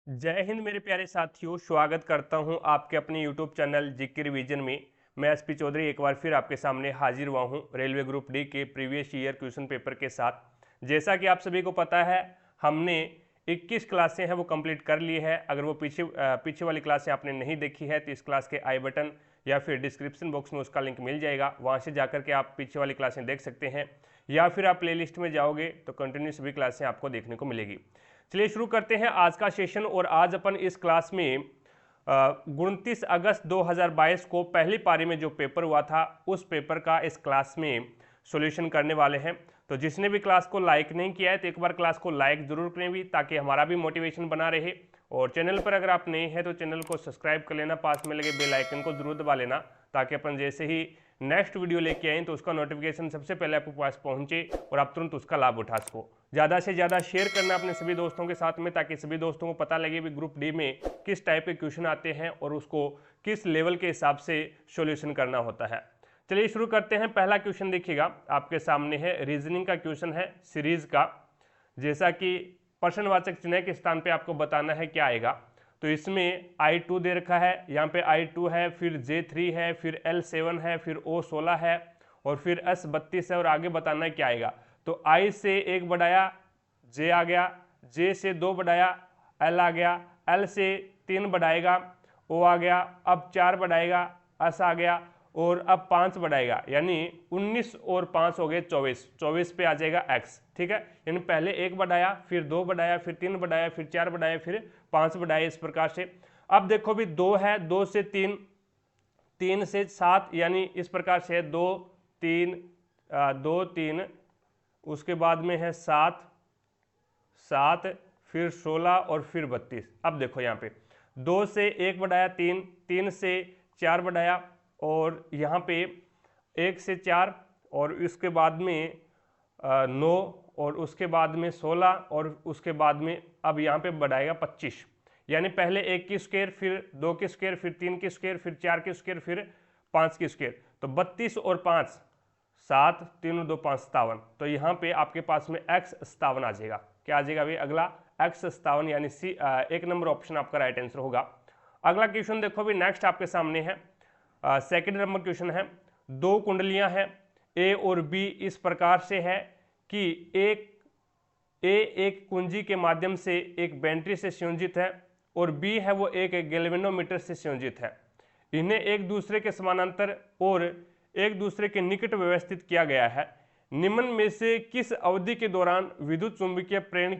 जय हिंद मेरे प्यारे साथियों, स्वागत करता हूं आपके अपने YouTube चैनल जीके रिवीजन में। मैं एसपी चौधरी एक बार फिर आपके सामने हाजिर हुआ हूं रेलवे ग्रुप डी के प्रीवियस ईयर क्वेश्चन पेपर के साथ। जैसा कि आप सभी को पता है, हमने 21 क्लासें हैं वो कंप्लीट कर ली है। अगर वो पीछे वाली क्लासें आपने नहीं देखी है तो इस क्लास के आई बटन या फिर डिस्क्रिप्शन बॉक्स में उसका लिंक मिल जाएगा, वहाँ से जाकर के आप पीछे वाली क्लासें देख सकते हैं, या फिर आप प्लेलिस्ट में जाओगे तो कंटिन्यू सभी क्लासें आपको देखने को मिलेगी। चलिए शुरू करते हैं आज का सेशन। और आज अपन इस क्लास में 29 अगस्त 2022 को पहली पारी में जो पेपर हुआ था उस पेपर का इस क्लास में सॉल्यूशन करने वाले हैं। तो जिसने भी क्लास को लाइक नहीं किया है तो एक बार क्लास को लाइक जरूर करें भी, ताकि हमारा भी मोटिवेशन बना रहे। और चैनल पर अगर आप नए हैं तो चैनल को सब्सक्राइब कर लेना, पास में लगे बेल आइकन को जरूर दबा लेना, ताकि अपन जैसे ही नेक्स्ट वीडियो लेके आए तो उसका नोटिफिकेशन सबसे पहले आपके पास पहुंचे और आप तुरंत उसका लाभ उठा सको। ज़्यादा से ज़्यादा शेयर करना अपने सभी दोस्तों के साथ में, ताकि सभी दोस्तों को पता लगे भी ग्रुप डी में किस टाइप के क्वेश्चन आते हैं और उसको किस लेवल के हिसाब से सॉल्यूशन करना होता है। चलिए शुरू करते हैं। पहला क्वेश्चन देखिएगा, आपके सामने है, रीजनिंग का क्वेश्चन है सीरीज का। जैसा कि प्रश्नवाचक चिन्ह के स्थान पे आपको बताना है क्या आएगा। तो इसमें I2 दे रखा है, यहाँ पे I2 है, फिर J3 है, फिर L7 है, फिर O16 है और फिर S32 है, और आगे बताना है क्या आएगा। तो I से 1 बढ़ाया J आ गया, J से 2 बढ़ाया L आ गया, L से 3 बढ़ाएगा O आ गया, अब 4 बढ़ाएगा S आ गया, और अब 5 बढ़ाएगा, यानी 19 और 5 हो गए 24, 24 पे आ जाएगा x। ठीक है, यानी पहले 1 बढ़ाया, फिर 2 बढ़ाया, फिर 3 बढ़ाया, फिर 4 बढ़ाया, फिर 5 बढ़ाए, इस प्रकार से। अब देखो भी 2 है, 2 से 3, 3 से 7, यानी इस प्रकार से 2 3 2 3, उसके बाद में है 7 7, फिर 16 और फिर 32। अब देखो यहाँ पे 2 से 1 बढ़ाया 3, 3 से 4 बढ़ाया, और यहाँ पे 1 से 4, और इसके बाद में 9, और उसके बाद में 16, और उसके बाद में अब यहाँ पे बढ़ाएगा 25। यानी पहले 1 की स्क्वायर, फिर 2 की स्क्वायर, फिर 3 की स्क्वायर, फिर 4 की स्क्वायर, फिर 5 की स्क्वायर। तो 32 और 5 7, 3 और 2 5, 57। तो यहाँ पे आपके पास में x 57 आ जाएगा। क्या आ जाएगा भाई? अगला x 57, यानी सी एक नंबर ऑप्शन आपका राइट आंसर होगा। अगला क्वेश्चन देखो भी, नेक्स्ट आपके सामने है, सेकंड नंबर क्वेश्चन है। 2 कुंडलियां हैं A और B इस प्रकार से है कि एक कुंजी के माध्यम से एक बैटरी से संयोजित है और B है वो एक गैल्वेनोमीटर से संयोजित है। इन्हें एक दूसरे के समानांतर और एक दूसरे के निकट व्यवस्थित किया गया है। निम्न में से किस अवधि के दौरान विद्युत चुंबकीय प्रेरण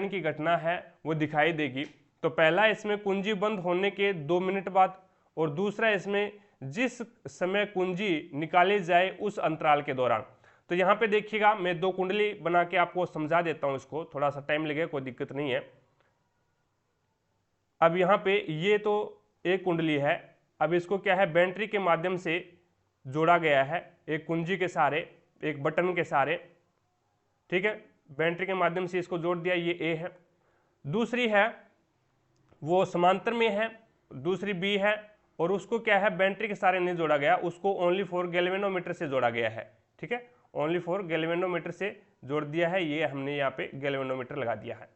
की घटना है वो दिखाई देगी। तो पहला इसमें कुंजी बंद होने के 2 मिनट बाद, और दूसरा इसमें जिस समय कुंजी निकाली जाए उस अंतराल के दौरान। तो यहाँ पे देखिएगा, मैं 2 कुंडली बना के आपको समझा देता हूँ, इसको थोड़ा सा टाइम लगेगा, कोई दिक्कत नहीं है। अब यहाँ पे ये तो एक कुंडली है, अब इसको क्या है, बैटरी के माध्यम से जोड़ा गया है, एक कुंजी के सहारे, एक बटन के सहारे। ठीक है, बैटरी के माध्यम से इसको जोड़ दिया, ये ए है। दूसरी है वो समांतर में है, दूसरी बी है, और उसको क्या है, बैटरी के सहारे नहीं जोड़ा गया, उसको ओनली फॉर गैल्वेनोमीटर से जोड़ा गया है। ठीक है, ओनली फॉर गैल्वेनोमीटर से जोड़ दिया है, ये हमने यहाँ पे गैल्वेनोमीटर लगा दिया है।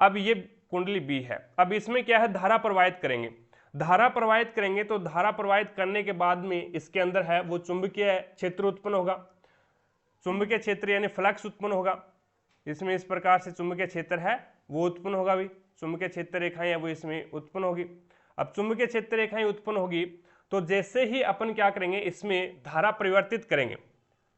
अब ये कुंडली बी है। अब इसमें क्या है, धारा प्रवाहित करेंगे। धारा प्रवाहित करेंगे तो धारा प्रवाहित करने के बाद में इसके अंदर है वो चुंबकीय क्षेत्र उत्पन्न होगा, चुंबकीय क्षेत्र यानी फ्लक्स उत्पन्न होगा। इसमें इस प्रकार से चुंबकीय क्षेत्र है वो उत्पन्न होगा भी, चुंबकीय क्षेत्र रेखाएं है वो इसमें उत्पन्न होगी। अब चुंबकीय क्षेत्र रेखाएं उत्पन्न होगी तो जैसे ही अपन क्या करेंगे, इसमें धारा परिवर्तित करेंगे।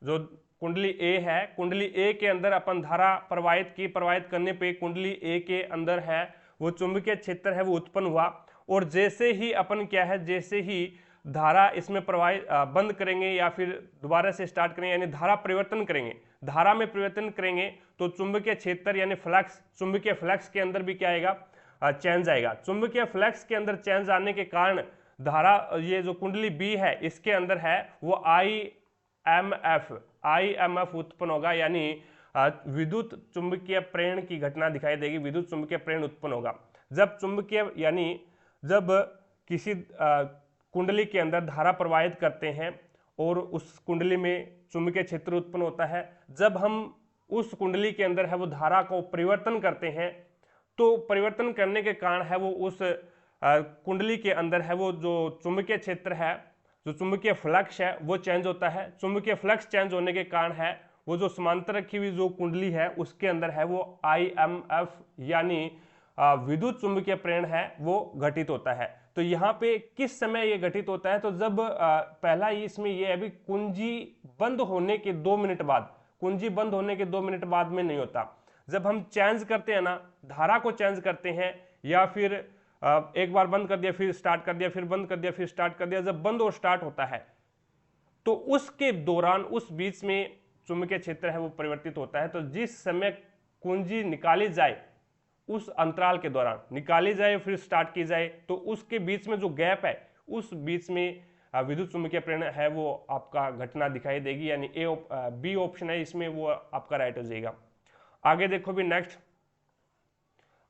जो कुंडली ए है, कुंडली ए के अंदर अपन धारा प्रवाहित करने पे कुंडली ए के अंदर है वो चुंबकीय क्षेत्र है वो उत्पन्न हुआ। और जैसे ही अपन क्या है, जैसे ही धारा इसमें प्रवाहित बंद करेंगे या फिर दोबारा से स्टार्ट करेंगे, यानी धारा परिवर्तन करेंगे, धारा में परिवर्तन करेंगे तो चुंबकीय क्षेत्र यानी फ्लक्स, चुंबकीय फ्लक्स के अंदर भी क्या आएगा, चेंज आएगा। चुंबकीय फ्लक्स के अंदर चेंज आने के कारण धारा, ये जो कुंडली बी है इसके अंदर है वो IMF उत्पन्न होगा, यानी विद्युत चुंबकीय प्रेरण की घटना दिखाई देगी, विद्युत चुंबकीय प्रेरण उत्पन्न होगा। जब चुंबकीय यानी जब किसी कुंडली के अंदर धारा प्रवाहित करते हैं और उस कुंडली में चुंबकीय क्षेत्र उत्पन्न होता है, जब हम उस कुंडली के अंदर है वो धारा को परिवर्तन करते हैं तो परिवर्तन करने के कारण है वो उस कुंडली के अंदर है वो जो चुंबकीय क्षेत्र है, जो चुंबकीय फ्लक्स है वो चेंज होता है। चुंबकीय फ्लक्स चेंज होने के कारण है वो जो समांतर रखी हुई जो कुंडली है उसके अंदर है वो IMF यानी विद्युत चुंबकीय प्रेरण है वो घटित होता है। तो यहाँ पे किस समय ये घटित होता है, तो जब पहला इसमें ये अभी कुंजी बंद होने के 2 मिनट बाद, कुंजी बंद होने के 2 मिनट बाद में नहीं होता। जब हम चेंज करते हैं ना, धारा को चेंज करते हैं, या फिर एक बार बंद कर दिया फिर स्टार्ट कर दिया, फिर बंद कर दिया फिर स्टार्ट कर दिया, जब बंद और स्टार्ट होता है तो उसके दौरान उस बीच में चुंबकीय क्षेत्र है वो परिवर्तित होता है। तो जिस समय कुंजी निकाली जाए उस अंतराल के दौरान निकाली जाए फिर स्टार्ट की जाए, तो उसके बीच में जो गैप है उस बीच में विद्युत चुंबकीय प्रेरण है वो आपका घटना दिखाई देगी, यानी बी ऑप्शन है इसमें वो आपका राइट हो जाएगा। आगे देखो भी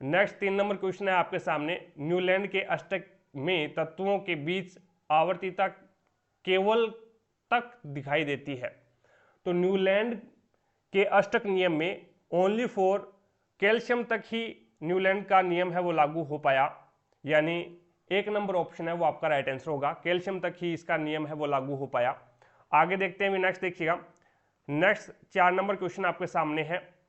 नेक्स्ट 3 नंबर क्वेश्चन है आपके सामने। न्यूलैंड के अष्टक में तत्वों के बीच आवर्तीता केवल तक दिखाई देती है। तो न्यूलैंड के अष्टक नियम में ओनली फॉर कैल्शियम तक ही न्यूलैंड का नियम है वो लागू हो पाया, यानी 1 नंबर ऑप्शन है वो आपका राइट आंसर होगा, कैल्शियम तक ही इसका नियम है वो लागू हो पाया। आगे देखते हैं नेक्स्ट, देखिएगा नेक्स्ट 4 नंबर क्वेश्चन आपके सामने है।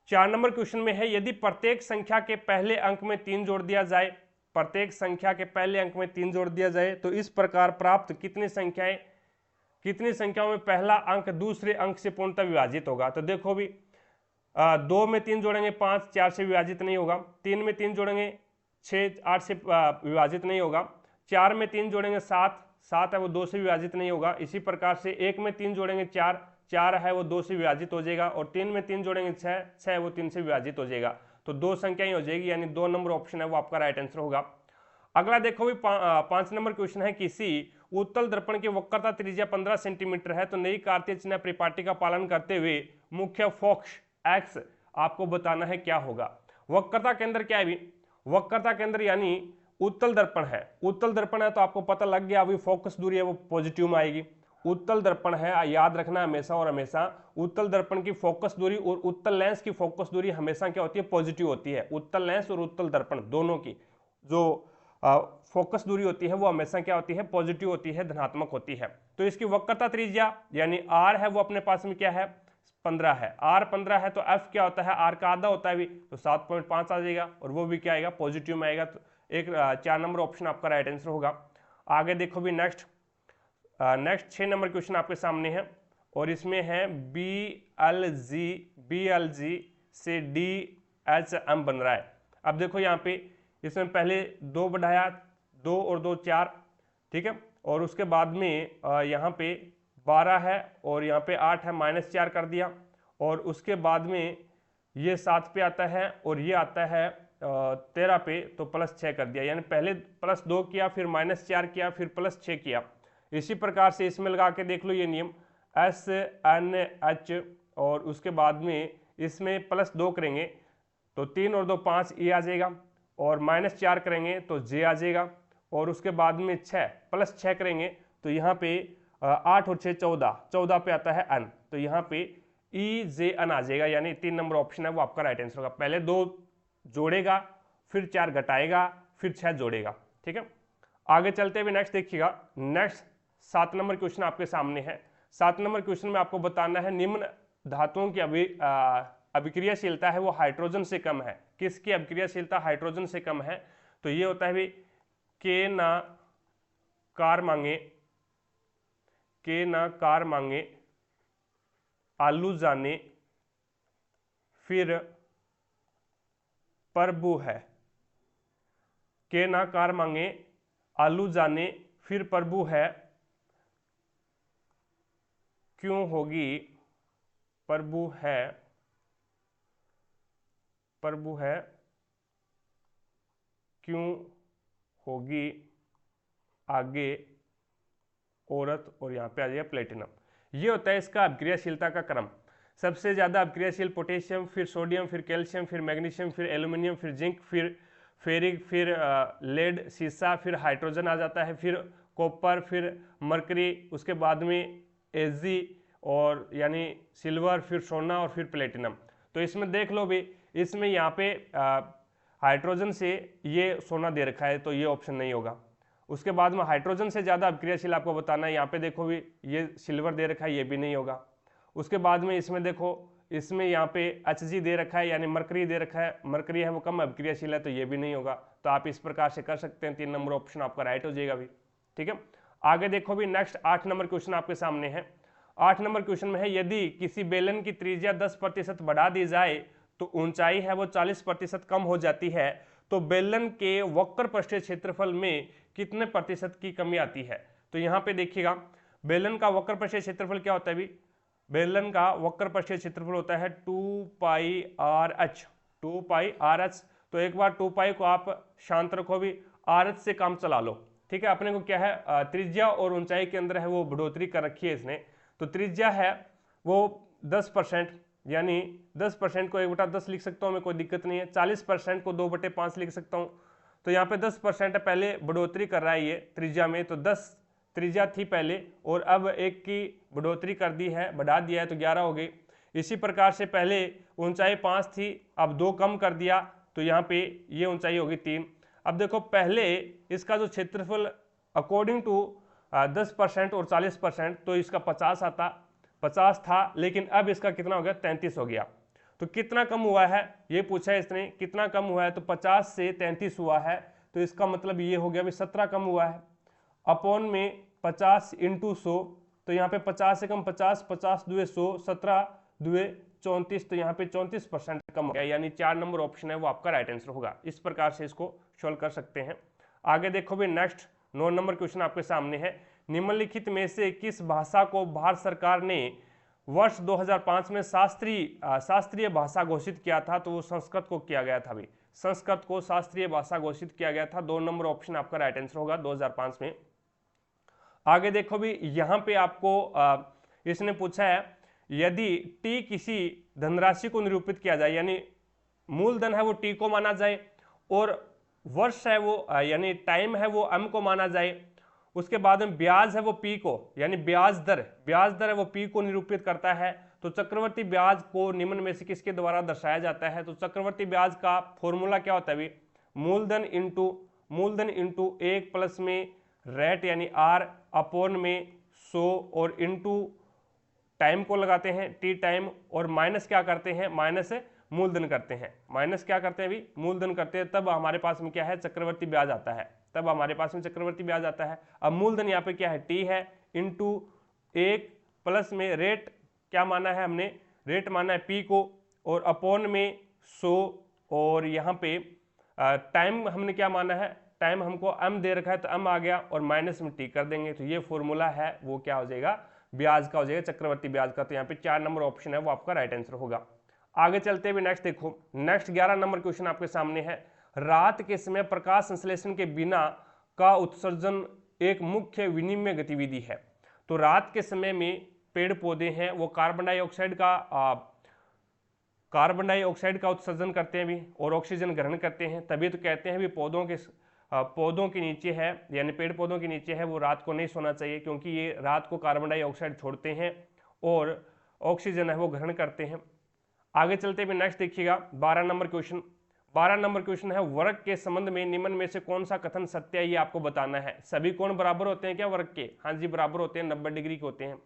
4 नंबर क्वेश्चन में है यदि प्रत्येक संख्या के पहले अंक में 3 जोड़ दिया जाए, प्रत्येक संख्या के पहले अंक में 3 जोड़ दिया जाए तो इस प्रकार प्राप्त कितनी संख्याओं में पहला अंक दूसरे अंक से पूर्णतः विभाजित होगा। तो देखो भी 2 में 3 जोड़ेंगे 5, 4 से विभाजित नहीं होगा। 3 में 3 जोड़ेंगे 6, 8 से विभाजित नहीं होगा। 4 में 3 जोड़ेंगे 7, 7 है वो 2 से विभाजित नहीं होगा। इसी प्रकार से 1 में 3 जोड़ेंगे 4, 4 है वो 2 से विभाजित हो जाएगा। और 3 में 3 जोड़ेंगे 6, 6 वो 3 से विभाजित हो जाएगा। तो 2 संख्याएं हो जाएगी, यानी 2 नंबर ऑप्शन है वो आपका राइट आंसर होगा। अगला देखो भी 5 नंबर क्वेश्चन है, किसी उत्तल दर्पण की वक्रता त्रिज्या 15 सेंटीमीटर है तो नई कार्तीय चिन्ह परिपाटी का पालन करते हुए मुख्य फोकस एक्स आपको बताना है क्या होगा। वक्रता केंद्र क्या है भी, वक्रता केंद्र यानी उत्तल दर्पण है, उत्तल दर्पण है तो आपको पता लग गया अभी फोकस दूरी है वो पॉजिटिव में आएगी। उत्तल दर्पण है, याद रखना हमेशा और हमेशा उत्तल दर्पण की फोकस दूरी और उत्तल लेंस की फोकस दूरी हमेशा क्या होती है, पॉजिटिव होती है। उत्तल लेंस और उत्तल दर्पण दोनों की जो फोकस दूरी होती है वो हमेशा क्या होती है, पॉजिटिव होती है, धनात्मक होती है। तो इसकी वक्रता त्रिज्या यानी आर है वो अपने पास में क्या है, 15 है। आर 15 है तो एफ क्या होता है, आर का आधा होता है भी, तो 7.5 आ जाएगा और वो भी क्या आएगा, पॉजिटिव में आएगा। तो एक 4 नंबर ऑप्शन आपका राइट आंसर होगा। आगे देखो भी नेक्स्ट 6 नंबर क्वेश्चन आपके सामने है और इसमें है BLG से DHM बन रहा है। अब देखो यहाँ पे इसमें पहले 2 बढ़ाया, 2 और 2 4, ठीक है, और उसके बाद में यहाँ पे 12 है और यहाँ पे 8 है, -4 कर दिया, और उसके बाद में ये 7 पे आता है और ये आता है 13 पे, तो +6 कर दिया, यानी पहले +2 किया फिर -4 किया फिर +6 किया। इसी प्रकार से इसमें लगा के देख लो ये नियम SNH, और उसके बाद में इसमें +2 करेंगे तो 3 और 2 5 ये आ जाएगा, और -4 करेंगे तो J आ जाएगा, और उसके बाद में 6 +6 करेंगे तो यहाँ पे 8 और 6 14, 14 पे आता है N, तो यहाँ पे EJN आ जाएगा, यानी 3 नंबर ऑप्शन है वो आपका राइट आंसर होगा। पहले 2 जोड़ेगा फिर 4 घटाएगा फिर 6 जोड़ेगा, ठीक है। आगे चलते हुए नेक्स्ट देखिएगा, नेक्स्ट 7 नंबर क्वेश्चन आपके सामने है। 7 नंबर क्वेश्चन में आपको बताना है निम्न धातुओं की अभिक्रियाशीलता है वो हाइड्रोजन से कम है। किसकी अभिक्रियाशीलता हाइड्रोजन से कम है, तो ये होता है भी के ना कार मांगे आलू जाने फिर प्रभु है। के ना कार मांगे आलू जाने फिर प्रभु है, क्यों होगी प्रभु है क्यों होगी आगे औरत, और यहाँ पे आ जाएगा प्लेटिनम। ये होता है इसका अभिक्रियाशीलता का क्रम। सबसे ज्यादा अभिक्रियाशील पोटेशियम, फिर सोडियम, फिर कैल्शियम, फिर मैग्नीशियम, फिर एल्यूमिनियम, फिर जिंक, फिर फेरिक, फिर लेड सीसा, फिर हाइड्रोजन आ जाता है, फिर कॉपर, फिर मरकरी, उसके बाद में एजी और यानी सिल्वर, फिर सोना और फिर प्लेटिनम। तो इसमें देख लो भी, इसमें यहाँ पे हाइड्रोजन से ये सोना दे रखा है तो ये ऑप्शन नहीं होगा। उसके बाद में हाइड्रोजन से ज़्यादा अभिक्रियाशील आपको बताना है, यहाँ पे देखो भी ये सिल्वर दे रखा है, ये भी नहीं होगा। उसके बाद में इसमें देखो, इसमें यहाँ पे Hg दे रखा है यानी मरकरी दे रखा है, मरकरी है वो कम अभिक्रियाशील है तो ये भी नहीं होगा। तो आप इस प्रकार से कर सकते हैं, 3 नंबर ऑप्शन आपका राइट हो जाएगा भी। ठीक है, आगे देखो भी नेक्स्ट 8 नंबर क्वेश्चन आपके सामने है। 8 नंबर क्वेश्चन में है, यदि किसी बेलन की त्रिज्या 10% बढ़ा दी जाए तो ऊंचाई है वो 40% कम हो जाती है, तो बेलन के वक्र पृष्ठीय क्षेत्रफल में कितने प्रतिशत की कमी आती है। तो यहाँ पे देखिएगा, बेलन का वक्र पृष्ठीय क्षेत्रफल क्या होता है भी, बेलन का वक्र पृष्ठीय क्षेत्रफल होता है 2πRh, 2πRh। तो एक बार 2π को आप शांत रखो भी, RH से काम चला लो। ठीक है, अपने को क्या है, त्रिज्या और ऊंचाई के अंदर है वो बढ़ोतरी कर रखी है इसने। तो त्रिज्या है वो 10%, यानी 10% को 1/10 लिख सकता हूँ मैं, कोई दिक्कत नहीं है। 40% को 2/5 लिख सकता हूँ। तो यहाँ पे 10% पहले बढ़ोतरी कर रहा है ये त्रिज्या में, तो 10 त्रिज्या थी पहले और अब 1 की बढ़ोतरी कर दी है, बढ़ा दिया है तो 11 हो गई। इसी प्रकार से पहले ऊंचाई 5 थी, अब 2 कम कर दिया तो यहाँ पे ये ऊंचाई होगी 3। अब देखो, पहले इसका जो क्षेत्रफल अकॉर्डिंग टू 10% और 40%, तो इसका 50 था, लेकिन अब इसका कितना हो गया, 33 हो गया। तो कितना कम हुआ है ये पूछा है इसने, कितना कम हुआ है, तो 50 से 33 हुआ है, तो इसका मतलब ये हो गया भी 17 कम हुआ है। अपॉन में 50 इंटू 100, तो यहाँ पे 50 से कम 50, 50 दुए 100, 17 दुए 34, तो यहाँ पे 34% कम हो गया, यानी 4 नंबर ऑप्शन है वो आपका राइट आंसर होगा। इस प्रकार से इसको सॉल्व कर सकते हैं। आगे देखो भी नेक्स्ट 9 नंबर क्वेश्चन आपके सामने है, निम्नलिखित में से किस भाषा को भारत सरकार ने वर्ष 2005 में शास्त्रीय भाषा घोषित किया था, तो वो संस्कृत को किया गया था भी, संस्कृत को शास्त्रीय भाषा घोषित किया गया था। 2 नंबर ऑप्शन आपका राइट आंसर होगा 2005 में। आगे देखो भी, यहाँ पे आपको इसने पूछा है, यदि टी किसी धनराशि को निरूपित किया जाए, यानी मूलधन है वो टी को माना जाए और वर्ष है वो यानी टाइम है वो एम को माना जाए, उसके बाद में ब्याज है वो पी को, यानी ब्याज दर है वो पी को निरूपित करता है, तो चक्रवर्ती ब्याज को निम्न में से किसके द्वारा दर्शाया जाता है। तो चक्रवर्ती ब्याज का फॉर्मूला क्या होता है भी, मूलधन इंटू 1 प्लस में रेट यानी आर अपॉन में 100 और इंटू टाइम को लगाते हैं टी टाइम, और माइनस क्या करते हैं, माइनस मूलधन करते हैं, माइनस क्या करते हैं भी, मूलधन करते हैं, तब हमारे पास में क्या है, चक्रवर्ती ब्याज आता है, तब हमारे पास में चक्रवर्ती ब्याज आता है। अब मूलधन यहाँ पे क्या है, टी है, इंटू 1 प्लस में रेट क्या माना है हमने, रेट माना है पी को, और अपॉन में 100, और यहाँ पे टाइम हमने क्या माना है, टाइम हमको एम दे रखा है तो एम आ गया, और माइनस में टी कर देंगे, तो ये फॉर्मूला है वो क्या हो जाएगा, ब्याज का हो जाएगा, चक्रवर्ती ब्याज का। तो यहाँ पे 4 नंबर ऑप्शन है वो आपका राइट आंसर होगा। आगे चलते हुए नेक्स्ट देखो, नेक्स्ट 11 नंबर क्वेश्चन आपके सामने है, रात के समय प्रकाश संश्लेषण के बिना का उत्सर्जन एक मुख्य विनिमय गतिविधि है। तो रात के समय में पेड़ पौधे हैं वो कार्बन डाइऑक्साइड का उत्सर्जन करते हैं भी और ऑक्सीजन ग्रहण करते हैं, तभी तो कहते हैं भी पौधों के नीचे है, यानी पेड़ पौधों के नीचे है वो रात को नहीं सोना चाहिए, क्योंकि ये रात को कार्बन डाइऑक्साइड छोड़ते हैं और ऑक्सीजन है वो ग्रहण करते हैं। आगे चलते हुए नेक्स्ट देखिएगा 12 नंबर क्वेश्चन। 12 नंबर क्वेश्चन है, वर्ग के संबंध में निम्न में से कौन सा कथन सत्य है, ये आपको बताना है। सभी कोण बराबर होते हैं क्या वर्ग के, हाँ जी बराबर होते हैं, 90 डिग्री के होते हैं।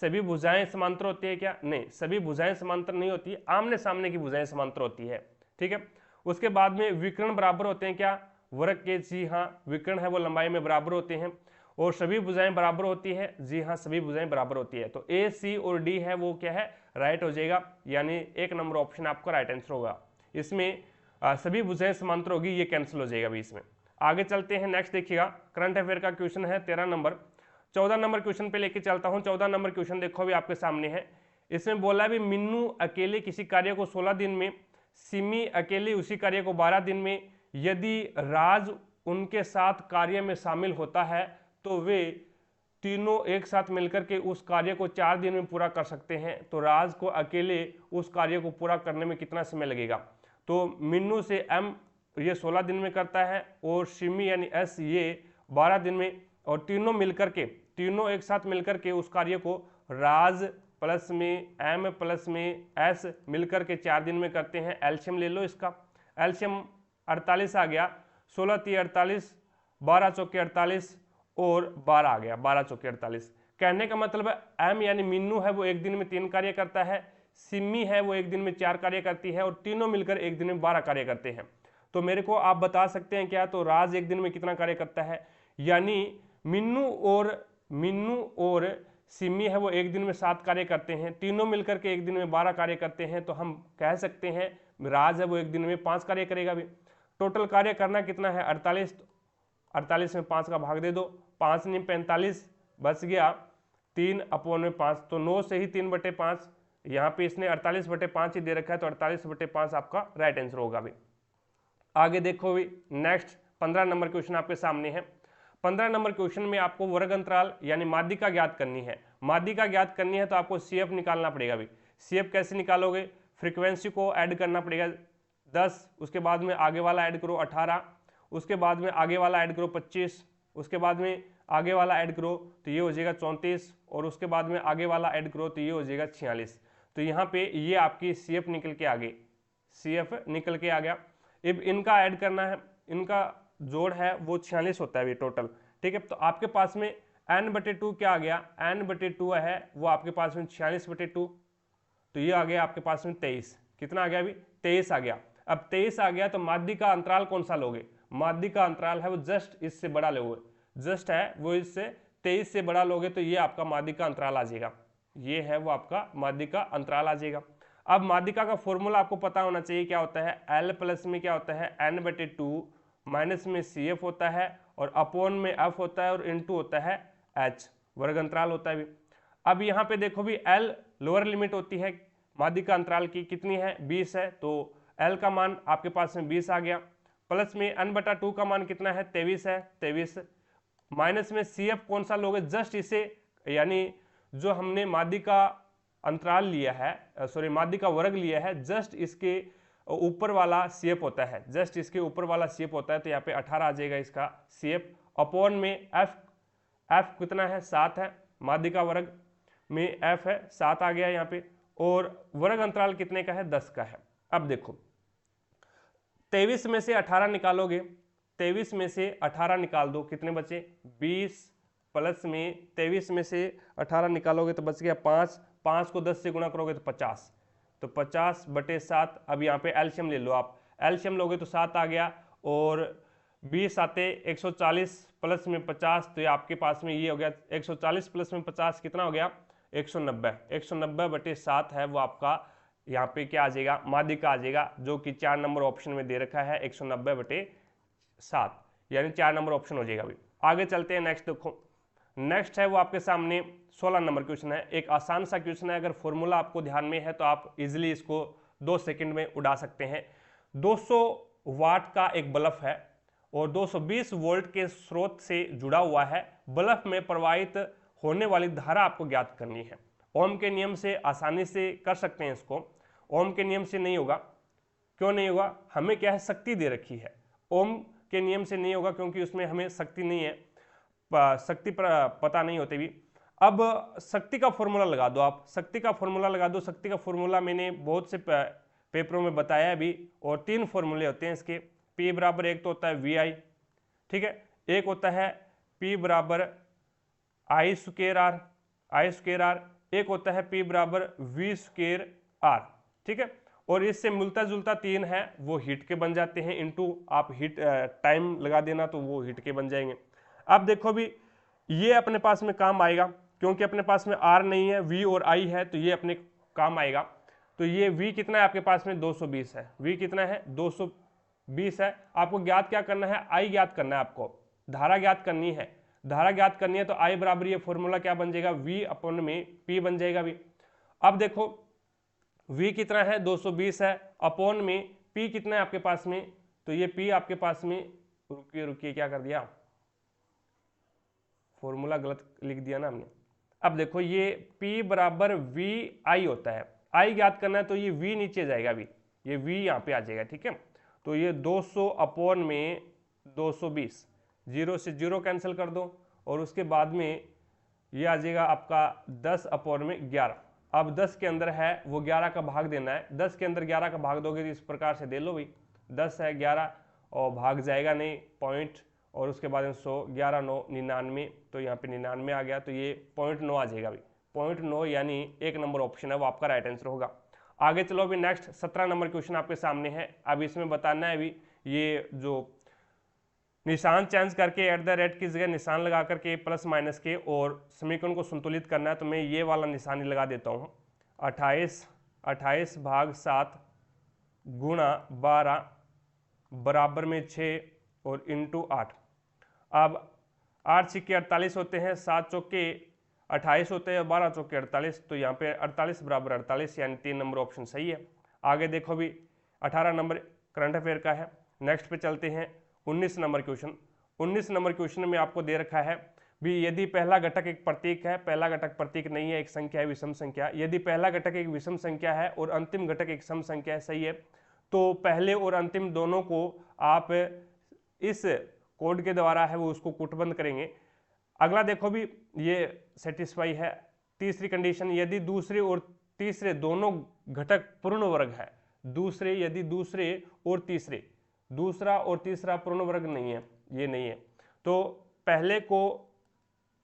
सभी भुजाएं समांतर होती है क्या, नहीं, सभी भुजाएं समांतर नहीं होती, आमने सामने की भुजाएं समांतर होती है। ठीक है, उसके बाद में विकर्ण बराबर होते हैं क्या वर्ग के, जी हाँ, विकर्ण है वो लंबाई में बराबर होते हैं। और सभी भुजाएं बराबर होती है, जी हाँ, सभी भुजाएं बराबर होती है। तो ए, सी और डी है वो क्या है, राइट हो जाएगा, यानी 1 नंबर ऑप्शन आपका राइट आंसर होगा। इसमें सभी भुजाएं समांतर होगी, ये कैंसिल हो जाएगा भी इसमें। आगे चलते हैं नेक्स्ट देखिएगा, करंट अफेयर का क्वेश्चन है 13 नंबर। 14 नंबर क्वेश्चन पे लेके चलता हूँ। 14 नंबर क्वेश्चन देखो भी आपके सामने है, इसमें बोला भी मिन्नू अकेले किसी कार्य को 16 दिन में, सिमी अकेले उसी कार्य को 12 दिन में, यदि राज उनके साथ कार्य में शामिल होता है तो वे तीनों एक साथ मिलकर के उस कार्य को 4 दिन में पूरा कर सकते हैं। तो राज को अकेले उस कार्य को पूरा करने में कितना समय लगेगा। तो मिन्नू से एम ये 16 दिन में करता है और सिमी यानी एस ये 12 दिन में, और तीनों मिलकर के, तीनों एक साथ मिलकर के उस कार्य को राज प्लस में एम प्लस में एस मिलकर के 4 दिन में करते हैं। एल्शियम ले लो इसका, एल्शियम 48 आ गया, 16 3 48, 12 चौके 48 और 12 आ गया, 12 चौके 48। कहने का मतलब है एम यानी मीनू है वो एक दिन में 3 कार्य करता है, सिमी है वो एक दिन में 4 कार्य करती है और तीनों मिलकर एक दिन में 12 कार्य करते हैं। तो मेरे को आप बता सकते हैं क्या, तो राज एक दिन में कितना कार्य करता है, यानी मिन्नू और सिमी है वो एक दिन में 7 कार्य करते हैं, तीनों मिलकर के एक दिन में 12 कार्य करते हैं। तो हम कह सकते हैं राज है वो एक दिन में 5 कार्य करेगा भी। टोटल कार्य करना कितना है 48, 48 में 5 का भाग दे दो, 5 नहीं 45 बच गया 3/5, तो 9 से ही 3/5, यहाँ पे इसने 48/5 ही दे रखा है तो 48/5 आपका राइट आंसर होगा भी। आगे देखो भी नेक्स्ट 15 नंबर क्वेश्चन आपके सामने है। 15 नंबर क्वेश्चन में आपको वर्ग अंतराल यानी माध्यिका ज्ञात करनी है। माध्यिका ज्ञात करनी है तो आपको CF निकालना पड़ेगा भी। CF कैसे निकालोगे, फ्रीक्वेंसी को ऐड करना पड़ेगा 10, उसके बाद में आगे वाला ऐड करो 18, उसके बाद में आगे वाला ऐड करो 25, उसके बाद में आगे वाला ऐड करो तो ये हो जाएगा 34, और उसके बाद में आगे वाला ऐड करो तो ये हो जाएगा 46। तो यहाँ पे ये आपकी CF निकल के आ गई, CF निकल के आ गया। अब इनका ऐड करना है, इनका जोड़ है वो 46 होता है ये टोटल, ठीक है। तो आपके पास में n/2 क्या आ गया, n/2 है वो आपके पास में 46/2, तो ये आ गया आपके पास में 23। कितना आ गया अभी 23 आ गया। अब 23 आ गया तो माध्यिका अंतराल कौन सा लोगे, माध्यिका अंतराल है वो जस्ट इससे बड़ा लोगे, जस्ट है वो इससे 23 से बड़ा लोगे तो ये आपका माध्यिका अंतराल आ जाएगा, ये है वो आपका माध्यिका अंतराल आ जाएगा। अब माध्यिका का फॉर्मूला आपको पता होना चाहिए क्या होता है, L प्लस में क्या होता है n/2, माइनस में CF होता है और अपोन में F होता है और इनटू होता है H, वर्ग अंतराल होता है भी। अब यहाँ पे देखो भी L लोअर लिमिट होती है माध्यिका अंतराल की, कितनी है 20 है, तो L का मान आपके पास में 20 आ गया, प्लस में n/2 का मान कितना है 23 है 23, माइनस में CF कौन सा लोगे, जस्ट इसे यानी जो हमने माध्यिका अंतराल लिया है, सॉरी माध्यिका वर्ग लिया है, जस्ट इसके ऊपर वाला CF होता है, जस्ट इसके ऊपर वाला CF होता है, तो यहाँ पे 18 आ जाएगा इसका CF, अपॉन में F कितना है 7 है, माध्यिका वर्ग में F है 7 आ गया यहाँ पे, और वर्ग अंतराल कितने का है 10 का है। अब देखो 23 में से 18 निकालोगे, 23 में से 18 निकाल दो, कितने बचे 20, प्लस में 23 में से 18 निकालोगे तो बच गया 5, 5 को 10 से गुणा करोगे तो 50, तो 50/7। अब यहाँ पे एलसीएम ले लो आप, एलसीएम लोगे तो 7 आ गया और 20 आते 140 प्लस में 50, तो ये आपके पास में ये हो गया 140 प्लस में 50 कितना हो गया 190, 190/7 है वो आपका यहाँ पे क्या आ जाएगा माध्यिका आ जाएगा, जो कि 4 नंबर ऑप्शन में दे रखा है 190/7, यानी 4 नंबर ऑप्शन हो जाएगा अभी। आगे चलते हैं नेक्स्ट, देखो नेक्स्ट है वो आपके सामने 16 नंबर क्वेश्चन है। एक आसान सा क्वेश्चन है, अगर फॉर्मूला आपको ध्यान में है तो आप इजीली इसको 2 सेकंड में उड़ा सकते हैं। 200 वाट का एक बल्ब है और 220 वोल्ट के स्रोत से जुड़ा हुआ है, बल्ब में प्रवाहित होने वाली धारा आपको ज्ञात करनी है। ओम के नियम से आसानी से कर सकते हैं इसको, ओम के नियम से नहीं होगा, क्यों नहीं होगा, हमें क्या है शक्ति दे रखी है, ओम के नियम से नहीं होगा क्योंकि उसमें हमें शक्ति नहीं है, शक्ति पर पता नहीं होते भी। अब शक्ति का फॉर्मूला लगा दो आप, शक्ति का फॉर्मूला लगा दो, शक्ति का फॉर्मूला मैंने बहुत से पेपरों में बताया भी, और 3 फॉर्मूले होते हैं इसके। P बराबर एक तो होता है VI, ठीक है, एक होता है P बराबर I²R, एक होता है P बराबर V²R, ठीक है, और इससे मिलता जुलता 3 है वो हीट के बन जाते हैं, इनटू आप हीट टाइम लगा देना तो वो हीट के बन जाएंगे। अब देखो भी ये अपने पास में काम आएगा क्योंकि अपने पास में R नहीं है, V और I है, तो ये अपने काम आएगा। तो ये V कितना है आपके पास में 220 है, V कितना है 220 है। आपको ज्ञात क्या करना है, I ज्ञात करना है, आपको धारा ज्ञात करनी है, धारा ज्ञात करनी है तो I बराबर ये फॉर्मूला क्या बन जाएगा V अपॉन में P बन जाएगा भी। अब देखो V कितना है 220 है, अपॉन में P कितना है आपके पास में, तो ये P आपके पास में, रुकिए क्या कर दिया, फॉर्मूला गलत लिख दिया ना हमने। अब देखो ये P बराबर VI होता है, I ज्ञात करना है तो ये V नीचे जाएगा भी, ये V यहाँ पे आ जाएगा, ठीक है। तो ये 200 अपॉन में 220, 0 से 0 कैंसिल कर दो और उसके बाद में ये आ जाएगा आपका 10 अपॉन में 11। अब 10 के अंदर है वो 11 का भाग देना है, 10 के अंदर 11 का भाग दोगे तो इस प्रकार से दे लो भाई, 10 है 11 और भाग जाएगा नहीं पॉइंट, और उसके बाद 100, 11 9 99, तो यहाँ पे 99 आ गया, तो ये 0.9 आ जाएगा अभी। 0.9 यानी 1 नंबर ऑप्शन है वो आपका राइट आंसर होगा। आगे चलो अभी नेक्स्ट 17 नंबर क्वेश्चन आपके सामने है। अब इसमें बताना है अभी ये जो निशान चेंज करके एट द रेट की जगह निशान लगा करके प्लस माइनस के और समीकरण को संतुलित करना है, तो मैं ये वाला निशान लगा देता हूँ। 28 भाग 7 गुणा 12 बराबर में 6 और इंटू 8। अब 8 सिक्के 48 होते हैं, 7 चौके 28 होते हैं और 12 चौके 48, तो यहाँ पे 48 बराबर 48 यानी 3 नंबर ऑप्शन सही है। आगे देखो भी 18 नंबर करंट अफेयर का है। नेक्स्ट पे चलते हैं 19 नंबर क्वेश्चन। 19 नंबर क्वेश्चन में आपको दे रखा है भी यदि पहला घटक एक प्रतीक है, पहला घटक प्रतीक नहीं है, एक संख्या है विषम संख्या, यदि पहला घटक एक विषम संख्या है और अंतिम घटक एक सम संख्या है, सही है, तो पहले और अंतिम दोनों को आप इस कोड के द्वारा है वो उसको कूटबंद करेंगे। अगला देखो भी ये सेटिस्फाई है। तीसरी कंडीशन, यदि दूसरे और तीसरे दोनों घटक पूर्ण वर्ग है, यदि दूसरे और तीसरे, दूसरा और तीसरा पूर्ण वर्ग नहीं है, ये नहीं है, तो पहले को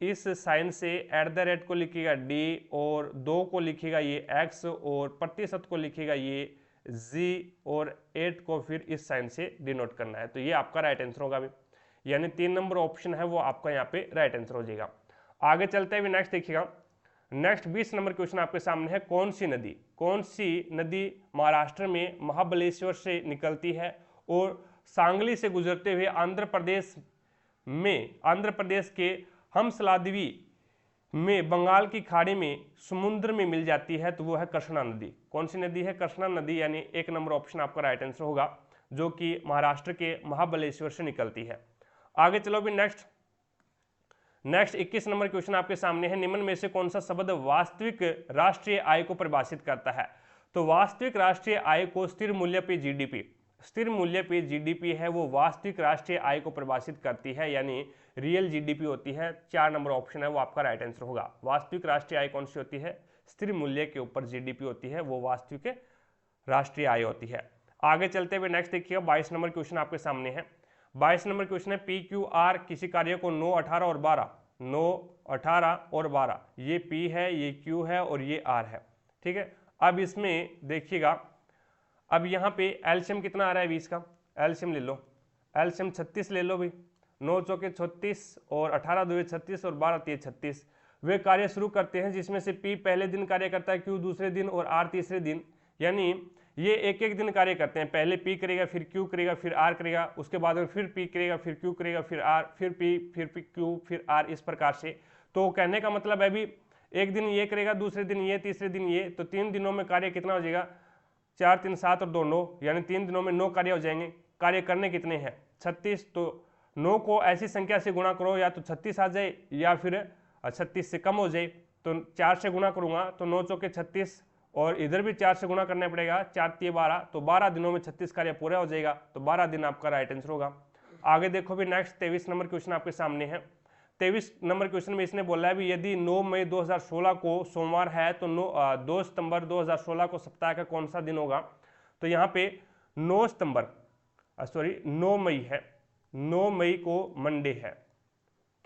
इस साइन से एट द रेट को लिखेगा d और 2 को लिखेगा ये x और प्रतिशत को लिखेगा ये g और 8 को फिर इस साइन से डिनोट करना है, तो ये आपका राइट आंसर होगा अभी, यानी 3 नंबर ऑप्शन है वो आपका यहाँ पे राइट आंसर हो जाएगा। आगे चलते हैं नेक्स्ट देखिएगा। नेक्स्ट 20 नंबर क्वेश्चन आपके सामने है, कौन सी नदी महाराष्ट्र में महाबलेश्वर से निकलती है और सांगली से गुजरते हुए आंध्र प्रदेश के हमसलादवी में बंगाल की खाड़ी में समुद्र में मिल जाती है, तो वो है कृष्णा नदी। कौन सी नदी है? कृष्णा नदी, यानी 1 नंबर ऑप्शन आपका राइट आंसर होगा, जो कि महाराष्ट्र के महाबलेश्वर से निकलती है। आगे चलो भी नेक्स्ट 21 नंबर क्वेश्चन आपके सामने है, निम्न में से कौन सा शब्द वास्तविक राष्ट्रीय आय को परिभाषित करता है? तो वास्तविक राष्ट्रीय आय को स्थिर मूल्य पे जीडीपी है वो वास्तविक राष्ट्रीय आय को परिभाषित करती है, यानी रियल जीडीपी होती है। 4 नंबर ऑप्शन है वो आपका राइट आंसर होगा। वास्तविक राष्ट्रीय आय कौन सी होती है? स्थिर मूल्य के ऊपर जीडीपी होती है, वो वास्तविक राष्ट्रीय आय होती है। आगे चलते हुए नेक्स्ट देखिएगा 22 नंबर क्वेश्चन आपके सामने है। 22 नंबर क्वेश्चन है, पी क्यू आर किसी कार्य को 9, 18 और 12, ये पी है, ये क्यू है और ये आर है, ठीक है। अब इसमें देखिएगा, अब यहाँ पे एलसीएम कितना आ रहा है 20 का, एलसीएम ले लो, एलसीएम 36 ले लो भाई, 9 चौके 36 और 18 दुए 36 और 12 तिये 36। वे कार्य शुरू करते हैं जिसमें से पी पहले दिन कार्य करता है, क्यू दूसरे दिन और आर तीसरे दिन, यानी ये एक एक दिन कार्य करते हैं। पहले पी करेगा, फिर क्यू करेगा, फिर आर करेगा, उसके बाद में फिर पी करेगा, फिर क्यू करेगा, फिर आर, फिर पी, फिर क्यू, फिर आर, इस प्रकार से। तो कहने का मतलब है भी एक दिन ये करेगा, दूसरे दिन ये, तीसरे दिन ये, तो 3 दिनों में कार्य कितना हो जाएगा? 4 3 7 और 2 9, यानी 3 दिनों में 9 कार्य हो जाएंगे। कार्य करने कितने हैं? 36। तो 9 को ऐसी संख्या से गुणा करो, या तो 36 आ जाए या फिर 36 से कम हो जाए। तो 4 से गुणा करूंगा तो 9 चौके 36 और इधर भी 4 से गुणा करना पड़ेगा, 4 तिये 12, तो 12 दिनों में 36 कार्य पूरा हो जाएगा, तो 12 दिन आपका राइट आंसर होगा। आगे देखो भी नेक्स्ट 23 नंबर क्वेश्चन आपके सामने है। 23 नंबर क्वेश्चन में इसने बोला है भी यदि 9 मई 2016 को सोमवार है तो 2 सितंबर 2016 को सप्ताह का कौन सा दिन होगा? तो यहाँ पे 9 मई है, 9 मई को मंडे है,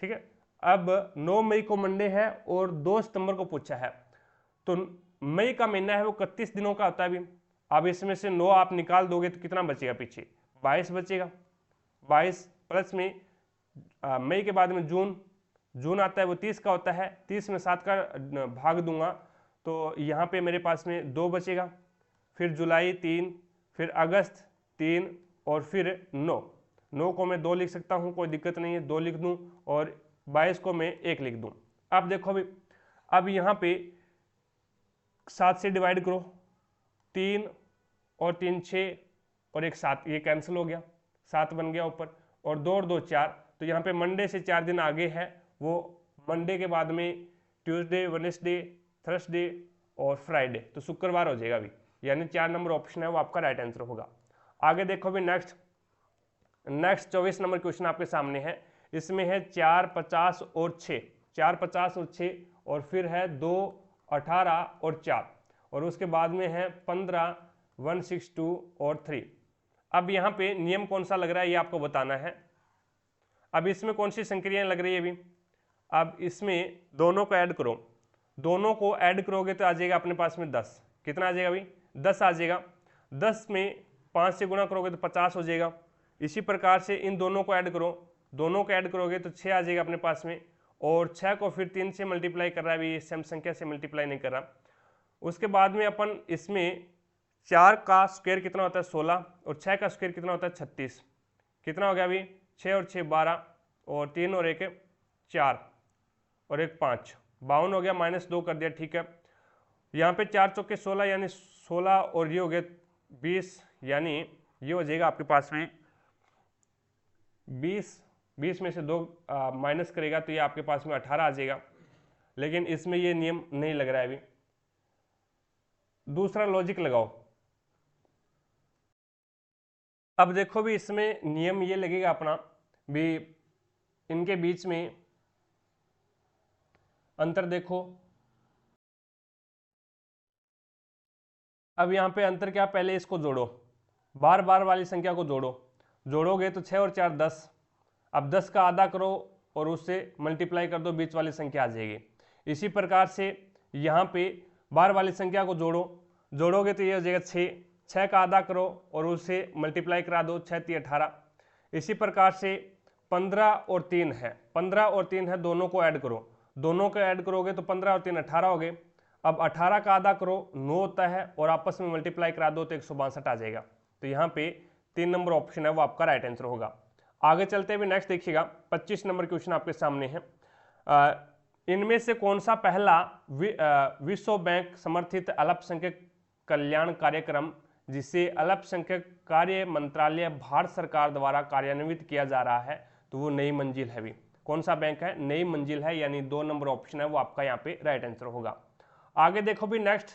ठीक है। अब 9 मई को मंडे है और 2 सितंबर को पूछा है, तो मई का महीना है वो 31 दिनों का होता है अभी। अब इसमें से 9 आप निकाल दोगे तो कितना बचेगा? पीछे 22 बचेगा। 22 प्लस में मई के बाद में जून आता है वो 30 का होता है, 30 में 7 का भाग दूंगा तो यहाँ पे मेरे पास में 2 बचेगा, फिर जुलाई 3, फिर अगस्त 3 और फिर 9 को मैं 2 लिख सकता हूँ, कोई दिक्कत नहीं है, 2 लिख दूँ, और 22 को मैं 1 लिख दूँ। अब देखो अभी, अब यहाँ पे 7 से डिवाइड करो, 3 और 3 6 और 1 7, ये कैंसिल हो गया, 7 बन गया ऊपर, और 2 और 2 4, तो यहाँ पे मंडे से 4 दिन आगे है, वो मंडे के बाद में ट्यूसडे, वेडनेसडे, थर्सडे और फ्राइडे, तो शुक्रवार हो जाएगा अभी, यानी 4 नंबर ऑप्शन है वो आपका राइट आंसर होगा। आगे देखो भी नेक्स्ट 24 नंबर क्वेश्चन आपके सामने है। इसमें है 4 50 और 6, 4 50 और 6, और फिर है 2 18 और 4, और उसके बाद में है 15 162 और 3। अब यहाँ पे नियम कौन सा लग रहा है ये आपको बताना है। अब इसमें कौन सी संक्रियाएं लग रही है अभी, अब इसमें दोनों को ऐड करो, दोनों को ऐड करोगे तो आ जाएगा अपने पास में 10। कितना आ जाएगा अभी, 10 आ जाएगा। 10 में 5 से गुणा करोगे तो 50 हो जाएगा। इसी प्रकार से इन दोनों को ऐड करो, दोनों को ऐड करोगे तो 6 आ जाएगा अपने पास में, और 6 को फिर 3 से मल्टीप्लाई कर रहा है, अभी सम संख्या से मल्टीप्लाई नहीं कर रहा। उसके बाद में अपन इसमें 4 का स्क्वायर कितना होता है 16, और 6 का स्क्वायर कितना होता है 36। कितना हो गया अभी, 6 और 6 12, और 3 और 1 4, और 1 5, 52 हो गया, -2 कर दिया, ठीक है। यहाँ पे 4 चौके 16 यानी 16, और ये हो गया 20, यानी ये हो जाएगा आपके पास में 20 में से 2 माइनस करेगा तो ये आपके पास में 18 आ जाएगा। लेकिन इसमें ये नियम नहीं लग रहा है अभी। दूसरा लॉजिक लगाओ। अब देखो भी इसमें नियम ये लगेगा अपना भी, इनके बीच में अंतर देखो। अब यहाँ पे अंतर क्या, पहले इसको जोड़ो, बार बार वाली संख्या को जोड़ो, जोड़ोगे तो 6 और 4 10। अब 10 का आधा करो और उससे मल्टीप्लाई कर दो, बीच वाली संख्या आ जाएगी। इसी प्रकार से यहाँ पे बार वाली संख्या को जोड़ो, जोड़ोगे तो ये हो जाएगा 6, 6 का आधा करो और उससे मल्टीप्लाई करा दो, 6 3 18। इसी प्रकार से 15 और 3 है, 15 और 3 है, दोनों को ऐड करो, दोनों को ऐड करोगे तो 15 और 3 18 हो गए। अब 18 का आधा करो 9 होता है, और आपस में मल्टीप्लाई करा दो तो 162 आ जाएगा। तो यहाँ पे 3 नंबर ऑप्शन है वो आपका राइट आंसर होगा। आगे चलते हुए नेक्स्ट देखिएगा, 25 नंबर क्वेश्चन आपके सामने है। इनमें से कौन सा पहला विश्व बैंक समर्थित अल्पसंख्यक कल्याण कार्यक्रम जिसे अल्पसंख्यक कार्य मंत्रालय भारत सरकार द्वारा कार्यान्वित किया जा रहा है, तो वो नई मंजिल है भी। कौन सा बैंक है, नई मंजिल है, यानी 2 नंबर ऑप्शन है वो आपका यहाँ पे राइट आंसर होगा। आगे देखो भी नेक्स्ट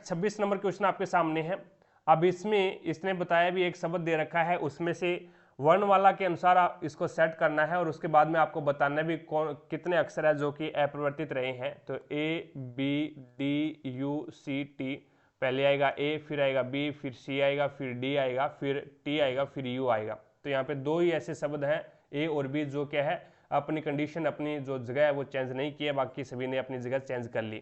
26 नंबर क्वेश्चन आपके सामने है। अब इसमें इसने बताया भी एक शब्द दे रखा है, उसमें से वर्णमाला के अनुसार आप इसको सेट करना है, और उसके बाद में आपको बताना भी कौन कितने अक्षर है जो कि अपरिवर्तित रहे हैं। तो A B D U C T, पहले आएगा A, फिर आएगा B, फिर C आएगा, फिर D आएगा, फिर T आएगा, फिर U आएगा। तो यहाँ पे 2 ही ऐसे शब्द हैं A और B जो क्या है अपनी कंडीशन, अपनी जो जगह है वो चेंज नहीं किया, बाकी सभी ने अपनी जगह चेंज कर ली।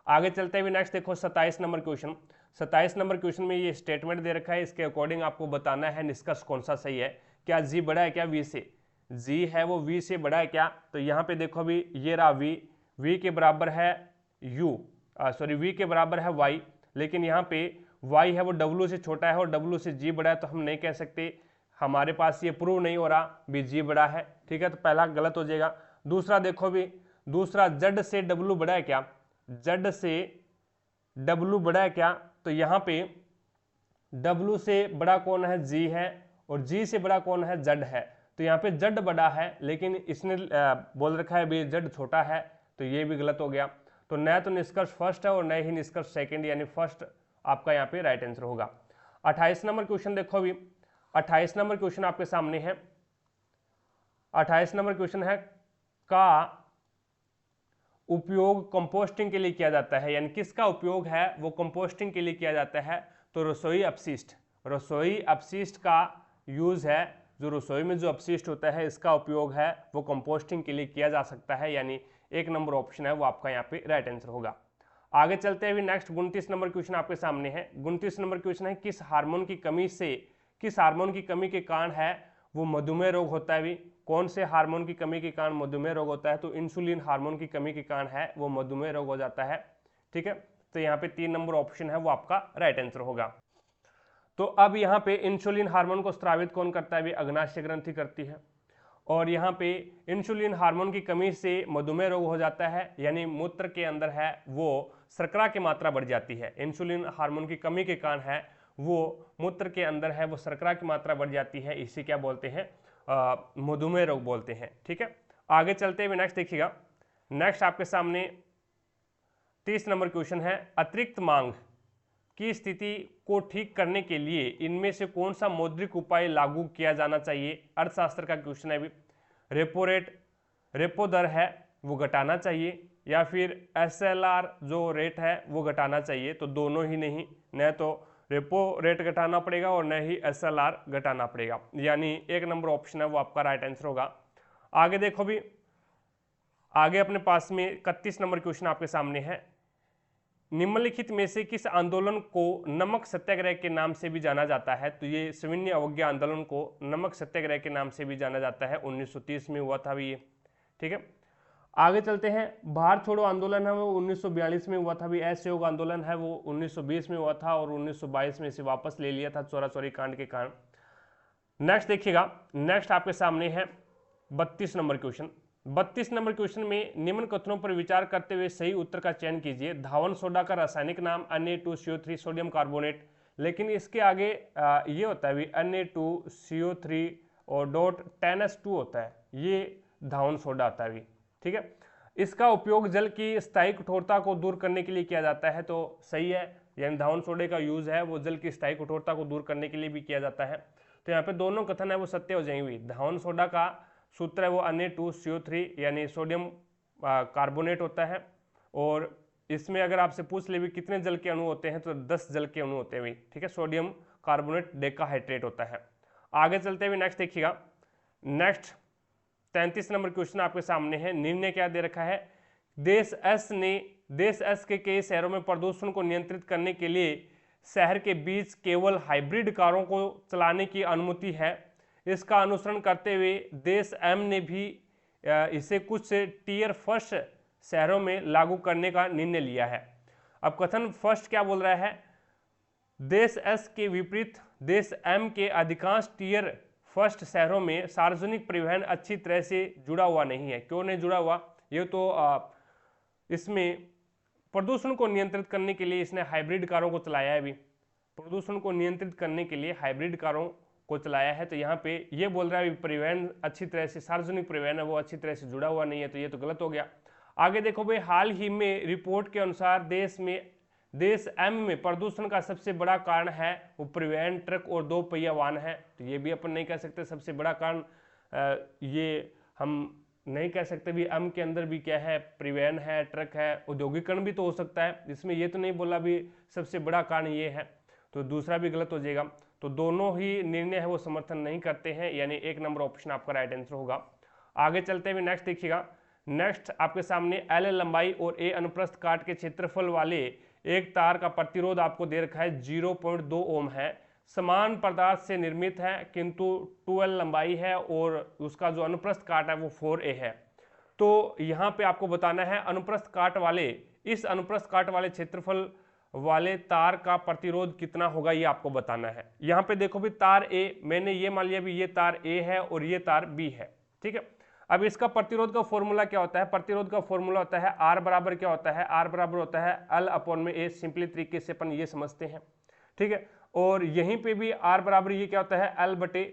आगे चलते हुए नेक्स्ट देखो 27 नंबर क्वेश्चन। 27 नंबर क्वेश्चन में ये स्टेटमेंट दे रखा है, इसके अकॉर्डिंग आपको बताना है निष्कर्ष कौन सा सही है। क्या जी बड़ा है क्या वी से, जी है वो वी से बड़ा है क्या। तो यहाँ पे देखो अभी ये रहा वी के बराबर है यू, सॉरी वी के बराबर है वाई, लेकिन यहाँ पे वाई है वो डब्लू से छोटा है और डब्लू से जी बड़ा है, तो हम नहीं कह सकते, हमारे पास ये प्रूव नहीं हो रहा भी जी बड़ा है, ठीक है। तो पहला गलत हो जाएगा। दूसरा देखो भी, दूसरा जेड से डब्लू बड़ा है क्या, जेड से डब्लू बड़ा है क्या। तो यहाँ पे डब्लू से बड़ा कौन है, जी है, और जी से बड़ा कौन है, जेड है। तो यहाँ पे जेड बड़ा है, लेकिन इसने बोल रखा है भी जेड छोटा है, तो ये भी गलत हो गया। तो न तो निष्कर्ष फर्स्ट है और न ही निष्कर्ष सेकंड, यानी फर्स्ट आपका यहाँ पे राइट आंसर होगा। 28 नंबर क्वेश्चन देखो अभी, 28 नंबर क्वेश्चन आपके सामने है। 28 नंबर क्वेश्चन है का उपयोग कंपोस्टिंग के लिए किया जाता है, यानी किसका उपयोग है वो कंपोस्टिंग के लिए किया जाता है। तो रसोई अपशिष्ट, रसोई अपशिष्ट का यूज है, जो रसोई में जो अपशिष्ट होता है इसका उपयोग है वो कंपोस्टिंग के लिए किया जा सकता है, यानी 1 नंबर ऑप्शन है वो आपका यहाँ पे राइट आंसर होगा। आगे चलते हुए नेक्स्ट 29 नंबर क्वेश्चन आपके सामने है। 29 नंबर क्वेश्चन है किस हार्मोन की कमी से, किस हार्मोन की कमी के कारण है वो मधुमेह रोग होता है भी। कौन से हार्मोन की कमी के कारण मधुमेह रोग होता है, तो इंसुलिन हार्मोन की कमी के कारण है वो मधुमेह रोग हो जाता है, ठीक है। तो यहाँ पे 3 नंबर ऑप्शन है वो आपका राइट आंसर होगा। तो अब यहाँ पे इंसुलिन हार्मोन को स्रावित कौन करता है भी, अग्नाशय ग्रंथि करती है। और यहाँ पे इंसुलिन हार्मोन की कमी से मधुमेह रोग हो जाता है, यानी मूत्र के अंदर है वो शर्करा की मात्रा बढ़ जाती है। इंसुलिन हार्मोन की कमी के कारण है वो मूत्र के अंदर है वो शर्करा की मात्रा बढ़ जाती है, इसे क्या बोलते हैं, मधुमेह रोग बोलते हैं, ठीक है। आगे चलते हुए नेक्स्ट देखिएगा, नेक्स्ट आपके सामने 30 नंबर क्वेश्चन है अतिरिक्त मांग की स्थिति को ठीक करने के लिए इनमें से कौन सा मौद्रिक उपाय लागू किया जाना चाहिए। अर्थशास्त्र का क्वेश्चन है भी। रेपो रेट, रेपो दर है वो घटाना चाहिए, या फिर SLR जो रेट है वो घटाना चाहिए। तो दोनों ही नहीं, न तो रेपो रेट घटाना पड़ेगा और न ही SLR घटाना पड़ेगा, यानी 1 नंबर ऑप्शन है वो आपका राइट आंसर होगा। आगे देखो भी, आगे अपने पास में 31 नंबर क्वेश्चन आपके सामने है। निम्नलिखित में से किस आंदोलन को नमक सत्याग्रह के नाम से भी जाना जाता है? तो ये सविनय अवज्ञा आंदोलन को नमक सत्याग्रह के नाम से भी जाना जाता है, 1930 में हुआ था भी ये, ठीक है। आगे चलते हैं, भारत छोड़ो आंदोलन है वो 1942 में हुआ था भी, असहयोग आंदोलन है वो 1920 में हुआ था और 1922 में इसे वापस ले लिया था चौरा चौरी कांड के कारण। नेक्स्ट देखिएगा, नेक्स्ट आपके सामने है 32 नंबर क्वेश्चन। 32 नंबर क्वेश्चन में निम्न कथनों पर विचार करते हुए सही उत्तर का चयन कीजिए। धावन सोडा का रासायनिक नाम Na2CO3 सोडियम कार्बोनेट, लेकिन इसके आगे ये होता है भी Na2CO3 और डॉट 10H2 होता है, ये धावन सोडा होता है भी, ठीक है। इसका उपयोग जल की स्थायी कठोरता को दूर करने के लिए किया जाता है, तो सही है, यानी धावन सोडे का यूज है वो जल की स्थायी कठोरता को दूर करने के लिए भी किया जाता है। तो यहाँ पे दोनों कथन है वो सत्य हो जाएंगे। धावन सोडा का सूत्र है वो Na2CO3 यानी सोडियम कार्बोनेट होता है, और इसमें अगर आपसे पूछ ले भी कितने जल के अणु होते हैं तो 10 जल के अणु होते हैं, ठीक है। सोडियम कार्बोनेट डेकाहाइड्रेट होता है। आगे चलते हुए नेक्स्ट देखिएगा, नेक्स्ट 33 नंबर क्वेश्चन आपके सामने है। निर्णय क्या दे रखा है? देश एस के कई शहरों में प्रदूषण को नियंत्रित करने के लिए शहर के बीच केवल हाइब्रिड कारों को चलाने की अनुमति है। इसका अनुसरण करते हुए देश एम ने भी इसे कुछ टीयर फर्स्ट शहरों में लागू करने का निर्णय लिया है। अब कथन फर्स्ट क्या बोल रहा है? देश एस के विपरीत देश एम के अधिकांश टीयर फर्स्ट शहरों में सार्वजनिक परिवहन अच्छी तरह से जुड़ा हुआ नहीं है। क्यों नहीं जुड़ा हुआ? ये तो इसमें प्रदूषण को नियंत्रित करने के लिए इसने हाइब्रिड कारों को चलाया है। भी प्रदूषण को नियंत्रित करने के लिए हाइब्रिड कारों को चलाया है, तो यहाँ पे ये बोल रहा है परिवहन अच्छी तरह से, सार्वजनिक परिवहन है वो अच्छी तरह से जुड़ा हुआ नहीं है, तो ये तो गलत हो गया। आगे देखो भाई, हाल ही में रिपोर्ट के अनुसार देश एम में प्रदूषण का सबसे बड़ा कारण है वो परिवहन, ट्रक और 2 पहिया वाहन है। तो ये भी अपन नहीं कह सकते सबसे बड़ा कारण, ये हम नहीं कह सकते भी एम के अंदर भी क्या है, परिवहन है, ट्रक है, औद्योगिकरण भी तो हो सकता है, इसमें ये तो नहीं बोला भी सबसे बड़ा कारण ये है, तो दूसरा भी गलत हो जाएगा। तो दोनों ही निर्णय है वो समर्थन नहीं करते हैं, यानी 1 नंबर ऑप्शन आपका राइट आंसर होगा। आगे चलते हुए नेक्स्ट देखिएगा, नेक्स्ट आपके सामने L लंबाई और A अनुप्रस्थ काट के क्षेत्रफल वाले एक तार का प्रतिरोध आपको दे रखा है 0.2 ओम है। समान पदार्थ से निर्मित है किंतु 2L लंबाई है और उसका जो अनुप्रस्थ काट है वो 4A है। तो यहाँ पे आपको बताना है अनुप्रस्थ काट वाले, इस अनुप्रस्थ काट वाले क्षेत्रफल वाले तार का प्रतिरोध कितना होगा, ये आपको बताना है। यहाँ पे देखो भी तार A, मैंने ये मान लिया भी ये तार A है और ये तार B है, ठीक है। अब इसका प्रतिरोध का फॉर्मूला क्या होता है? प्रतिरोध का फॉर्मूला होता है R बराबर क्या होता है? R बराबर होता है L अपॉन में A, सिंपली तरीके से अपन ये समझते हैं, ठीक है। और यहीं पे भी R बराबर ये क्या होता है? L बटे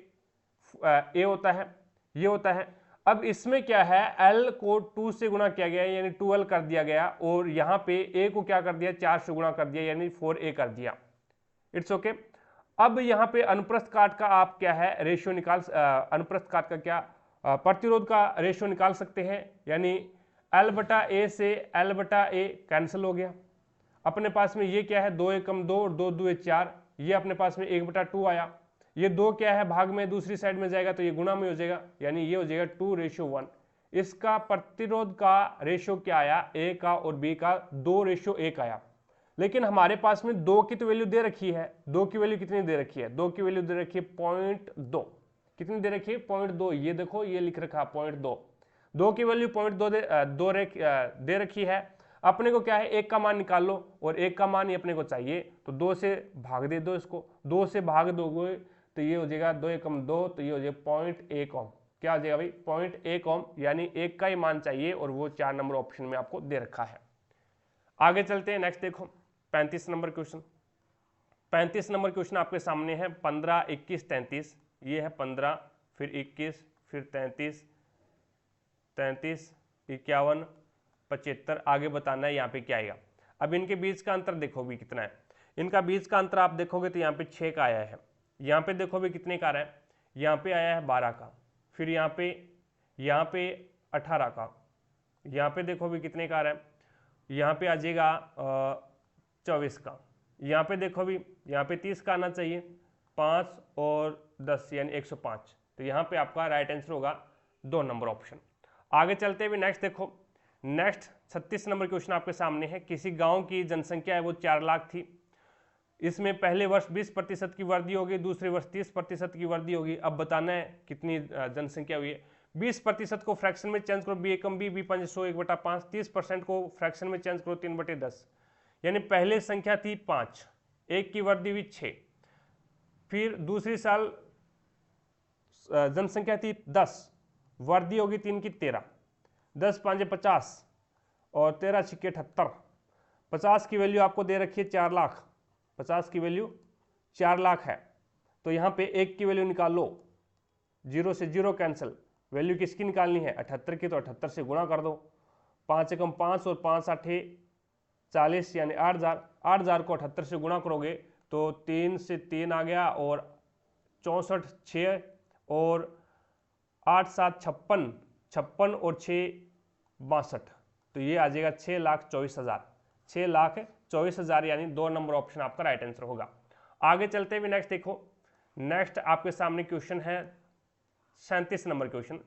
A होता है, ये होता है। अब इसमें क्या है, L को 2 से गुणा किया गया यानी 2L कर दिया गया, और यहाँ पे A को क्या कर दिया, 4 से गुणा कर दिया यानी 4A कर दिया। It's okay. अब यहाँ पे अनुप्रस्थ काट का आप क्या है रेशियो निकाल, अनुप्रस्थ काट का क्या प्रतिरोध का रेशियो निकाल सकते हैं, यानी L बटा A से L बटा A कैंसिल हो गया। अपने पास में ये क्या है, 2 एकम 2 और 2 2 4, ये अपने पास में 1/2 आया। ये 2 क्या है भाग में दूसरी साइड में जाएगा तो ये गुणा में हो जाएगा, यानी ये हो जाएगा 2:1। इसका प्रतिरोध का रेशियो क्या आया, A का और B का 2:1 आया। लेकिन हमारे पास में 2 की तो वैल्यू दे रखी है, 2 की वैल्यू कितनी दे रखी है? 2 की वैल्यू दे रखी है 0.2। कितनी दे रखी है? 0.2। ये देखो ये लिख रखा 0.2, 2 की वैल्यू 0.2 दे रखी है। अपने को क्या है, 1 का मान निकाल लो, और 1 का मान ही अपने को चाहिए, तो 2 से भाग दे दो इसको, 2 से भाग दोगे तो ये हो जाएगा 2 एकम 2, तो ये हो जाएगा 0.1 ओम। क्या हो जाएगा भाई? 0.1 ओम, यानी 1 का ही मान चाहिए, और वो 4 नंबर ऑप्शन में आपको दे रखा है। आगे चलते हैं, नेक्स्ट देखो 35 नंबर क्वेश्चन। 35 नंबर क्वेश्चन आपके सामने है 15, 21, 33। ये है 15, फिर 21, फिर 33, 33, 51, 75। आगे बताना है यहाँ पे क्या आएगा। अब इनके बीच का अंतर देखो भी कितना है। इनका बीच का अंतर आप देखोगे तो यहाँ पे 6 का आया है। यहाँ पे देखो भी कितने का आ रहा है, यहाँ पे आया है 12 का, फिर यहाँ पे 18 का, यहाँ पे देखो भी कितने का आ रहा है, यहाँ पे आ जाएगा 24 का, यहाँ पे देखो अभी, यहाँ पे 30 का आना चाहिए, 5 और 10 यानी 105। तो यहाँ पे आपका राइट आंसर होगा 2 नंबर ऑप्शन। आगे चलते हुए नेक्स्ट देखो, नेक्स्ट 36 नंबर क्वेश्चन आपके सामने है। किसी गांव की जनसंख्या है वो 4 लाख थी। इसमें पहले वर्ष 20% की वृद्धि होगी, दूसरे वर्ष 30% की वृद्धि होगी। अब बताना है कितनी जनसंख्या हुई है। 20% को फ्रैक्शन में चेंज करो, बी एकम बी, बी 5 100 1/5। 30% को फ्रैक्शन में चेंज करो 3/10, यानी पहले संख्या थी 5, एक की वृद्धि हुई 6। फिर दूसरी साल जनसंख्या थी 10, वृद्धि होगी 3 की 13, 10 5 50 और 13 6 78। 50 की वैल्यू आपको दे रखी है 4 लाख, 50 की वैल्यू 4 लाख है। तो यहाँ पे 1 की वैल्यू निकालो, 0 से 0 कैंसिल। वैल्यू किसकी निकालनी है? 78 की, तो 78 से गुणा कर दो। 5 एकम 5 और 5 आठे 40 यानी 8000। 8000 को 78 से गुणा करोगे तो 3 से 3 आ गया और 64 6 और 8 7 56, 56 और 6 62। तो ये आ जाएगा 6,24,000, 6,24,000 यानी 2 नंबर ऑप्शन आपका राइट आंसर होगा। आगे चलते हुए नेक्स्ट देखो, नेक्स्ट आपके सामने क्वेश्चन है 37 नंबर क्वेश्चन।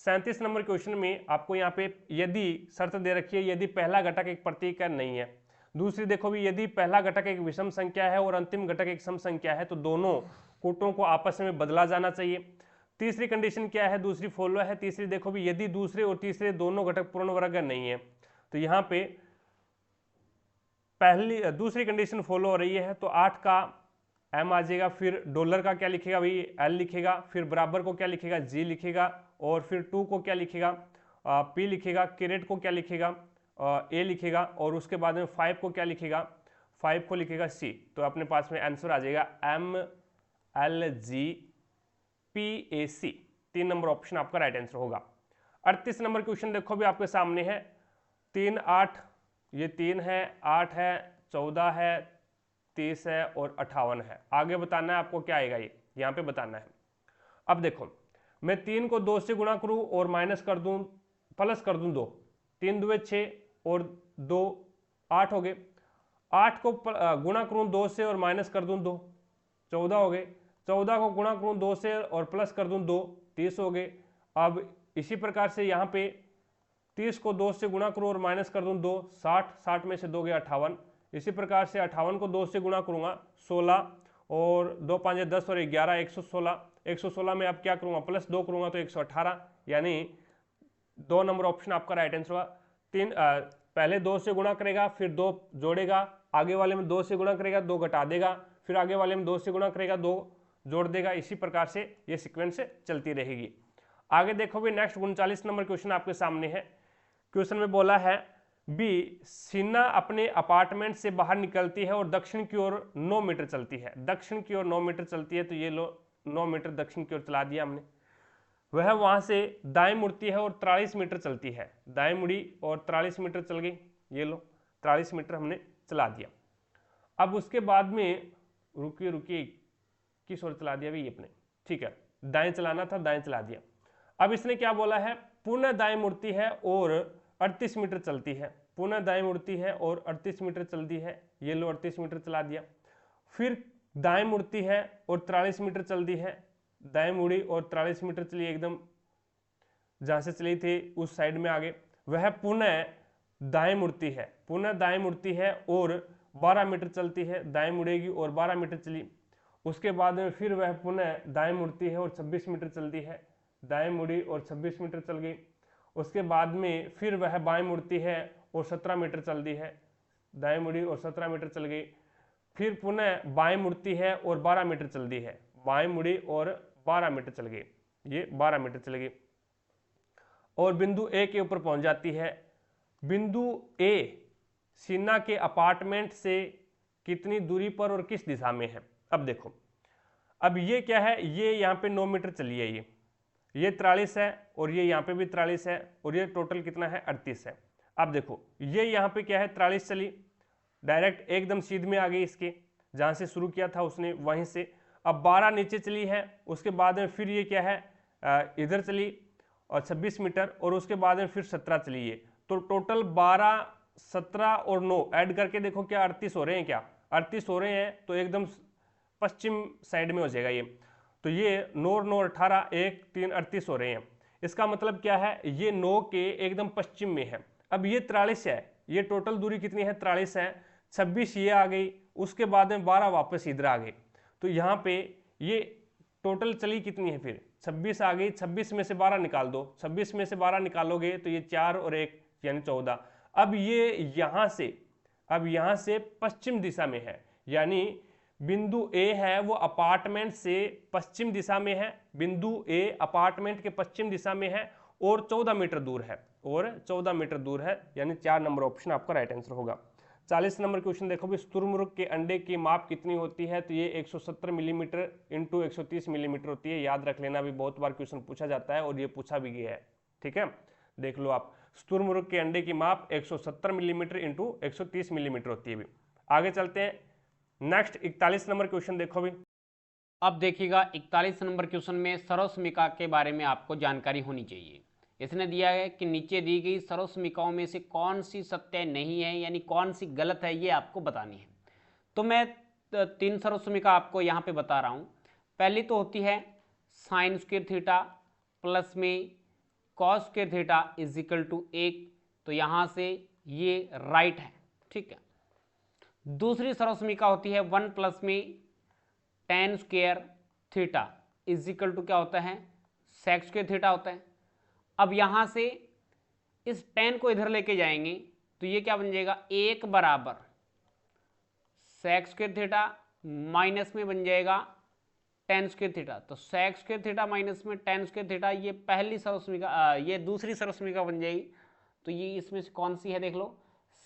37 नंबर क्वेश्चन में आपको यहाँ पे यदि शर्त दे रखी है, यदि पहला घटक एक प्रतीक का नहीं है। दूसरी देखो भी, यदि पहला घटक एक विषम संख्या है और अंतिम घटक एक सम संख्या है तो दोनों कोटों को आपस में बदला जाना चाहिए। तीसरी कंडीशन क्या है? दूसरी फॉलो है। तीसरी देखो भी, यदि दूसरे और तीसरे दोनों घटक पूर्ण वर्ग नहीं है। तो यहाँ पे दूसरी कंडीशन फॉलो हो रही है, तो 8 का एम आ जाएगा। फिर डॉलर का क्या लिखेगा भाई? एल लिखेगा। फिर बराबर को क्या लिखेगा? जी लिखेगा। और फिर 2 को क्या लिखेगा? पी लिखेगा। कैरेट को क्या लिखेगा? ए लिखेगा। और उसके बाद में 5 को क्या लिखेगा? 5 को लिखेगा सी। तो अपने पास में आंसर आ जाएगा MLGPAC। 3 नंबर ऑप्शन आपका राइट आंसर होगा। 38 नंबर क्वेश्चन देखो भी आपके सामने है। 3 8, ये 3 है, 8 है, 14 है, 30 है और 58 है। आगे बताना है आपको क्या आएगा, ये यहाँ पे बताना है। अब देखो, मैं 3 को 2 से गुणा करूं और माइनस कर दूं, प्लस कर दूं 2, 3 2 6 और 2 8 हो गए। 8 को गुणा करूं 2 से और माइनस कर दूं 2, 14 हो गए। 14 को गुणा करूं 2 से और प्लस कर दूं 2, 30 हो गए। अब इसी प्रकार से यहाँ पे 30 को 2 से गुणा करूं और माइनस कर दूं 2, 60, 60 में से 2 गया 58। इसी प्रकार से 58 को 2 से गुणा करूंगा 16 और 2 5 10 और 11 116। 116 में अब क्या करूंगा? प्लस 2 करूंगा तो 118, यानी 2 नंबर ऑप्शन आपका राइट आंसर होगा। पहले 2 से गुणा करेगा, फिर 2 जोड़ेगा, आगे वाले में 2 से गुणा करेगा, 2 घटा देगा, फिर आगे वाले में 2 से गुणा करेगा, 2 जोड़ देगा। इसी प्रकार से ये सीक्वेंस चलती रहेगी। आगे देखो भी, नेक्स्ट 39 नंबर क्वेश्चन आपके सामने है। क्वेश्चन में बोला है बी, सीना अपने अपार्टमेंट से बाहर निकलती है और दक्षिण की ओर 9 मीटर चलती है। दक्षिण की ओर 9 मीटर चलती है, तो ये लो 9 मीटर दक्षिण की ओर चला दिया हमने। वह वहां से दाएं मुड़ती है और 43 मीटर चलती है। दाएं मुड़ी और 43 मीटर चल गई, ये लो 43 मीटर हमने चला दिया। अब उसके बाद में रुकिए रुकिए, किस ओर चला दिया भाई अपने? ठीक है, दाएं चलाना था, दाएं चला दिया। अब इसने क्या बोला है? पुनः दाएं मुड़ती है और 38 मीटर चलती है। पुनः दाएं मुड़ती है और 38 मीटर चलती है, ये लो 38 मीटर चला दिया। फिर दाएं मुड़ती है और 43 मीटर चलती है। दाएं मुड़ी और 43 मीटर चली, एकदम जहां से चली थी उस साइड में आगे। वह पुनः दाएं मुड़ती है, पुनः दाएं मुड़ती है और 12 मीटर चलती है। दाएं मुड़ेगी और 12 मीटर चली। उसके बाद में फिर वह पुनः दाएं मुड़ती है और 26 मीटर चलती है। दाएं मुड़ी और 26 मीटर चल गई। उसके बाद में फिर वह बाएं मुड़ती है और 17 मीटर चलती है। दाएं मुड़ी और 17 मीटर चल गई। फिर पुनः बाएं मुड़ती है और 12 मीटर चलती है। बाएं मुड़ी और 12 मीटर चल गई, ये 12 मीटर चल गई और बिंदु ए के ऊपर पहुंच जाती है। बिंदु ए सीना के अपार्टमेंट से कितनी दूरी पर और किस दिशा में है? अब देखो, अब ये क्या है? ये यहाँ पे 9 मीटर चली है, ये 43 है और ये यहाँ पे भी 43 है और ये टोटल कितना है? 38 है। अब देखो, ये यहाँ पे क्या है? 43 चली, डायरेक्ट एकदम सीध में आ गई इसके, जहाँ से शुरू किया था उसने वहीं से। अब 12 नीचे चली है, उसके बाद में फिर ये क्या है? इधर चली और 26 मीटर और उसके बाद में फिर 17 चली है। तो टोटल 12, 17 और 9 ऐड करके देखो क्या 38 हो रहे हैं क्या? 38 हो रहे हैं तो एकदम पश्चिम साइड में हो जाएगा ये। तो ये 9 9 18 1 3 38 हो रहे हैं। इसका मतलब क्या है, ये 9 के एकदम पश्चिम में है। अब ये 43 है, ये टोटल दूरी कितनी है 43 है, 26 ये आ गई, उसके बाद में 12 वापस इधर आ गई। तो यहाँ पे ये टोटल चली कितनी है फिर 26 आ गई, 26 में से 12 निकाल दो, 26 में से 12 निकालोगे तो ये 4 और 1 यानी 14। अब ये यहाँ से पश्चिम दिशा में है, यानी बिंदु ए है वो अपार्टमेंट से पश्चिम दिशा में है, बिंदु ए अपार्टमेंट के पश्चिम दिशा में है और 14 मीटर दूर है, और 14 मीटर दूर है, यानी 4 नंबर ऑप्शन आपका राइट आंसर होगा। 40 नंबर क्वेश्चन देखो भी, शुतुरमुर्ग के अंडे की माप कितनी होती है, तो ये 170 मिलीमीटर इंटू 130 मिलीमीटर होती है। याद रख लेना, भी बहुत बार क्वेश्चन पूछा जाता है और ये पूछा भी गया है, ठीक है, देख लो आप। शुतुरमुर्ग के अंडे की माप 170 मिलीमीटर इंटू 130 मिलीमीटर होती है भी। आगे चलते हैं, नेक्स्ट 41 नंबर क्वेश्चन देखो भी। अब देखिएगा 41 नंबर क्वेश्चन में सर्वसमिका के बारे में आपको जानकारी होनी चाहिए। इसने दिया है कि नीचे दी गई सर्वसमिकाओं में से कौन सी सत्य नहीं है, यानी कौन सी गलत है, ये आपको बतानी है। तो मैं 3 सर्वसमिका आपको यहाँ पे बता रहा हूँ। पहली तो होती है साइन स्क्वायर थीटा प्लस में cos square theta is equal to 1, तो यहाँ से ये राइट है, ठीक है। दूसरी सर्वसमिका होती है 1 प्लस में tan square theta is equal to क्या होता है, sec स्क्वायर थीटा होता है। अब यहां से इस tan को इधर लेके जाएंगे तो ये क्या बन जाएगा, 1 बराबर sec स्क्वायर थीटा माइनस में बन जाएगा tan स्क्वायर थीटा। तो sec स्क्वायर थीटा माइनस में tan स्क्वायर थीटा, ये पहली सर्वसमिका, ये दूसरी सर्वसमिका बन जाएगी। तो ये इसमें से कौन सी है देख लो,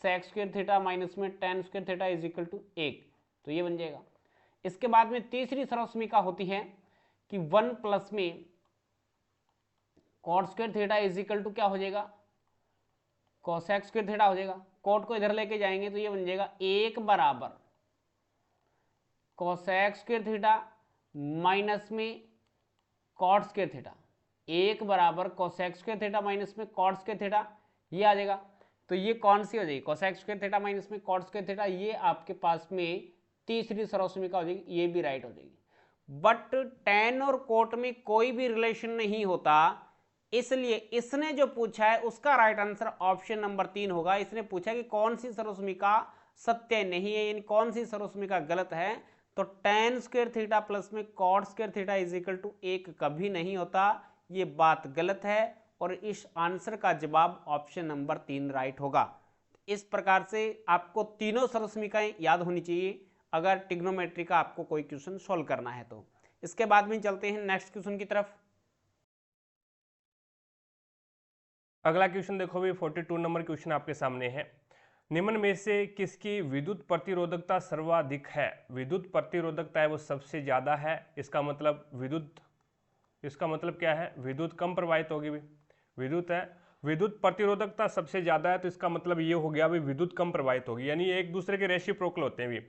sec स्क्वायर थीटा माइनस में tan square theta is equal to 1, तो ये बन जाएगा। इसके बाद में तीसरी सर्वसमिका होती है कि 1 प्लस में cot square theta is equal to क्या हो जाएगा, कोसेक स्क्वायर थीटा हो जाएगा। कॉट को इधर लेके जाएंगे तो ये बन जाएगा 1 बराबर कोसेक स्क्वायर थीटा माइनस में कॉट स्क्वायर थीटा, 1 बराबर कोसेक स्क्वायर थीटा माइनस में कॉट स्क्वायर थीटा, ये आ जाएगा। तो ये कौन सी हो जाएगी, कोसेक स्क्वायर थीटा माइनस में कॉट स्क्वायर थीटा, ये आपके पास में तीसरी सर्वसमिका हो जाएगी, ये भी राइट हो जाएगी। बट tan और कोट में कोई भी रिलेशन नहीं होता, इसलिए इसने जो पूछा है उसका राइट आंसर ऑप्शन नंबर 3 होगा। इसने पूछा कि कौन सी सर्वसमिका सत्य नहीं है, यानी कौन सी सर्वसमिका गलत है, तो tan स्क्वायर थीटा प्लस में cot square theta is equal to 1 कभी नहीं होता, ये बात गलत है और इस आंसर का जवाब ऑप्शन नंबर 3 राइट होगा। इस प्रकार से आपको तीनों सर्वसमिकाएं याद होनी चाहिए अगर ट्रिग्नोमेट्री का आपको कोई क्वेश्चन सॉल्व करना है तो। इसके बाद में चलते हैं नेक्स्ट क्वेश्चन की तरफ। अगला क्वेश्चन देखो भी, 42 नंबर क्वेश्चन आपके सामने है। निम्न में से किसकी विद्युत प्रतिरोधकता सर्वाधिक है, विद्युत प्रतिरोधकता है वो सबसे ज्यादा है, इसका मतलब क्या है, विद्युत कम प्रवाहित होगी भी, विद्युत है, विद्युत प्रतिरोधकता सबसे ज्यादा है तो इसका मतलब ये हो गया भी विद्युत कम प्रवाहित होगी, यानी एक दूसरे के रेसिप्रोकल होते हैं भी।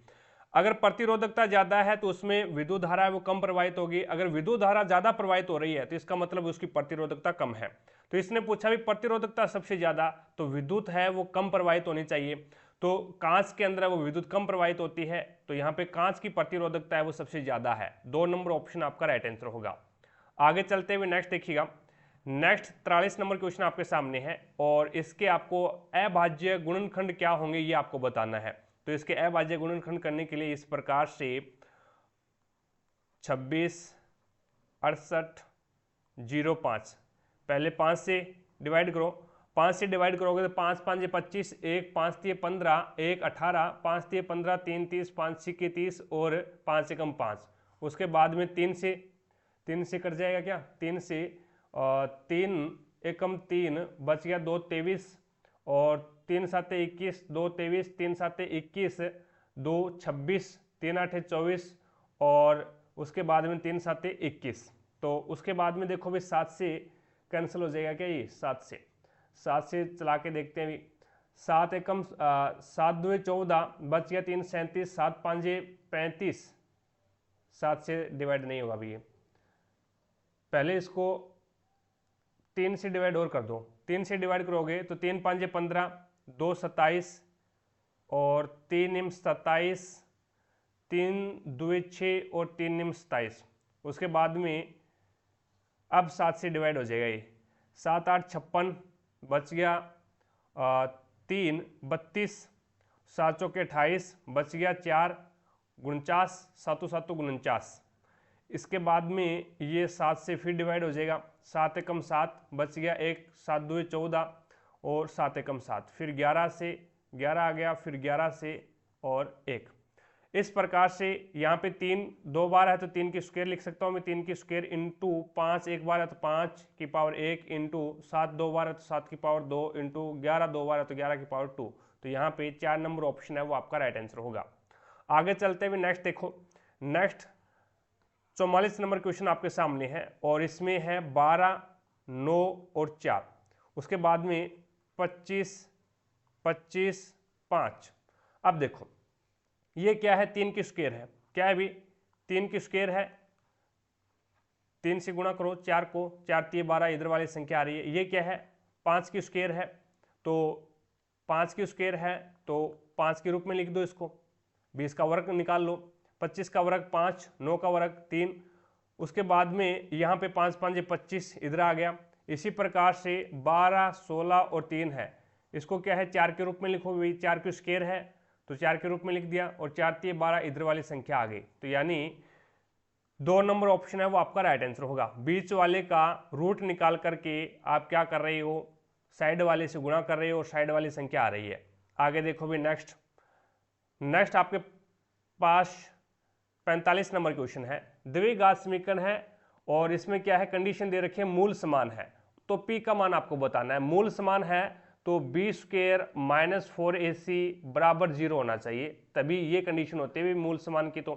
अगर प्रतिरोधकता ज्यादा है तो उसमें विद्युत धारा है वो कम प्रवाहित होगी, अगर विद्युत धारा ज्यादा प्रवाहित हो रही है तो इसका मतलब उसकी प्रतिरोधकता कम है। तो इसने पूछा भी प्रतिरोधकता सबसे ज्यादा, तो विद्युत है वो कम प्रवाहित होनी चाहिए, तो कांच के अंदर वो विद्युत कम प्रवाहित होती है, तो यहाँ पे कांच की प्रतिरोधकता है वो सबसे ज्यादा है, 2 नंबर ऑप्शन आपका राइट आंसर होगा। आगे चलते हुए नेक्स्ट देखिएगा, नेक्स्ट 43 नंबर क्वेश्चन आपके सामने है और इसके आपको अभाज्य गुणनखंड क्या होंगे ये आपको बताना है। तो इसके अभाज्य गुणनखंड करने के लिए इस प्रकार से 26 68 05, पहले 5 से डिवाइड करो, 5 से डिवाइड करोगे तो 5 5 25, 1 5 3 15, 1 18, 5 3 15, 3 30, 5 6 30 और 5 से कम 5। उसके बाद में 3 से कट जाएगा क्या, 3 से 3 एकम 3 बच गया, 2 23 और 3 7 21, 2 23, 3 7 21, 2 26, 3 8 24 और उसके बाद में 3 7 21। तो उसके बाद में देखो भी 7 से कैंसिल हो जाएगा क्या, ये 7 से चला के देखते हैं भी, 7 एकम 7 2 14 बच गया, 3 37, 7 5 35, 7 से डिवाइड नहीं होगा भी ये, पहले इसको 3 से डिवाइड और कर दो, 3 से डिवाइड करोगे तो 3 5 15, 2 27 और 3 27, 3 2 6 और 3 निम 27। उसके बाद में अब 7 से डिवाइड हो जाएगा ये, 7 8 56 बच गया 3 32, 7 चौके 28 बच गया 4 49, 7 7 49। इसके बाद में ये 7 से फिर डिवाइड हो जाएगा, 7 एकम 7 बच गया 1, 7 2 14 और 7 एकम 7, फिर 11 से 11 आ गया, फिर 11 से और 1। इस प्रकार से यहाँ पे 3 2 बार है तो 3 की स्क्वायर लिख सकता हूँ मैं, 3 की स्क्वायर इंटू 5 एक बार है तो 5 की पावर 1 इंटू 7 2 बार है तो 7 की पावर 2 इंटू 11 2 बार है तो 11 की पावर 2। तो यहाँ पे 4 नंबर ऑप्शन है वो आपका राइट आंसर होगा। आगे चलते हुए नेक्स्ट देखो, नेक्स्ट 44 नंबर क्वेश्चन आपके सामने है और इसमें है 12 9 और 4। उसके बाद में 25 25 5। अब देखो ये क्या है, 3 की स्क्वायर है, क्या है भी 3 की स्क्वायर है, 3 से गुणा करो 4 को, 4 3 12 इधर वाली संख्या आ रही है। ये क्या है 5 की स्क्वायर है, तो 5 की स्क्वायर है तो 5 के रूप में लिख दो इसको, 20 का वर्ग निकाल लो, 25 का वर्ग 5, 9 का वर्ग 3। उसके बाद में यहाँ पे 5 5 25 इधर आ गया। इसी प्रकार से 12 16 और 3 है, इसको क्या है 4 के रूप में लिखो भाई, 4 की स्क्वायर है तो 4 के रूप में लिख दिया और 4 3 12 इधर वाली संख्या आ गई। तो यानी 2 नंबर ऑप्शन है वो आपका राइट आंसर होगा। बीच वाले का रूट निकाल करके आप क्या कर रहे हो, साइड वाले से गुणा कर रहे हो और साइड वाली संख्या आ रही है। आगे देखो भी नेक्स्ट आपके पास 45 नंबर क्वेश्चन है, द्विघात समीकरण है और इसमें क्या है कंडीशन दे रखी है मूल समान है, तो p का मान आपको बताना है। मूल समान है तो b स्क्वायर माइनस 4ac बराबर 0 होना चाहिए, तभी ये कंडीशन होती है मूल समान की। तो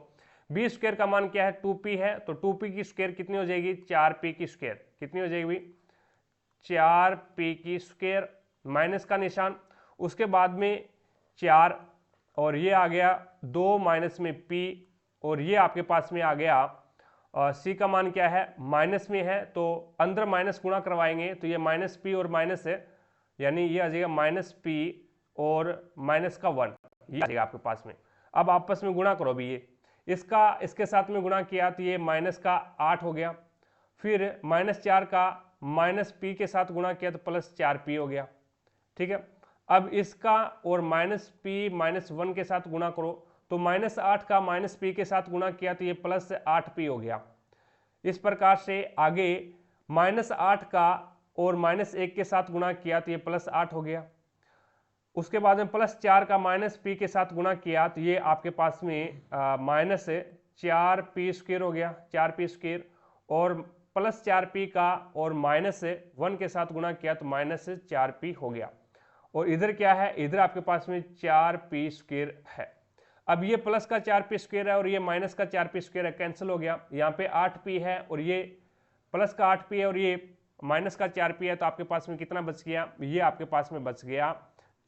b स्क्वायर का मान क्या है 2p है, तो 2p की स्क्वायर कितनी हो जाएगी 4p की स्क्वायर, कितनी हो जाएगी 4p की स्क्वायर, माइनस का निशान। उसके बाद में 4 और ये आ गया 2 माइनस में p और ये आपके पास में आ गया c का मान क्या है माइनस में है, तो अंदर माइनस गुणा करवाएंगे तो ये माइनस p और माइनस है, यानी ये आ जाएगा माइनस p और माइनस का 1, ये आ जाएगा आपके पास में। अब आपस में गुणा करो भी, ये इसका इसके साथ में गुणा किया तो ये माइनस का 8 हो गया, फिर माइनस 4 का माइनस p के साथ गुणा किया तो प्लस 4p हो गया, ठीक है। अब इसका और माइनस p माइनस 1 के साथ गुणा करो तो माइनस 8 का माइनस p के साथ गुणा किया तो ये प्लस 8p हो गया। इस प्रकार से आगे माइनस 8 का और माइनस 1 के साथ गुणा किया तो ये प्लस 8 हो गया। उसके बाद में प्लस 4 का माइनस p के साथ गुणा किया तो ये आपके पास में माइनस 4p स्क्वायर हो गया, 4p स्क्वायर, और प्लस 4p का और माइनस 1 के साथ गुणा किया तो माइनस 4p हो गया। और इधर क्या है, इधर आपके पास में 4p स्क्वायर है। अब ये प्लस का 4p स्क्वायर है और ये माइनस का 4p स्क्वायर है, कैंसिल हो गया। यहाँ पे 8p है और ये प्लस का 8p है और ये माइनस का 4p है, तो आपके पास में कितना बच गया, ये आपके पास में बच गया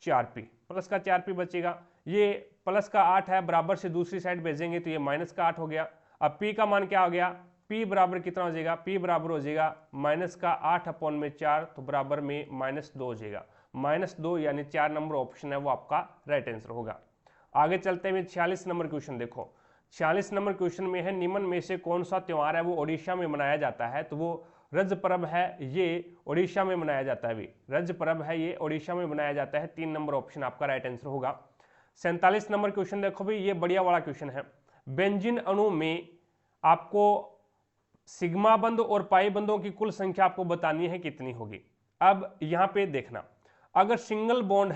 4p, प्लस का 4p बचेगा। ये प्लस का 8 है, बराबर से दूसरी साइड भेजेंगे तो ये माइनस का 8 हो गया। अब p का मान क्या हो गया, p बराबर कितना हो जाएगा, p बराबर हो जाएगा माइनस का 8/4, तो बराबर में -2 हो जाएगा, -2, यानी 4 नंबर ऑप्शन है वो आपका राइट आंसर होगा। आगे चलते हुए 46 नंबर क्वेश्चन देखो। 46 नंबर क्वेश्चन में है निम्न में से कौन सा त्यौहार है वो ओडिशा में मनाया जाता है, तो वो रज पर्व है, ये ओडिशा में मनाया जाता है। भी रज पर्व है, ये ओडिशा में मनाया जाता है। 3 नंबर ऑप्शन आपका राइट आंसर होगा। 47 नंबर क्वेश्चन देखो भाई, ये बढ़िया वाला क्वेश्चन है। बेंजीन अणु में आपको सिग्मा बंध और पाई बंधों की कुल संख्या आपको बतानी है कितनी होगी। अब यहाँ पे देखना, अगर सिंगल बॉन्ड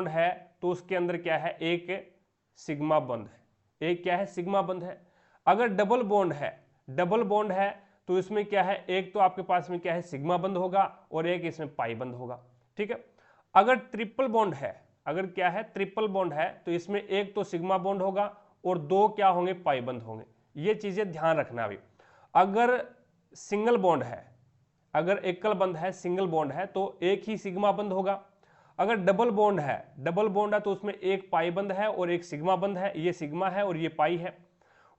है तो उसके अंदर क्या है, एक सिग्मा बंध है, एक क्या है सिग्मा बंध है। अगर डबल बॉन्ड है तो इसमें क्या है, एक तो आपके पास में क्या है सिग्मा बंध होगा और एक इसमें पाई बंध होगा, ठीक है। अगर ट्रिपल बॉन्ड है, अगर क्या है ट्रिपल बॉन्ड है तो इसमें एक तो सिग्मा बॉन्ड होगा और 2 क्या होंगे, पाई बंध होंगे। ये चीजें ध्यान रखना अभी। अगर सिंगल बॉन्ड है, अगर एकल बंध है, सिंगल बॉन्ड है तो एक ही सिग्मा बंध होगा। अगर डबल बॉन्ड है तो उसमें एक पाई बंध है और एक सिग्मा बंध है, ये सिग्मा है और ये पाई है।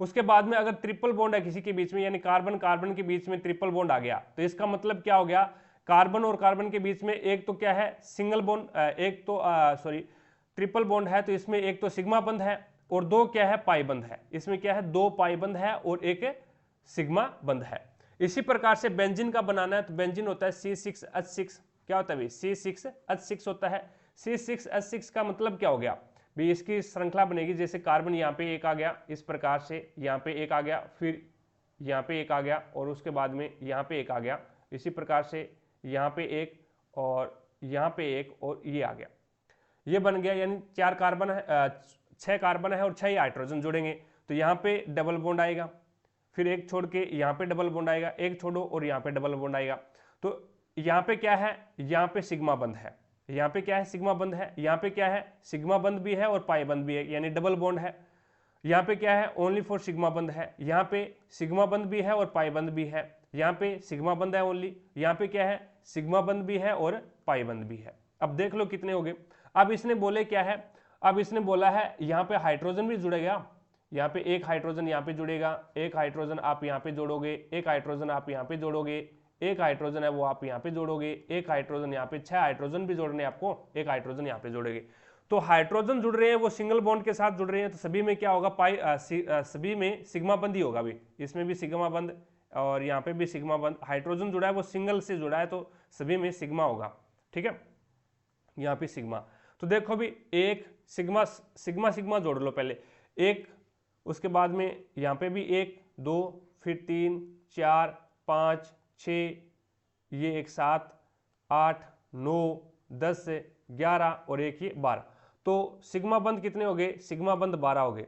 उसके बाद में अगर ट्रिपल बॉन्ड है किसी के बीच में, यानी कार्बन कार्बन के बीच में ट्रिपल बॉन्ड आ गया, तो इसका मतलब क्या हो गया, कार्बन और कार्बन के बीच में एक तो क्या है सिंगल बॉन्ड, एक तो ट्रिपल बॉन्ड है तो इसमें एक तो सिग्मा बंध है और 2 क्या है, पाई बंध है। इसमें क्या है, 2 पाई बंध है और एक सिग्मा बंध है। इसी प्रकार से बेंजीन का बनाना है तो बेंजीन होता है C6H6, क्या होता है भाई, C6H6 होता है। C6H6 का मतलब क्या हो गया भाई, इसकी श्रृंखला बनेगी, जैसे कार्बन यहाँ पे एक आ गया, इस प्रकार से यहाँ पे एक आ गया, फिर यहाँ पे एक आ गया और उसके बाद में यहाँ पे एक आ गया, इसी प्रकार से यहाँ पे एक और यहाँ पे एक और ये आ गया, ये बन गया। यानी 4 कार्बन है, 6 कार्बन है और 6 हाइड्रोजन जुड़ेंगे तो यहाँ पे डबल बॉन्ड आएगा, फिर एक छोड़ के यहाँ पे डबल बॉन्ड आएगा, एक छोड़ो और यहाँ पे डबल बॉन्ड आएगा। तो यहाँ पे क्या है, यहाँ पे सिग्मा बंध है, यहाँ पे क्या है, सिग्मा बंध है, यहाँ पे क्या है, सिग्मा बंध भी है और पाई बंध भी है, यानी डबल बॉन्ड है। यहाँ पे क्या है, ओनली फॉर सिग्मा बंध है, यहाँ पे सिग्मा बंध भी है और पाई बंध भी है, यहाँ पे सिग्मा बंध है ओनली, यहाँ पे क्या है, सिग्मा बंध भी है और पाई बंध भी है। अब देख लो कितने हो गए। अब इसने बोले क्या है, अब इसने बोला है यहाँ पे हाइड्रोजन भी जुड़ेगा, यहाँ पे एक हाइड्रोजन यहाँ पे जुड़ेगा, एक हाइड्रोजन आप यहाँ पे जोड़ोगे, एक हाइड्रोजन आप यहाँ पे जोड़ोगे, एक हाइड्रोजन है वो आप यहाँ पे जोड़ोगे, एक हाइड्रोजन यहाँ पे, 6 हाइड्रोजन भी जोड़ने आपको, एक हाइड्रोजन यहाँ पे जोड़ेंगे। तो हाइड्रोजन जुड़ रहे हैं वो सिंगल बॉन्ड के साथ जुड़ रहे हैं, तो सभी में क्या होगा, सभी में सिग्मा बंद ही होगा भी, इसमें भी सिग्मा बंद और यहाँ पे भी सिग्मा बंद। हाइड्रोजन जुड़ा है वो सिंगल से जुड़ा है तो सभी में सिग्मा होगा, ठीक है, यहाँ पे सिग्मा। तो देखो भी एक सिग्मा सिग्मा सिग्मा जोड़ लो पहले, एक, उसके बाद में यहाँ पे भी 1 2 फिर 3 4 5 6, ये एक 7 8 9 10 11 और एक ये 12। तो सिग्मा बंद कितने हो गए, सिग्मा बंद 12 हो गए।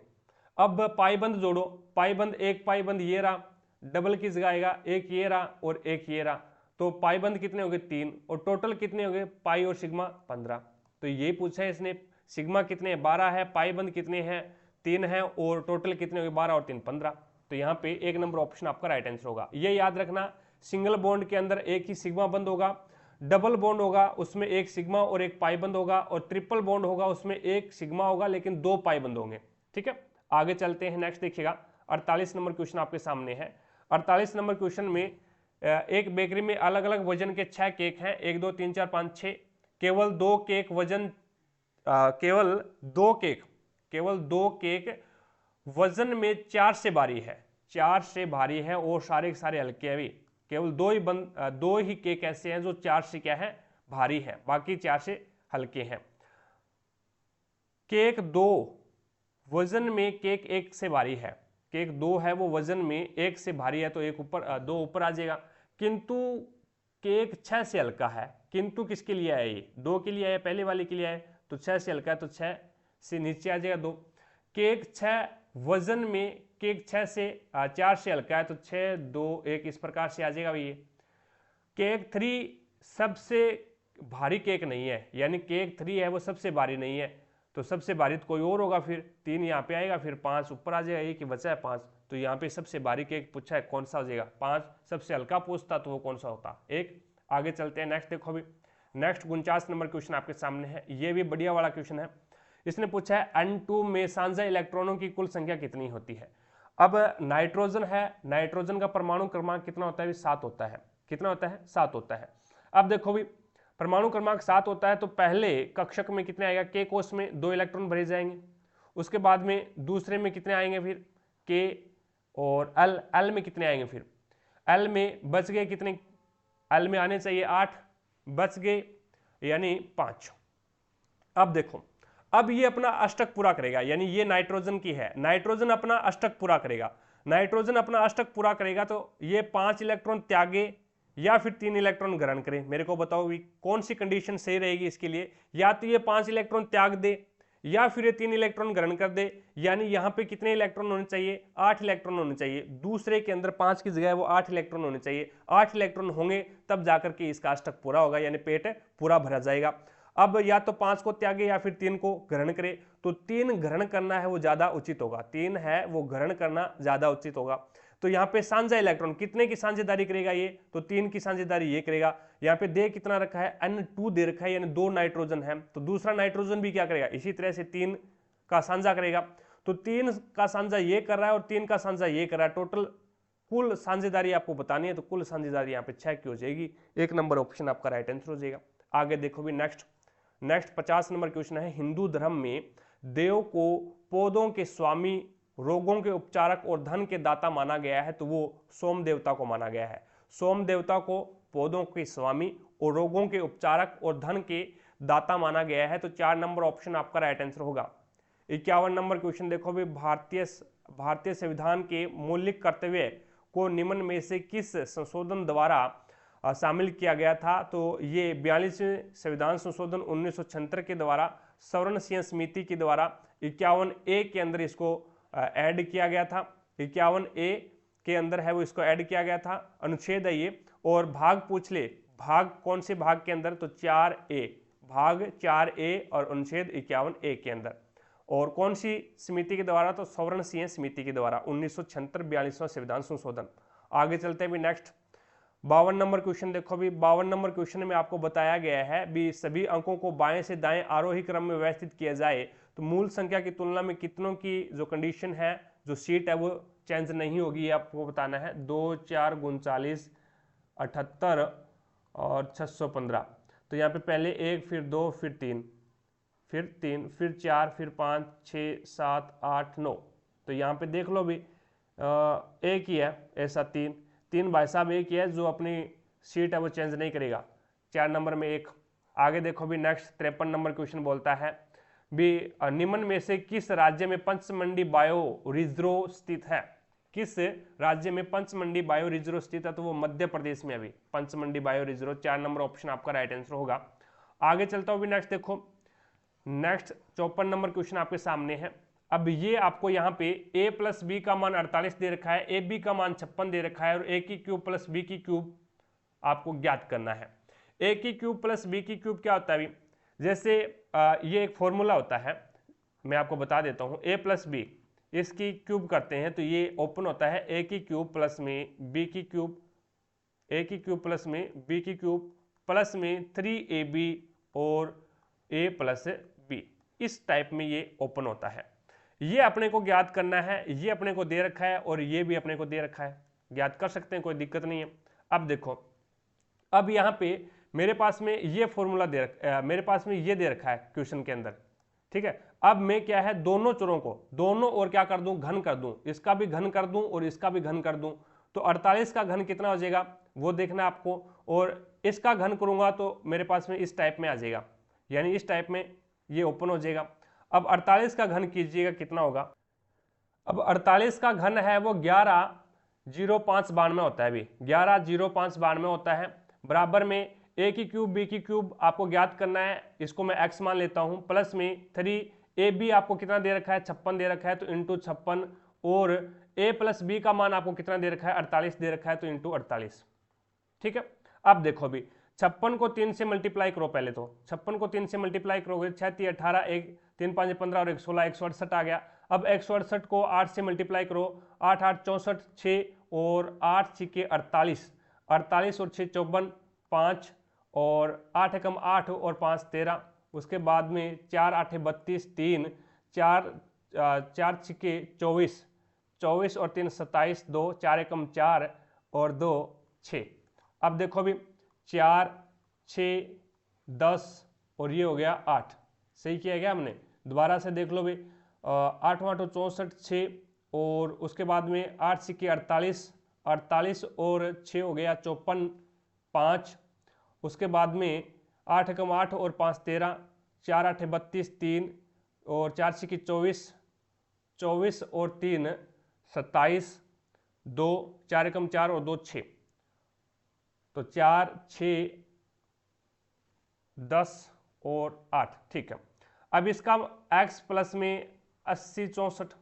अब पाई बंद जोड़ो, पाई बंद, एक पाई बंद ये रहा, डबल की जगह आएगा, एक ये रहा और एक ये रहा, तो पाई बंद कितने हो गए 3 और टोटल कितने हो गए, पाई और सिग्मा 15। तो ये पूछा है इसने, सिग्मा कितने 12 है, पाई बंद कितने हैं 3 है और टोटल कितने हो गए 12 और 3 15। तो यहाँ पे 1 नंबर ऑप्शन आपका राइट आंसर होगा। ये याद रखना, सिंगल बॉन्ड के अंदर एक ही सिग्मा बंद होगा, डबल बॉन्ड होगा उसमें एक सिग्मा और एक पाई बंद होगा, और ट्रिपल बॉन्ड होगा उसमें एक सिग्मा होगा लेकिन 2 पाई बंद होंगे, ठीक है। आगे चलते हैं, नेक्स्ट देखिएगा 48 नंबर क्वेश्चन आपके सामने है। 48 नंबर क्वेश्चन में एक बेकरी में अलग अलग वजन के 6 केक हैं, 1 2 3 4 5 6, केवल 2 केक वजन केवल दो केक वजन में 4 से भारी है, 4 से भारी है और सारे के सारे हल्के हैं भी। केवल दो ही केक ऐसे हैं जो 4 से क्या है, भारी है, बाकी 4 से हल्के हैं। केक 2 वजन में केक 1 से भारी है, केक 2 है वो वजन में 1 से भारी है तो एक ऊपर 2 ऊपर आ जाएगा, किंतु केक 6 से हल्का है। किंतु किसके लिए है, ये 2 के लिए है, पहले वाले के लिए है, तो 6 से हल्का है तो 6 से नीचे आ जाएगा 2। केक 6 वजन में केक 6 से 4 से हल्का है तो 6 2 1 इस प्रकार से आ जाएगा भैया। केक 3 सबसे भारी केक नहीं है, यानी केक 3 है वो सबसे भारी नहीं है, तो सबसे भारी तो कोई और होगा, फिर 3 यहाँ पे आएगा, फिर 5 ऊपर आ जाएगा, एक ही बचा है 5, तो यहाँ पे सबसे भारी केक पूछा है कौन सा हो जाएगा 5। सबसे हल्का पूछता तो वो कौन सा होता 1। आगे चलते हैं, नेक्स्ट देखो अभी, नेक्स्ट 49 नंबर क्वेश्चन आपके सामने है, ये भी बढ़िया वाला क्वेश्चन है। इसने पूछा है N2 में साझा इलेक्ट्रॉनों की कुल संख्या कितनी होती है। अब नाइट्रोजन है, नाइट्रोजन का परमाणु क्रमांक कितना होता है, 7 होता है। कितना होता है, 7 होता है। अब देखो भी परमाणु क्रमांक 7 होता है तो पहले कक्षक में कितने आएगा, के कोष में 2 इलेक्ट्रॉन भरे जाएंगे, उसके बाद में दूसरे में कितने आएंगे, फिर के और एल में कितने आएंगे, फिर एल में बच गए कितने, एल में आने चाहिए 8, बच गए यानी 5। अब देखो, अब ये अपना अष्टक पूरा करेगा, यानी ये नाइट्रोजन की है, नाइट्रोजन अपना अष्टक पूरा करेगा, नाइट्रोजन अपना अष्टक पूरा करेगा तो ये 5 इलेक्ट्रॉन त्यागे या फिर 3 इलेक्ट्रॉन ग्रहण करे। मेरे को बताओ भी कौन सी कंडीशन सही रहेगी इसके लिए, या तो ये 5 इलेक्ट्रॉन त्याग दे या फिर ये 3 इलेक्ट्रॉन ग्रहण कर दे, यानी यहाँ पे कितने इलेक्ट्रॉन होने चाहिए, 8 इलेक्ट्रॉन होने चाहिए। दूसरे के अंदर 5 की जगह वो 8 इलेक्ट्रॉन होने चाहिए, 8 इलेक्ट्रॉन होंगे तब जाकर के इसका अष्टक पूरा होगा, यानी पेट पूरा भरा जाएगा। अब या तो 5 को त्यागे या फिर 3 को ग्रहण करे, तो 3 ग्रहण करना है वो ज्यादा उचित होगा, 3 है वो ग्रहण करना ज्यादा उचित होगा। तो यहाँ पे साझा इलेक्ट्रॉन कितने की साझेदारी करेगा ये, तो 3 की साझेदारी ये करेगा। यहाँ पे दे कितना रखा है, N2 दे रखा है, यानी 2 नाइट्रोजन है, तो दूसरा नाइट्रोजन भी क्या करेगा, इसी तरह से 3 का साझा करेगा। तो 3 का साझा ये कर रहा है और 3 का साझा ये कर रहा है, टोटल कुल साझेदारी आपको बतानी है, तो कुल साझेदारी यहाँ पे 6 की हो जाएगी। 1 नंबर ऑप्शन आपका राइट आंसर हो जाएगा। आगे देखो भी नेक्स्ट 50 नंबर क्वेश्चन है, हिंदू धर्म में देव को पौधों के स्वामी, रोगों के उपचारक और धन के दाता माना गया है, तो वो सोम देवता को माना गया है। सोम देवता को पौधों के स्वामी और रोगों के उपचारक और धन के दाता माना गया है, तो 4 नंबर ऑप्शन आपका राइट आंसर होगा। 51 नंबर क्वेश्चन देखो भी, भारतीय संविधान के मौलिक कर्तव्य को निम्न में से किस संशोधन द्वारा शामिल किया गया था? तो ये 42वें संविधान संशोधन 1976 के द्वारा सवर्ण सिंह समिति के द्वारा 51A के अंदर इसको ऐड किया गया था। 51A के अंदर है वो इसको ऐड किया गया था, अनुच्छेद है ये। और भाग पूछ ले, भाग कौन से भाग के अंदर? तो 4A, भाग 4A और अनुच्छेद 51A के अंदर। और कौन सी समिति के द्वारा? तो सवर्ण सिंह समिति के द्वारा 1976 42वां संविधान संशोधन। आगे चलते हैं भी नेक्स्ट 52 नंबर क्वेश्चन देखो भी। 52 नंबर क्वेश्चन में आपको बताया गया है भी सभी अंकों को बाएं से दाएं आरोही क्रम में व्यवस्थित किया जाए तो मूल संख्या की तुलना में कितनों की जो कंडीशन है, जो सीट है वो चेंज नहीं होगी, ये आपको बताना है। 2, 4, 39, 78 और 615। तो यहाँ पे पहले 1, फिर 2, फिर 3, फिर 3, फिर 4, फिर 5, 6, 7, 8, 9। तो यहाँ पे देख लो भी एक ही है, ऐसा 3 भाई साहब एक ही है, जो अपनी सीट है वो चेंज नहीं करेगा। 4 नंबर में 1। आगे देखो भी नेक्स्ट 53 नंबर क्वेश्चन बोलता है भी निम्न में से किस राज्य में पंचमंडी बायो रिजर्व स्थित है? किस राज्य में पंचमंडी बायो रिजर्व स्थित है? तो वो मध्य प्रदेश में अभी पंचमंडी बायो रिजर्व। 4 नंबर ऑप्शन आपका राइट आंसर होगा। आगे चलता हूँ भी नेक्स्ट देखो, नेक्स्ट 54 नंबर क्वेश्चन आपके सामने है। अब ये आपको यहाँ पे a प्लस बी का मान 48 दे रखा है, ए बी का मान 56 दे रखा है और a की क्यूब प्लस बी की क्यूब आपको ज्ञात करना है। a की क्यूब प्लस बी की क्यूब क्या होता है अभी? जैसे ये एक फॉर्मूला होता है, मैं आपको बता देता हूँ। a प्लस बी इसकी क्यूब करते हैं तो ये ओपन होता है a की क्यूब प्लस में b की क्यूब, a की क्यूब प्लस में b की क्यूब प्लस में 3ab और a प्लस b। इस टाइप में ये ओपन होता है। ये अपने को ज्ञात करना है, ये अपने को दे रखा है और ये भी अपने को दे रखा है, ज्ञात कर सकते हैं, कोई दिक्कत नहीं है। अब देखो, अब यहाँ पे मेरे पास में ये फॉर्मूला मेरे पास में ये दे रखा है क्वेश्चन के अंदर, ठीक है। अब मैं क्या है, दोनों चरों को दोनों और क्या कर दूं, घन कर दूं, इसका भी घन कर दूं और इसका भी घन कर दूं। तो 48 का घन कितना हो जाएगा वो देखना है आपको, और इसका घन करूंगा तो मेरे पास में इस टाइप में आ जाएगा, यानी इस टाइप में ये ओपन हो जाएगा। अब 48 का घन कीजिएगा कितना होगा। अब 48 का घन है वो 110592 होता है, अभी 110592 होता है। बराबर में a की क्यूब b की क्यूब आपको ज्ञात करना है, इसको मैं x मान लेता हूं, प्लस में 3ab आपको कितना दे रखा है, 56 दे रखा है तो इंटू 56, और a प्लस b का मान आपको कितना दे रखा है, 48 दे रखा है तो इंटू 48। ठीक है। अब देखो भी 56 को 3 से मल्टीप्लाई करो, पहले तो 56 को 3 से मल्टीप्लाई करोगे, 6 3 18, 1 3 5 15 और 1 16, 168 आ गया। अब 168 को 8 से मल्टीप्लाई करो, 8 8 64, 6 और 8 6 के 48, 48 और 6 54, 5 और 8 एकम 8 और 5 13। उसके बाद में 4 8 32, 3 4 4 6 के 24, 24 और 3 27, 2 4 एकम 4 और 2 6। अब देखो भी 4 6 10 और ये हो गया 8, सही किया गया हमने। दोबारा से देख लो भी 8 8 64, 6 और उसके बाद में 8 6 48, 48 और 6 हो गया 54, 5। उसके बाद में 8 एकम 8 और 5 13, 4 8 32, 3 और 4 6 24, 24 और 3 27, 2 4 एकम 4 और 2 6। तो 4 6 10 और 8, ठीक है। अब इसका x प्लस में 80 64,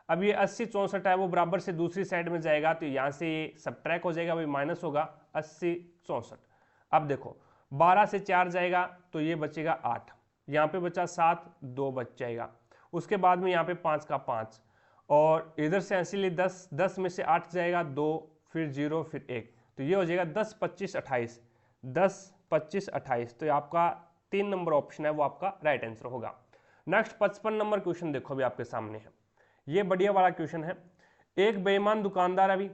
अब ये 80 64 है वो बराबर से दूसरी साइड में जाएगा तो यहाँ से ये सबट्रैक हो जाएगा, भाई माइनस होगा 80 64। अब देखो 12 से 4 जाएगा तो ये बचेगा 8, यहाँ पे बचा 7, 2 बच जाएगा। उसके बाद में यहाँ पे 5 का 5 और इधर से इसीलिए 10, 10 में से 8 जाएगा 2, फिर 0, फिर 1, तो ये हो जाएगा 10 25 28, 10 25 28। तो आपका 3 नंबर ऑप्शन है वो आपका राइट आंसर होगा। नेक्स्ट 55 नंबर क्वेश्चन देखो अभी आपके सामने है, ये बढ़िया वाला क्वेश्चन है। एक बेईमान दुकानदार, अभी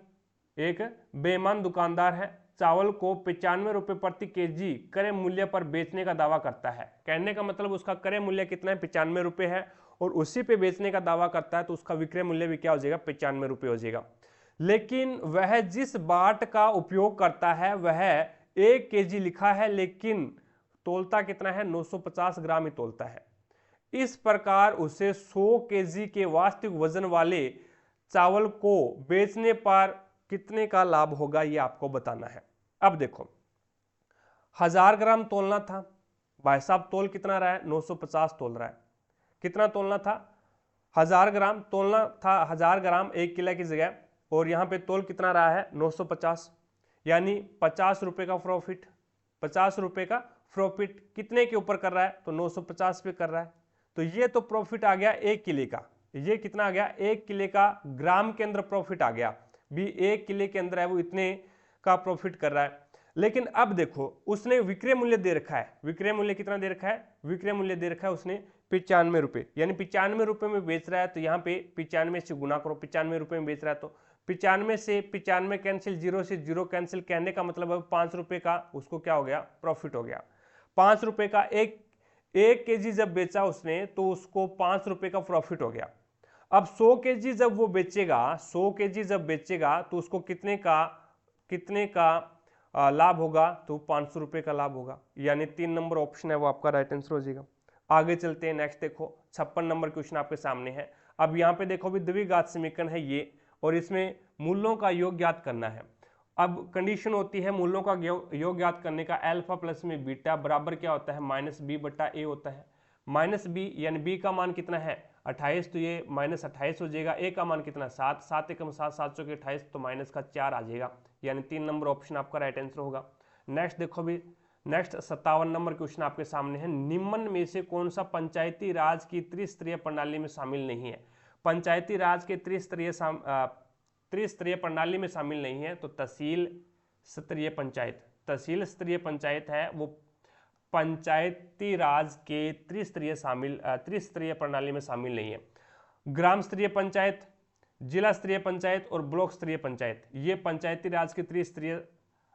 एक बेईमान दुकानदार है, चावल को 95 रुपये प्रति केजी क्रय मूल्य पर बेचने का दावा करता है। कहने का मतलब उसका क्रय मूल्य कितना है, 95 रुपये है और उसी पे बेचने का दावा करता है तो उसका विक्रय मूल्य भी क्या हो जाएगा, 95 रुपये हो जाएगा। लेकिन वह जिस बाट का उपयोग करता है वह 1 केजी लिखा है, लेकिन तोलता कितना है, 950 ग्राम ही तोलता है। इस प्रकार उसे 100 केजी के वास्तविक वजन वाले चावल को बेचने पर कितने का लाभ होगा, ये आपको बताना है। अब देखो 1000 ग्राम तोलना था, भाई साहब तोल कितना रहा है, 950 तोल रहा है। कितना तोलना था, 1000 ग्राम तोलना था, 1000 ग्राम 1 किलो की जगह, और यहाँ पे तोल कितना रहा है, 950, यानी 50 रुपये का प्रॉफिट। 50 रुपये का प्रॉफिट कितने के ऊपर कर रहा है, तो 950 पे कर रहा है। तो ये तो प्रॉफिट आ गया 1 किलो का। ये कितना आ गया, 1 किलो का ग्राम के अंदर प्रॉफिट आ गया, भी 1 किलो के अंदर है वो इतने का प्रॉफिट कर रहा है। लेकिन अब देखो उसने विक्रय मूल्य दे रखा है, विक्रय मूल्य कितना दे रखा है, विक्रय मूल्य दे रखा है उसने 95 रुपये, यानी 95 रुपये में बेच रहा है। तो यहाँ पे 95 से गुना करो, 95 रुपये में बेच रहा है तो 95 से 95 कैंसिल, 0 से 0 कैंसिल, कहने का मतलब है 5 रुपये का उसको क्या हो गया, प्रॉफिट हो गया। 5 रुपये का एक केजी जब बेचा उसने तो उसको 5 रुपये का प्रॉफिट हो गया। अब 100 केजी जब वो बेचेगा, 100 केजी जब बेचेगा तो उसको कितने का लाभ होगा, तो 500 रुपये का लाभ होगा, यानी 3 नंबर ऑप्शन है वो आपका राइट आंसर हो जाएगा। आगे चलते हैं, नेक्स्ट देखो 56 नंबर क्वेश्चन आपके सामने है। अब यहाँ पे देखो भी द्विघात समीकरण है ये, और इसमें मूल्यों का योग ज्ञात करना है। अब कंडीशन होती है मूल्यों का योग ज्ञात करने का, अल्फा प्लस में बीटा बराबर क्या होता है, -b/a होता है। -b यानी b का मान कितना है 28, तो ये -28 हो जाएगा। a का मान कितना 7, 7 एकम 7, 7 चौके 28, तो -4 आ जाएगा, यानी 3 नंबर ऑप्शन आपका राइट आंसर होगा। नेक्स्ट देखो भी, नेक्स्ट 57 नंबर क्वेश्चन आपके सामने है। निम्न में से कौन सा पंचायती राज की त्रिस्तरीय प्रणाली में शामिल नहीं है। पंचायती राज के त्रिस्तरीय प्रणाली में शामिल नहीं है, तो तहसील स्तरीय पंचायत, तहसील स्तरीय पंचायत है वो पंचायती राज के त्रिस्तरीय प्रणाली में शामिल नहीं है। ग्राम स्तरीय पंचायत, जिला स्तरीय पंचायत और ब्लॉक स्तरीय पंचायत, ये पंचायती राज के त्रिस्तरीय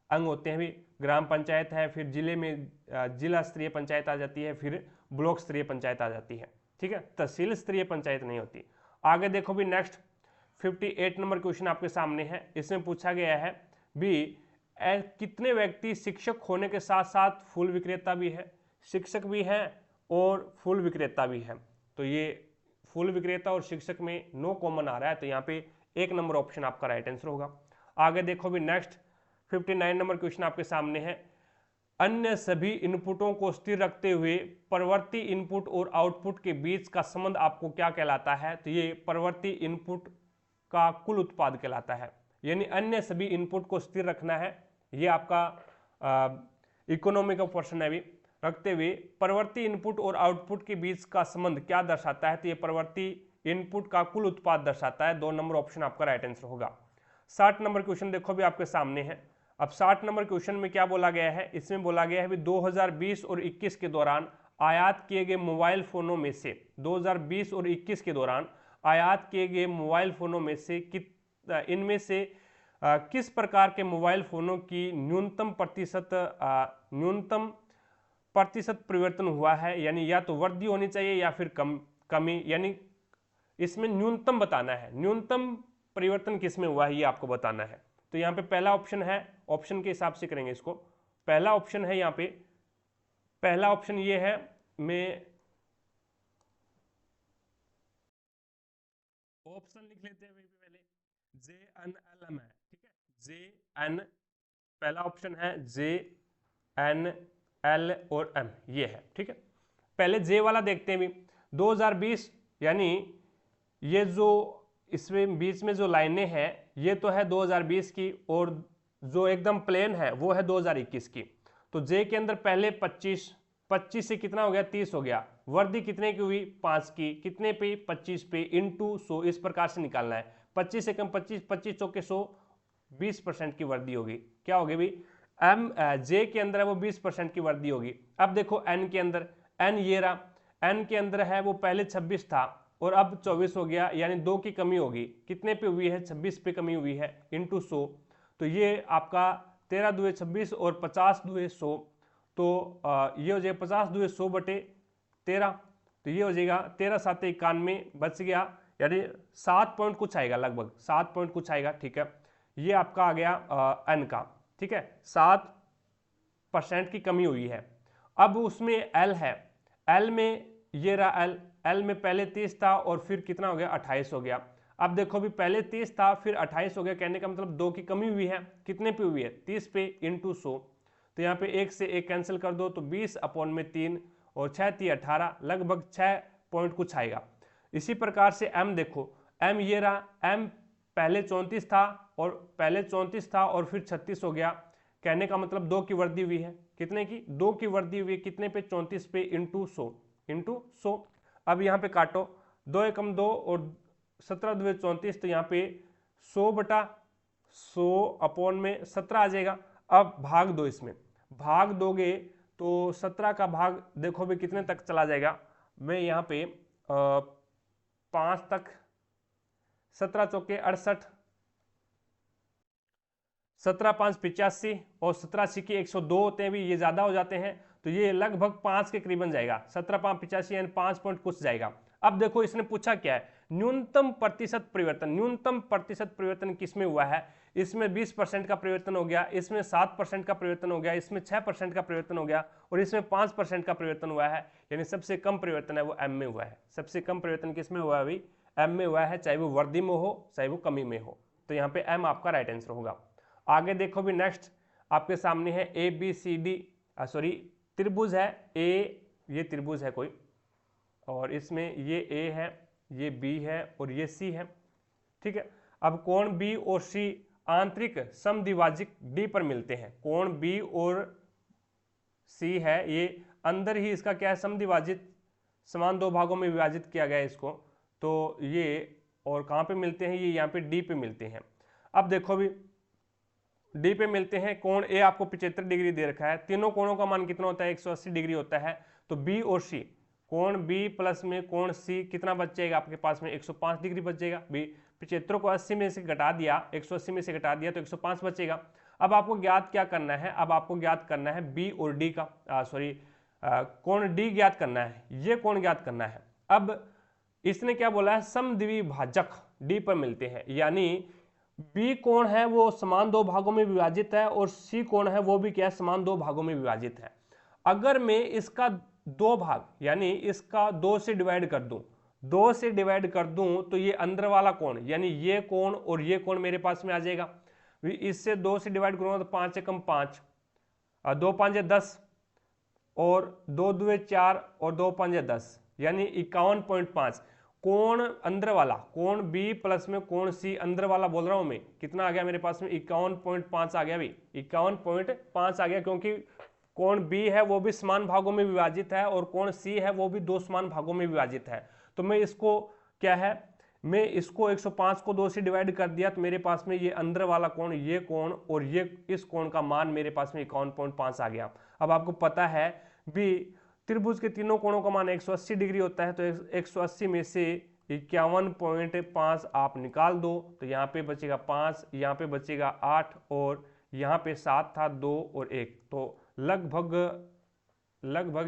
अंग होते हैं भी। ग्राम पंचायत है, फिर जिले में जिला स्तरीय पंचायत आ जाती है, फिर ब्लॉक स्तरीय पंचायत आ जाती है, ठीक है, तहसील स्तरीय पंचायत नहीं होती। आगे देखो भी, नेक्स्ट 58 नंबर क्वेश्चन आपके सामने है। इसमें पूछा गया है भी कितने व्यक्ति शिक्षक होने के साथ साथ फूल विक्रेता भी है, शिक्षक भी है और फूल विक्रेता भी है। तो ये फूल विक्रेता और शिक्षक में नो कॉमन आ रहा है, तो यहाँ पे 1 नंबर ऑप्शन आपका राइट आंसर होगा। आगे देखो भी, नेक्स्ट 59 नंबर क्वेश्चन आपके सामने है। अन्य सभी इनपुटों को स्थिर रखते हुए परवर्ती इनपुट और आउटपुट के बीच का संबंध आपको क्या कहलाता है, तो ये परवर्ती इनपुट का कुल उत्पाद कहलाता है। यानी अन्य सभी इनपुट को स्थिर रखना है, ये आपका इकोनॉमी का क्वेश्चन है भी। रखते हुए परवर्ती इनपुट और आउटपुट के बीच का संबंध क्या दर्शाता है, तो ये परवर्ती इनपुट का कुल उत्पाद दर्शाता है। 2 नंबर ऑप्शन आपका राइट आंसर होगा। 60 नंबर क्वेश्चन देखो भी आपके सामने है। अब 60 नंबर क्वेश्चन में क्या बोला गया है, इसमें बोला गया है भी 2020 और 21 के दौरान आयात किए गए मोबाइल फोनों में से, 2020 और 21 के दौरान आयात किए गए मोबाइल फोनों में से इनमें से किस प्रकार के मोबाइल फोनों की न्यूनतम प्रतिशत परिवर्तन हुआ है, यानी या तो वृद्धि होनी चाहिए या फिर कमी, यानी इसमें न्यूनतम बताना है, न्यूनतम परिवर्तन किस में हुआ है ये आपको बताना है। तो यहाँ पे पहला ऑप्शन है, ऑप्शन के हिसाब से करेंगे इसको। पहला ऑप्शन है यहाँ पे, पहला ऑप्शन ये है, मैं ऑप्शन लिख लेते हैं पहले, JNLM है, ठीक है, JN, पहला ऑप्शन है JNL और M, ये है, ठीक है। पहले J वाला देखते हैं भी। 2020 यानी ये जो इसमें बीच में जो लाइनें हैं ये तो है 2020 की, और जो एकदम प्लेन है वो है 2021 की। तो J के अंदर पहले 25 से कितना हो गया, 30 हो गया। वृद्धि कितने की हुई, 5 की, कितने पे, 25 पे, इंटू 100, इस प्रकार से निकालना है। 25 से कम 25, 25 चौके 100, 20% की वृद्धि होगी। क्या होगी भी, J के अंदर है वो 20% की वृद्धि होगी। अब देखो N के अंदर, N ये रहा, N के अंदर है वो पहले 26 था और अब 24 हो गया, यानी 2 की कमी होगी। कितने पे हुई है, 26 पे कमी हुई है, इंटू 100, तो ये आपका 13 दुए 26 और 50 दुए 100, तो ये हो जाए 50 दुए 100 बटे 13, तो ये हो जाएगा 13 7 91 बच गया, यानी 7 पॉइंट कुछ आएगा, लगभग 7 पॉइंट कुछ आएगा। ठीक है, ये आपका आ गया एन का। ठीक है, 7% की कमी हुई है। अब उसमें एल है, एल में ये रहा एल, एल में पहले 30 था और फिर कितना हो गया 28 हो गया। अब देखो भी पहले 30 था फिर 28 हो गया, कहने का मतलब 2 की कमी हुई है। कितने पे हुई है? 30 पे इंटू 100। तो यहाँ पे 1 से 1 कैंसिल कर दो तो 20 अपॉन में 3 और 6 3 18, लगभग 6 पॉइंट कुछ आएगा। इसी प्रकार से एम देखो, एम ये रहा, एम पहले 34 था और पहले 34 था और फिर 36 हो गया, कहने का मतलब 2 की वृद्धि हुई है। कितने की? 2 की वृद्धि हुई। कितने पे? 34 पे इंटू 100। अब यहाँ पे काटो, 2 एकम 2 और 17 2 34, तो यहाँ पे 100/100 अपॉन में 17 आ जाएगा। अब भाग दो, इसमें भाग दोगे तो 17 का भाग देखो भी कितने तक चला जाएगा। मैं यहाँ पे 5 तक, 17 चौके 68, 17 5 85 और 17 सिक्के 102 होते हैं भी, ये ज्यादा हो जाते हैं तो ये लगभग 5 के करीबन जाएगा। 17 5 85 यानी 5 पॉइंट कुछ जाएगा। अब देखो इसने पूछा क्या है, न्यूनतम प्रतिशत परिवर्तन। न्यूनतम प्रतिशत परिवर्तन किसमें हुआ है? इसमें 20% का परिवर्तन हो गया, इसमें 7% का परिवर्तन हो गया, इसमें 6% का परिवर्तन हो गया और इसमें 5% का परिवर्तन हुआ है। यानी सबसे कम परिवर्तन है वो एम में हुआ है। सबसे कम परिवर्तन किसमें हुआ है अभी? एम में हुआ है, चाहे वो वृद्धि में हो चाहे वो कमी में हो। तो यहाँ पे एम आपका राइट आंसर होगा। आगे देखो भी, नेक्स्ट आपके सामने है A B C D, sorry त्रिभुज है ए, ये त्रिभुज है कोई, और इसमें ये ए है, ये बी है और ये सी है। ठीक है, अब कोण बी और सी आंतरिक समद्विभाजक डी पर मिलते हैं। कोण बी और सी है, ये अंदर ही इसका क्या है? समद्विभाजित, समान 2 भागों में विभाजित किया गया है इसको। तो ये और कहाँ पे मिलते हैं? ये यहाँ पे डी पे मिलते हैं। अब देखो भी डी पे मिलते हैं, कोण ए आपको 75 डिग्री दे रखा है, तीनों कोणों का मान कितना होता है? 180 डिग्री होता है। तो बी और सी, कोण बी प्लस में कोण सी कितना बच जाएगा आपके पास में? 105 डिग्री बच जाएगा। बी 75 को 80 में से घटा दिया, 180 में से घटा दिया तो 105 बचेगा। अब आपको ज्ञात क्या करना है? अब आपको ज्ञात करना है बी और डी का, कोण डी ज्ञात करना है, ये कोण ज्ञात करना है। अब इसने क्या बोला है? समद्विभाजक डी पर मिलते हैं, यानी बी कोण है वो समान 2 भागों में विभाजित है और सी कोण है वो भी क्या है? समान 2 भागों में विभाजित है। अगर मैं इसका 2 भाग, यानी इसका 2 से डिवाइड कर दूं, 2 से डिवाइड कर दूं तो ये अंदर वाला कोण, यानी ये कोण और ये कोण मेरे पास में आ जाएगा। इससे 2 से डिवाइड करूंगा तो 5 एकम 5, 2 5 10 और 2 2 4 और 2 5 10, यानी 51.5। कोण अंदर वाला, कोण बी प्लस में कोण सी अंदर वाला बोल रहा हूं मैं, कितना आ गया मेरे पास में? 51.5 आ गया भाई, 51.5 आ गया, क्योंकि कोण बी है वो भी समान भागों में विभाजित है और कोण सी है वो भी 2 समान भागों में विभाजित है। तो मैं इसको क्या है, मैं इसको 105 को 2 से डिवाइड कर दिया तो मेरे पास में ये अंदर वाला कोण, ये कोण और ये इस कोण का मान मेरे पास में 51.5 आ गया। अब आपको पता है भी त्रिभुज के तीनों कोणों का मान 180 डिग्री होता है, तो 180 में से 51.5 आप निकाल दो तो यहाँ पे बचेगा 5, यहाँ पे बचेगा 8 और यहाँ पे 7 था, 2 और 1, तो लगभग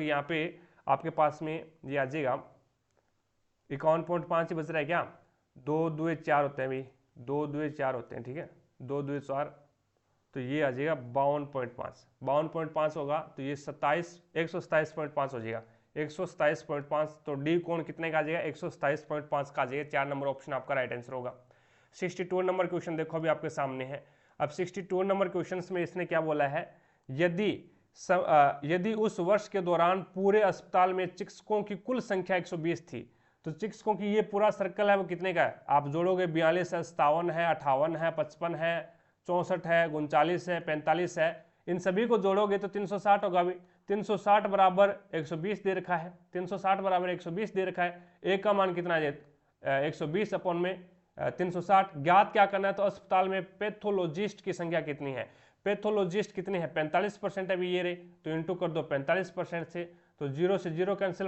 यहाँ पे आपके पास में ये आ जाएगा 51.5 ही बच रहा है क्या? 2 2 4 होते हैं भाई, 2 2 4 होते हैं। ठीक है, 2 2 4, तो ये आ जाएगा 52.5। 52.5 होगा तो ये 127.5 हो जाएगा, 127.5। तो डी कोण कितने का आ जाएगा? 127.5 का आ जाएगा। 4 नंबर ऑप्शन आपका राइट आंसर होगा। 62 नंबर क्वेश्चन देखो अभी आपके सामने है। अब 62 नंबर क्वेश्चन में इसने क्या बोला है, यदि उस वर्ष के दौरान पूरे अस्पताल में चिकित्सकों की कुल संख्या 120 थी, तो चिकित्सकों की ये पूरा सर्कल है वो कितने का है? आप जोड़ोगे 42 है, 57 है, 58 है, 55 है, 64 है, 39 है, 45 है, इन सभी को जोड़ोगे तो 360 होगा भी। 360 बराबर 120 दे रखा है, 360 बराबर 120 दे रखा है। एक का मान कितना है? 120 अपॉन में 360। ज्ञात क्या करना है? तो अस्पताल में पैथोलॉजिस्ट की संख्या कितनी है? पैथोलॉजिस्ट कितने हैं? 45% अभी ये रहे, तो इंटू कर दो 45% से, तो 0 से 0 कैंसिल,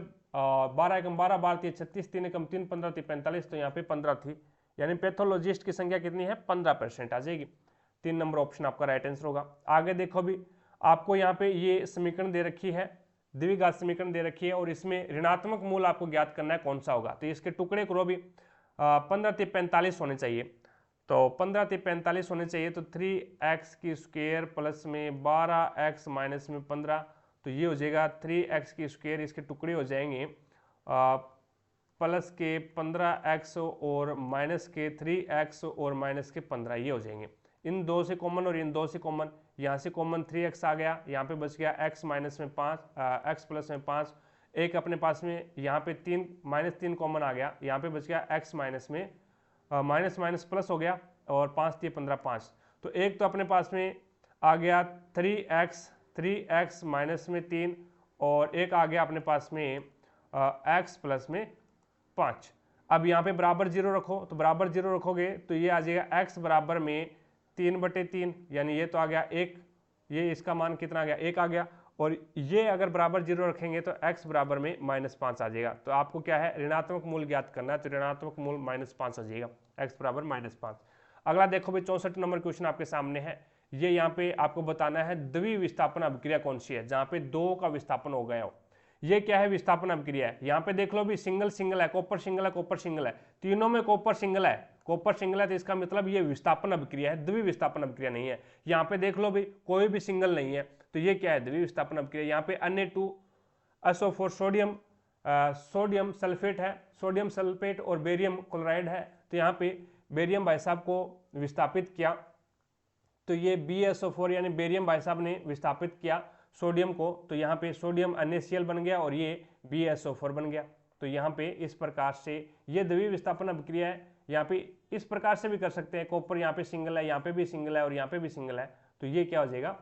12 एकम 12, 12 थी 36, 3 एकम 3, 15 थी 45, तो यहाँ पे 15 थी, यानी पैथोलॉजिस्ट की संख्या कितनी है? 15% आ जाएगी। 3 नंबर ऑप्शन आपका राइट आंसर होगा। आगे देखो भी, आपको यहाँ पे ये समीकरण दे रखी है, द्विघात समीकरण दे रखी है और इसमें ऋणात्मक मूल आपको ज्ञात करना है कौन सा होगा। तो इसके टुकड़े करो भी 15 × 45 होने चाहिए, तो 15 × 45 होने चाहिए, तो 3x² प्लस में 12x माइनस में 15, तो ये हो जाएगा 3x²। इसके टुकड़े हो जाएंगे प्लस के 15x और माइनस के 3x और माइनस के 15, ये हो जाएंगे। इन दो से कॉमन और इन दो से कॉमन, यहाँ से कॉमन 3x आ गया, यहाँ पे बच गया x माइनस में 5, x प्लस में 5, एक अपने पास में यहाँ पे 3 -3 कॉमन आ गया, यहाँ पे बच गया x माइनस में माइनस माइनस प्लस हो गया और 5 × 15 5, तो एक तो अपने पास में आ गया 3x माइनस में 3 और एक आ गया अपने पास में x प्लस में 5। अब यहाँ पे बराबर 0 रखो, तो बराबर 0 रखोगे तो ये आ जाएगा x बराबर में 3/3, यानी ये तो आ गया 1, ये इसका मान कितना आ गया 1 आ गया, और ये अगर बराबर 0 रखेंगे तो x बराबर में -5 आ जाएगा। तो आपको क्या है ऋणात्मक मूल ज्ञात करना है, तो ऋणात्मक मूल -5 आ जाएगा, x बराबर -5। अगला देखो भाई 64 नंबर क्वेश्चन आपके सामने है। ये यहाँ पे आपको बताना है द्विविस्थापन अभिक्रिया कौन सी है जहाँ पे 2 का विस्थापन हो गया हो। ये क्या है विस्थापन अभिक्रिया है, यहाँ पे देख लो भी सिंगल सिंगल है, कॉपर सिंगल है, कॉपर सिंगल है, तीनों में कॉपर सिंगल है, कॉपर सिंगल है, तो इसका मतलब ये विस्थापन अभिक्रिया है, द्विविस्थापन अभिक्रिया नहीं है। यहाँ पे देख लो भी कोई भी सिंगल नहीं है, तो ये क्या है द्विविस्थापन अभिक्रिया। यहाँ पे Na2SO4 सोडियम सल्फेट है, सोडियम सल्फेट और बेरियम क्लोराइड है, तो यहाँ पे बेरियम भाई साहब को विस्थापित किया, तो ये BSO4 यानी बेरियम भाई साहब ने विस्थापित किया सोडियम को, तो यहाँ पे सोडियम NaCl बन गया और ये BSO4 बन गया। तो यहाँ पे इस प्रकार से ये द्विविस्थापन अभिक्रिया है। यहाँ पे इस प्रकार से भी कर सकते हैं, कॉपर यहाँ पे सिंगल है, यहाँ पे भी सिंगल है और यहाँ पे भी सिंगल है, तो ये क्या हो जाएगा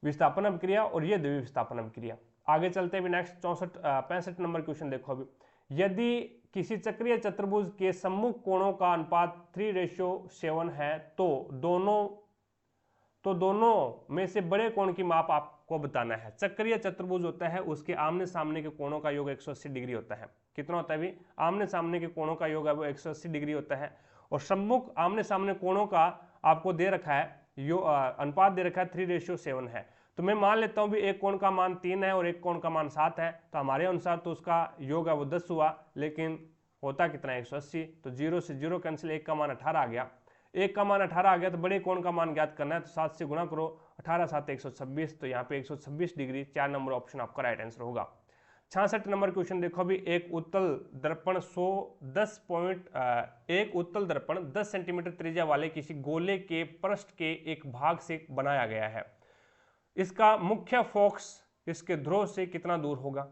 विस्थापन अभिक्रिया और ये द्विविस्थापन अभिक्रिया। आगे चलते हैं नेक्स्ट 65 नंबर क्वेश्चन देखो अभी। यदि किसी चक्रीय चतुर्भुज के सम्मुख कोणों का अनुपात 3:7 है तो दोनों में से बड़े कोण की माप आपको बताना है। चक्रीय चतुर्भुज होता है उसके आमने सामने के कोणों का योग 180 डिग्री होता है। कितना होता है भी आमने सामने के कोणों का योग है वो 180 डिग्री होता है, और सम्मुख आमने सामने कोणों का आपको दे रखा है अनुपात दे रखा है 3:7 है। तो मैं मान लेता हूं भी एक कोण का मान 3 है और एक कोण का मान 7 है, तो हमारे अनुसार तो उसका योग है वो 10 हुआ, लेकिन होता कितना है 180, तो 0 से 0 कैंसिल, एक का मान 18 आ गया, एक का मान 18 आ गया, तो बड़े कोण का मान ज्ञात करना है, तो 7 से गुणा करो, 18 7 126, तो यहाँ पे 126 डिग्री 4 नंबर ऑप्शन आपका राइट आंसर होगा। 66 नंबर क्वेश्चन देखो अभी। एक उत्तल दर्पण 10 सेंटीमीटर त्रिज्या वाले किसी गोले के पृष्ठ के एक भाग से बनाया गया है। इसका मुख्य फोकस इसके ध्रुव से कितना दूर होगा।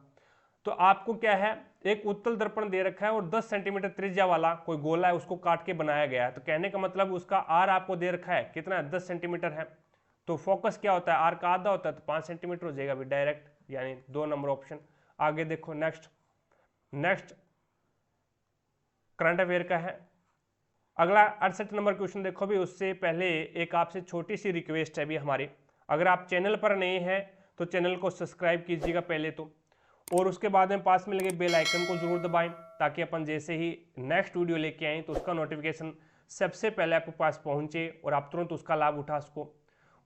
तो आपको क्या है एक उत्तल दर्पण दे रखा है और 10 सेंटीमीटर त्रिज्या वाला कोई गोला है उसको काट के बनाया गया है, तो कहने का मतलब उसका आर आपको दे रखा है कितना है 10 सेंटीमीटर है, तो फोकस क्या होता है आर का आधा होता है, तो 5 सेंटीमीटर हो जाएगा अभी डायरेक्ट, यानी 2 नंबर ऑप्शन। आगे देखो नेक्स्ट करंट अफेयर का है। अगला 68 नंबर क्वेश्चन देखो भी। उससे पहले एक आपसे छोटी सी रिक्वेस्ट है भी हमारी, अगर आप चैनल पर नए हैं तो चैनल को सब्सक्राइब कीजिएगा पहले तो, और उसके बाद में पास में लगे बेल आइकन को जरूर दबाएं, ताकि अपन जैसे ही नेक्स्ट वीडियो लेके आएँ तो उसका नोटिफिकेशन सबसे पहले आपके पास पहुंचे और आप तुरंत उसका लाभ उठा सको।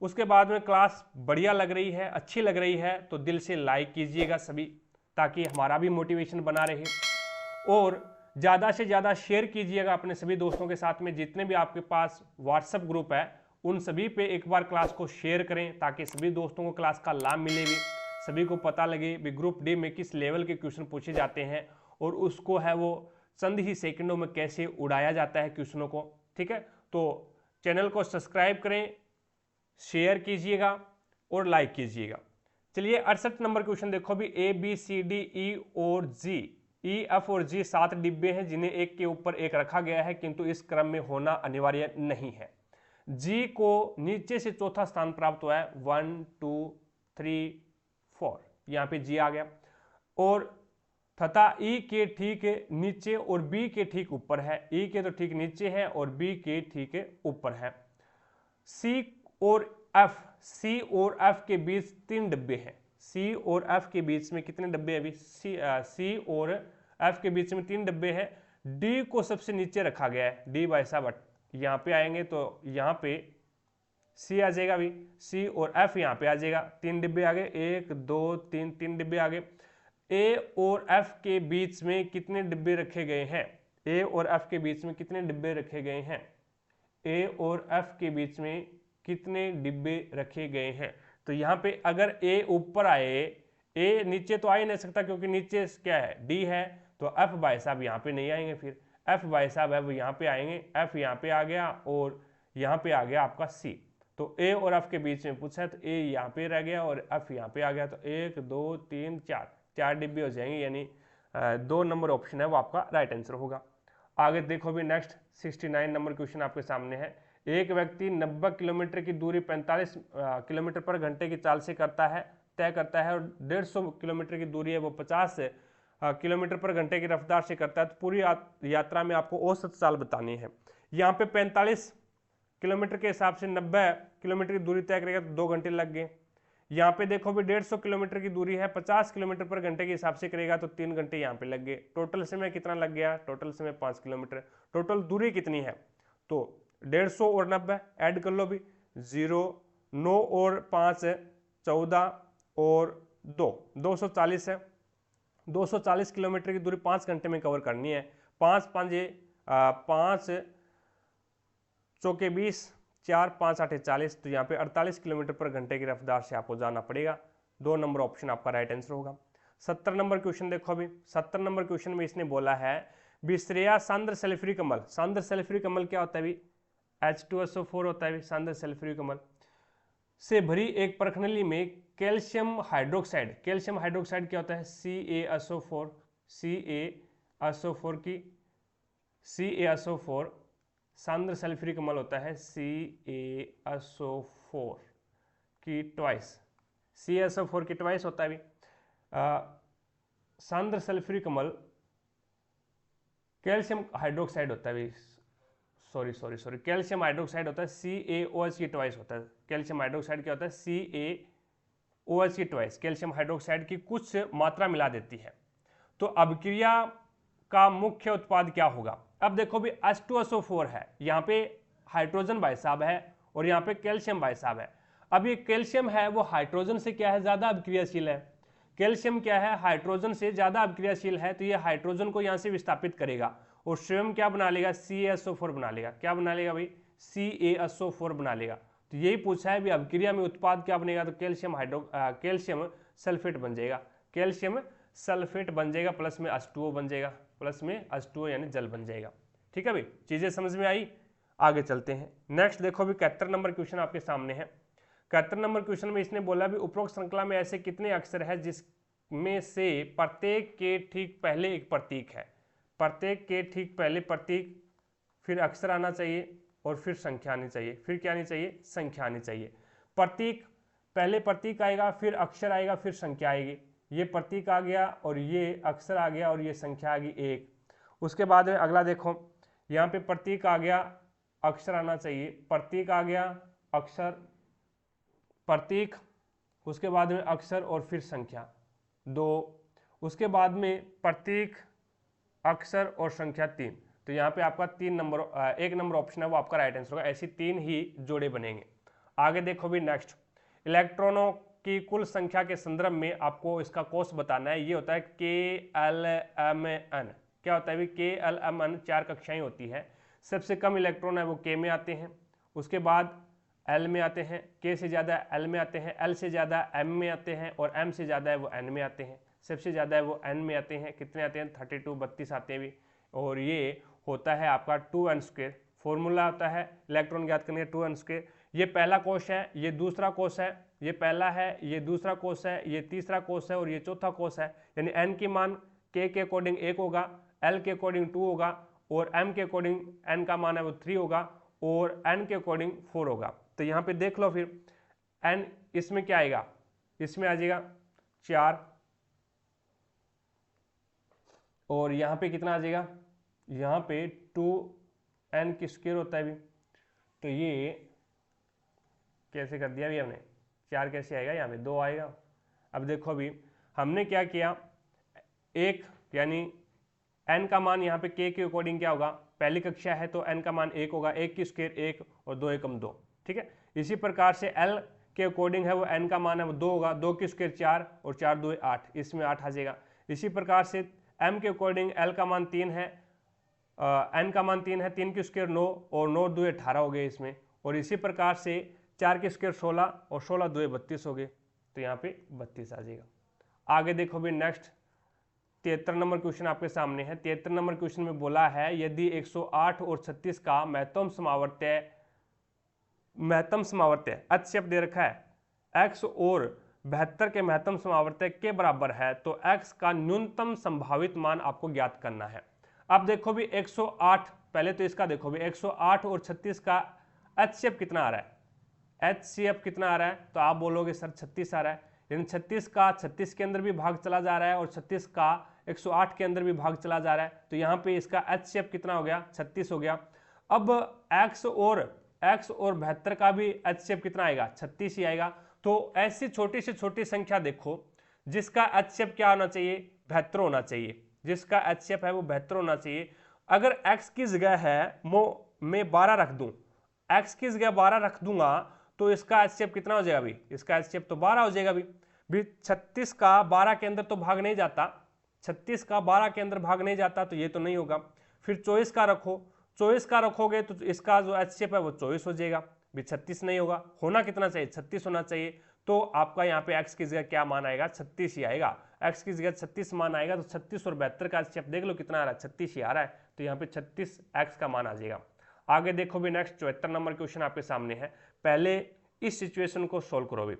उसके बाद में क्लास बढ़िया लग रही है, अच्छी लग रही है, तो दिल से लाइक कीजिएगा सभी, ताकि हमारा भी मोटिवेशन बना रहे, और ज़्यादा से ज़्यादा शेयर कीजिएगा अपने सभी दोस्तों के साथ में। जितने भी आपके पास व्हाट्सएप ग्रुप है उन सभी पे एक बार क्लास को शेयर करें, ताकि सभी दोस्तों को क्लास का लाभ मिले भी, सभी को पता लगे भी ग्रुप डी में किस लेवल के क्वेश्चन पूछे जाते हैं और उसको है वो चंद ही सेकंडों में कैसे उड़ाया जाता है क्वेश्चनों को। ठीक है, तो चैनल को सब्सक्राइब करें, शेयर कीजिएगा और लाइक कीजिएगा। चलिए 68 नंबर क्वेश्चन देखो भी। A B C D E और G, E F और G 7 डिब्बे हैं जिन्हें एक के ऊपर एक रखा गया है, किंतु इस क्रम में होना अनिवार्य नहीं है। G को नीचे से चौथा स्थान प्राप्त हुआ है, 1 2 3 4, यहाँ पे G आ गया, और तथा E के ठीक नीचे और B के ठीक ऊपर है। E के तो ठीक नीचे है और B के ठीक ऊपर है। C और F के बीच 3 डब्बे हैं। C और F के बीच में कितने डब्बे हैं अभी? C और F के बीच में 3 डब्बे हैं। D को सबसे नीचे रखा गया है। D भाई साहब यहाँ पे आएंगे तो यहाँ पे सी आ जाएगा अभी, सी और एफ यहाँ पे आ जाएगा, 3 डिब्बे आ गए, 1 2 3, 3 डिब्बे आ गए। ए और एफ के बीच में कितने डिब्बे रखे गए हैं, ए और एफ के बीच में कितने डिब्बे रखे गए हैं, ए और एफ के बीच में कितने डिब्बे रखे गए हैं। तो यहाँ पे अगर ए ऊपर आए, ए नीचे तो आ ही नहीं सकता क्योंकि नीचे क्या है, डी है, तो एफ भाई साहब यहाँ पे नहीं आएंगे, फिर एफ भाई साहब है वो यहाँ पे आएंगे, एफ यहाँ पे आ गया और यहाँ पे आ गया आपका सी। तो ए और एफ के बीच में पूछा है तो ए यहाँ पे रह गया और एफ यहाँ पे आ गया, तो 1 2 3 4 डिब्बे हो जाएंगे, यानी 2 नंबर ऑप्शन है वो आपका राइट आंसर होगा। आगे देखो भी नेक्स्ट 69 नंबर क्वेश्चन आपके सामने है। एक व्यक्ति 90 किलोमीटर की दूरी 45 किलोमीटर पर घंटे की चाल से तय करता है और 150 किलोमीटर की दूरी है वो 50 किलोमीटर पर घंटे की रफ्तार से करता है, तो पूरी यात्रा में आपको औसत चाल बतानी है। यहाँ पे 45 किलोमीटर के हिसाब से 90 किलोमीटर की दूरी तय करेगा तो 2 घंटे लग गए। यहाँ पे देखो भी 150 किलोमीटर की दूरी है, 50 किलोमीटर पर घंटे के हिसाब से करेगा तो 3 घंटे यहाँ पे लग गए। टोटल समय कितना लग गया, टोटल समय 5 किलोमीटर। टोटल दूरी कितनी है, तो 150 और 90 ऐड कर लो भी, 0 9 और 5 14 और 2 240 है। 240 किलोमीटर की दूरी 5 घंटे में कवर करनी है। 5 चौके 20, 4 5 8 40, तो यहाँ पे 48 किलोमीटर पर घंटे की रफ्तार से आपको जाना पड़ेगा। 2 नंबर ऑप्शन आपका राइट आंसर होगा। 70 नंबर क्वेश्चन देखो अभी। 70 नंबर क्वेश्चन में इसने बोला है विश्रेया सांद्र सल्फ्यूरिक अम्ल। सांद्र सल्फ्यूरिक अम्ल क्या होता है भी, H2SO4 होता है भी सांद्र सल्फ्यूरिक अम्ल से भरी एक परखनली में कैल्शियम हाइड्रोक्साइड, कैल्शियम हाइड्रोक्साइड क्या होता है, CaSO4, CaSO4 सांद्र सल्फ्यूरिक अम्ल होता है CaSO4 की ट्वाइस, CaSO4 की ट्वाइस होता है भी। सांद्र सल्फ्यूरिक अम्ल कैल्शियम हाइड्रोक्साइड होता है भी, सॉरी कैल्शियम हाइड्रोक्साइड होता है CaOH की ट्वाइस होता है। कैल्शियम हाइड्रोक्साइड क्या होता है, CaOH की ट्वाइस, कैल्शियम हाइड्रोक्साइड की कुछ मात्रा मिला देती है। तो अभिक्रिया का मुख्य उत्पाद क्या होगा। अब देखो भी H2SO4 है, यहाँ पे हाइड्रोजन भाई साहब है और यहाँ पे कैल्शियम भाई साहब है। अब ये कैल्शियम है वो हाइड्रोजन से क्या है, ज्यादा अभिक्रियाशील है। कैल्शियम क्या है, हाइड्रोजन से ज्यादा अभिक्रियाशील है, तो ये हाइड्रोजन को यहाँ से विस्थापित करेगा और स्वयं क्या बना लेगा, CaSO4 बना लेगा। क्या बना लेगा भाई, CaSO4 बना लेगा। तो यही पूछा है भी अभिक्रिया में उत्पाद क्या बनेगा, तो कैल्शियम सल्फेट बन जाएगा, कैल्शियम सल्फेट बन जाएगा, प्लस में H2O बन जाएगा, प्लस में H2O यानी जल बन जाएगा। ठीक है भाई, चीजें समझ में आई। आगे चलते हैं। नेक्स्ट देखो भी 71 नंबर क्वेश्चन आपके सामने है। 71 नंबर क्वेश्चन में इसने बोला भी उपरोक्त श्रृंखला में ऐसे कितने अक्षर है जिसमें से प्रत्येक के ठीक पहले एक प्रतीक है। प्रत्येक के ठीक पहले प्रतीक, फिर अक्षर आना चाहिए और फिर संख्या आनी चाहिए। फिर क्या आनी चाहिए, संख्या आनी चाहिए। प्रतीक, पहले प्रतीक आएगा, फिर अक्षर आएगा, फिर संख्या आएगी। ये प्रतीक आ गया और ये अक्षर आ गया और ये संख्या आ गई 1। उसके बाद में अगला देखो, यहाँ पे प्रतीक आ गया, अक्षर आना चाहिए, प्रतीक आ गया, अक्षर, प्रतीक, उसके बाद में अक्षर और फिर संख्या 2, उसके बाद में प्रतीक, अक्षर और संख्या 3। तो यहाँ पे आपका 1 नंबर ऑप्शन है वो आपका राइट आंसर होगा। ऐसी 3 ही जोड़े बनेंगे। आगे देखो भी नेक्स्ट, इलेक्ट्रॉनों की कुल संख्या के संदर्भ में आपको इसका कोष बताना है। ये होता है KLMN। क्या होता है भी, KLMN 4 कक्षाएं होती है। सबसे कम इलेक्ट्रॉन है वो K में आते हैं, उसके बाद L में आते हैं, K से ज़्यादा L में आते हैं, L से ज़्यादा M में आते हैं और M से ज़्यादा है वो N में आते हैं। सबसे ज़्यादा है वो N में आते हैं। कितने आते हैं, 32 आते हैं भी। और ये होता है आपका 2n²। फॉर्मूला होता है इलेक्ट्रॉन ज्ञात करने का 2n²। ये पहला कोष है, ये दूसरा कोष है, ये पहला है, ये दूसरा कोष है, ये तीसरा कोष है और ये चौथा कोष है। यानी n की मान K के अकॉर्डिंग 1 होगा, L के अकॉर्डिंग 2 होगा और M के अकॉर्डिंग n का मान है वो 3 होगा और n के अकॉर्डिंग 4 होगा। तो यहाँ पे देख लो फिर n इसमें क्या आएगा, इसमें आ जाएगा 4 और यहाँ पे कितना आ जाएगा, यहाँ पे 2n² होता है भी। तो ये कैसे कर दिया अभी हमने, 4 कैसे आएगा, यहाँ पे 2 आएगा। अब देखो अभी हमने क्या किया, 1 यानी n का मान यहाँ पे k के अकॉर्डिंग क्या होगा, पहली कक्षा है तो n का मान 1 होगा, 1 की स्क्वायर 1 और 2 एकम 2। ठीक है, इसी प्रकार से L के अकॉर्डिंग है वो n का मान है वो 2 होगा, 2 की स्क्वायर 4 और 4 2 8, इसमें 8 आ जाएगा। इसी प्रकार से m के अकॉर्डिंग L का मान 3 है, n का मान 3 है, 3 की स्क्वायर 9 और 9 2 18 हो गए इसमें। और इसी प्रकार से 4 की स्क्वायर 16 और 16 2 32 हो गए, तो यहाँ पे 32 आ जाएगा। आगे देखो भी नेक्स्ट 73 नंबर क्वेश्चन आपके सामने है। 73 नंबर क्वेश्चन में बोला है यदि 108 और 36 का महत्तम समावर्त्य HCF दे रखा है x और 72 के महत्तम समावर्त्य के बराबर है तो x का न्यूनतम संभावित मान आपको ज्ञात करना है। अब देखो भी 108, पहले तो इसका देखो भी 108 और 36 का HCF कितना आ रहा है, HCF कितना आ रहा है, तो आप बोलोगे सर 36 आ रहा है, यानी 36 का 36 के अंदर भी भाग चला जा रहा है और 36 का 108 के अंदर भी भाग चला जा रहा है, तो यहाँ पे इसका HCF कितना हो गया, 36 हो गया। अब x और 72 का भी HCF कितना आएगा, 36 ही आएगा। तो ऐसी छोटी से छोटी संख्या देखो जिसका HCF क्या होना चाहिए, 72 होना चाहिए, जिसका HCF है वो 72 होना चाहिए। अगर x की जगह है मैं 12 रख दूं, x की जगह 12 रख दूंगा तो इसका HCF कितना हो जाएगा भी, इसका HCF तो 12 हो जाएगा भी 36 का 12 के अंदर तो भाग नहीं जाता, 36 का 12 के अंदर भाग नहीं जाता, तो ये तो नहीं होगा। फिर 24 का रखो, 24 का रखोगे तो इसका जो HCF है वो 24 हो जाएगा, भी 36 नहीं होगा, होना कितना चाहिए, 36 होना चाहिए। तो आपका यहाँ पे x की जगह क्या मान आएगा, 36 ही आएगा, x की जगह 36 मान आएगा। तो 36 और 72 का HCF देख लो कितना आ रहा है, 36 ही आ रहा है, तो यहाँ पे 36x का मान आ जाएगा। आगे देखो भी नेक्स्ट 74 नंबर क्वेश्चन आपके सामने है। पहले इस सिचुएशन को सोल्व करो भी,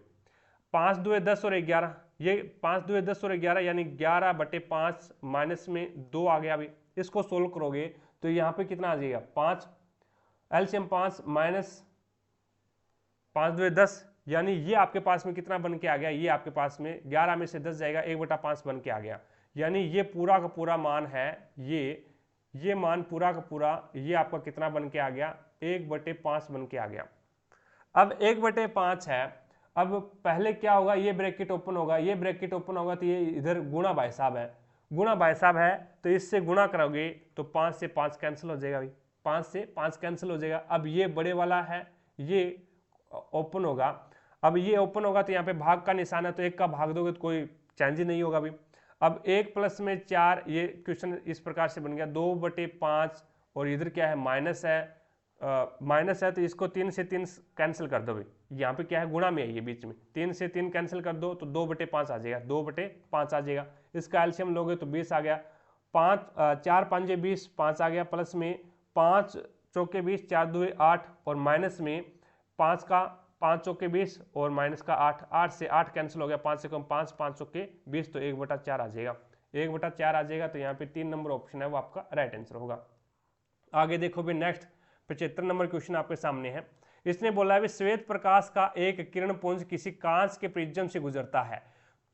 5 2 10 और 11, ये 5 2 10 और 11 यानी 11/5 माइनस में 2 आ गया। अभी इसको सोल्व करोगे तो यहाँ पे कितना आ जाएगा, 5 एलसीएम 5 माइनस 5 2 10, यानी ये आपके पास में कितना बन के आ गया, ये आपके पास में 11 में से 10 जाएगा, 1/5 बन के आ गया। यानी ये पूरा का पूरा मान है, ये मान पूरा का पूरा ये आपका कितना बन के आ गया, 1/5 बन के आ गया। अब 1/5 है, अब पहले क्या होगा, ये ब्रैकेट ओपन होगा, ये ब्रैकेट ओपन होगा, तो ये इधर गुणा भाई साहब है, गुणा भाई साहब है, तो इससे गुणा करोगे तो 5 से 5 कैंसिल हो जाएगा भाई, 5 से 5 कैंसिल हो जाएगा। अब ये बड़े वाला है, ये ओपन होगा, अब ये ओपन होगा तो यहाँ पे भाग का निशान है, तो 1 का भाग दोगे तो कोई चेंज ही नहीं होगा भाई। अब 1 + में 4, ये क्वेश्चन इस प्रकार से बन गया 2/5, और इधर क्या है, माइनस है, तो इसको 3 से 3 कैंसिल कर दो भाई, यहाँ पे क्या है, गुणा में है ये बीच में, 3 से 3 कैंसिल कर दो तो 2/5 आ जाएगा, 2/5 आ जाएगा। इसका एलसीएम लोगे तो 20 आ गया, 4 5 20, 5 आ गया, प्लस में 5 चौके 20, 4 2 8, और माइनस में 5 चौके 20 और माइनस का 8, 8 से 8 कैंसिल हो गया, 5 से कम 5, 5 चौके 20, तो 1/4 आ जाएगा, 1/4 आ जाएगा। तो यहाँ पे 3 नंबर ऑप्शन है वो आपका राइट आंसर होगा। आगे देखो भी नेक्स्ट 75 नंबर क्वेश्चन आपके सामने है। इसने बोला है श्वेत प्रकाश का एक किरण पुंज किसी कांच के प्रिज्म से गुजरता है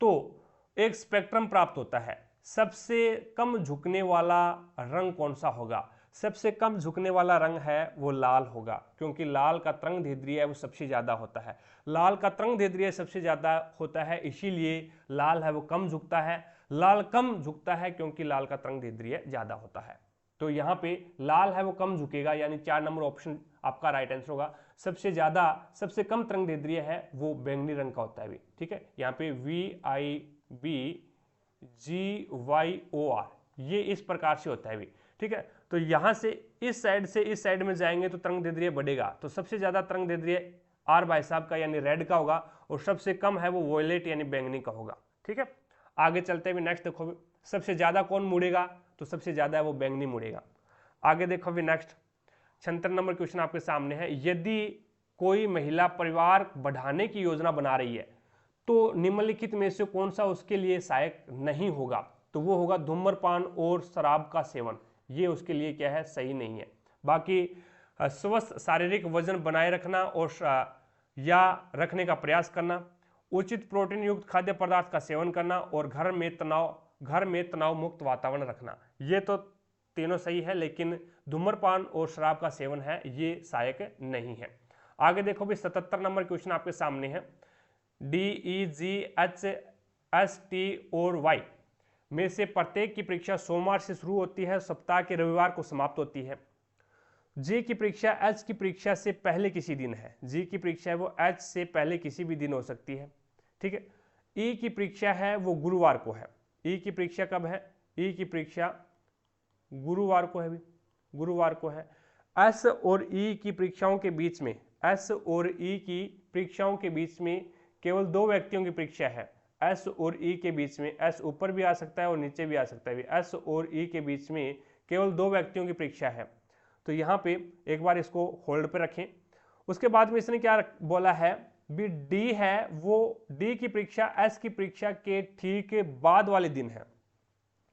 तो एक स्पेक्ट्रम प्राप्त होता है, सबसे कम झुकने वाला रंग कौन सा होगा। सबसे कम झुकने वाला रंग है वो लाल होगा, क्योंकि लाल का तरंग दैर्ध्य है वो सबसे ज्यादा होता है, लाल का तरंग दैर्ध्य सबसे ज्यादा होता है, इसीलिए लाल है वो कम झुकता है। लाल कम झुकता है क्योंकि लाल का तरंग दैर्ध्य ज्यादा होता है, तो यहाँ पे लाल है वो कम झुकेगा, यानी 4 नंबर ऑप्शन आपका राइट आंसर होगा। सबसे कम तरंग दैर्ध्य है वो बैंगनी रंग का होता है भी, ठीक है। यहाँ पे VIBGYOR ये इस प्रकार से होता है भी, ठीक है। तो यहाँ से इस साइड में जाएंगे तो तरंग दैर्ध्य बढ़ेगा, तो सबसे ज्यादा तरंग दैर्ध्य R भाई साहब का यानी रेड का होगा, और सबसे कम है वो वॉयलेट यानी बैंगनी का होगा, ठीक है। आगे चलते हुए नेक्स्ट देखो सबसे ज्यादा कौन मुड़ेगा, तो सबसे ज्यादा है वो बैंगनी मुड़ेगा। आगे देखो भी नेक्स्ट 76 नंबर क्वेश्चन आपके सामने है। यदि कोई महिला परिवार बढ़ाने की योजना बना रही है तो निम्नलिखित में से कौन सा उसके लिए सहायक नहीं होगा, तो वो होगा धूम्रपान और शराब का सेवन, ये उसके लिए क्या है, सही नहीं है। बाकी स्वस्थ शारीरिक वजन बनाए रखना और या रखने का प्रयास करना, उचित प्रोटीन युक्त खाद्य पदार्थ का सेवन करना, और घर में तनाव मुक्त वातावरण रखना, ये तो तीनों सही है, लेकिन धूम्रपान और शराब का सेवन है ये सहायक नहीं है। आगे देखो भी 77 नंबर क्वेश्चन आपके सामने है। DEGHST और Y में से प्रत्येक की परीक्षा सोमवार से शुरू होती है, सप्ताह के रविवार को समाप्त होती है। जी की परीक्षा एच की परीक्षा से पहले किसी दिन है, जी की परीक्षा है वो एच से पहले किसी भी दिन हो सकती है, ठीक है। ई की परीक्षा है वो गुरुवार को है, ई की परीक्षा कब है, ई की परीक्षा गुरुवार को है भी, गुरुवार को है। एस और ई की परीक्षाओं के बीच में, एस और ई की परीक्षाओं के बीच में केवल 2 व्यक्तियों की परीक्षा है, एस और ई के बीच में, एस ऊपर भी आ सकता है और नीचे भी आ सकता है, एस और ई के बीच में केवल 2 व्यक्तियों की परीक्षा है। तो यहाँ पे एक बार इसको होल्ड पे रखें। उसके बाद में इसने क्या बोला है, भी डी है वो, डी की परीक्षा एस की परीक्षा के ठीक बाद वाले दिन है,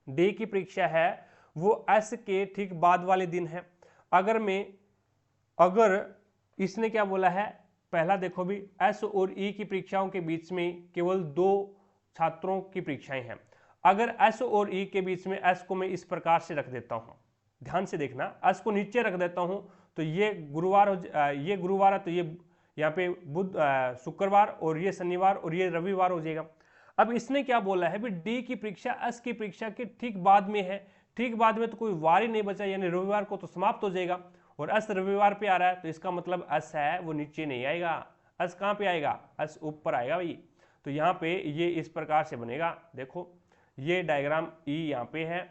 डी की परीक्षा है वो एस के ठीक बाद वाले दिन है। अगर इसने क्या बोला है, पहला देखो भी एस और ई की परीक्षाओं के बीच में केवल 2 छात्रों की परीक्षाएं हैं। अगर एस और ई के बीच में, एस को मैं इस प्रकार से रख देता हूं, ध्यान से देखना, एस को नीचे रख देता हूं तो ये गुरुवार ये गुरुवार है, तो ये यहाँ पे बुध शुक्रवार और ये शनिवार और ये रविवार हो जाएगा। अब इसने क्या बोला है भी डी की परीक्षा एस की परीक्षा के ठीक बाद में है, ठीक बाद में तो कोई वार ही नहीं बचा, यानी रविवार को तो समाप्त हो जाएगा, और एस रविवार पे आ रहा है तो इसका मतलब एस है वो नीचे नहीं आएगा, एस कहाँ पे आएगा, एस ऊपर आएगा भाई। तो यहाँ पे ये इस प्रकार से बनेगा, देखो ये डायग्राम ई यहाँ पे है,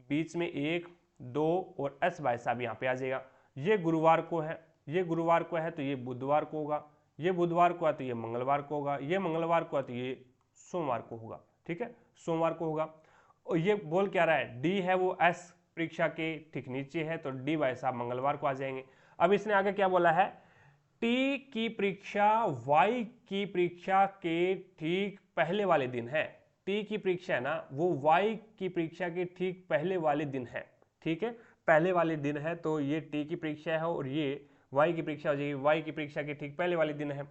बीच में 1 2 और एस भाई साहब यहाँ पे आ जाएगा। ये गुरुवार को है, ये गुरुवार को है तो ये बुधवार को होगा, ये बुधवार को है तो ये मंगलवार को होगा, ये मंगलवार को है तो ये सोमवार को होगा, ठीक है, सोमवार को होगा। और ये बोल क्या रहा है, डी है वो एस परीक्षा के ठीक नीचे है, तो डी भाई साहब मंगलवार को आ जाएंगे। अब इसने आगे क्या बोला है, टी की परीक्षा वाई की परीक्षा के ठीक पहले वाले दिन है, टी की परीक्षा है ना वो वाई की परीक्षा के ठीक पहले वाले दिन है, ठीक है, पहले वाले दिन है, तो ये टी की परीक्षा है और ये वाई की परीक्षा हो जाएगी, वाई की परीक्षा के ठीक पहले वाले दिन है।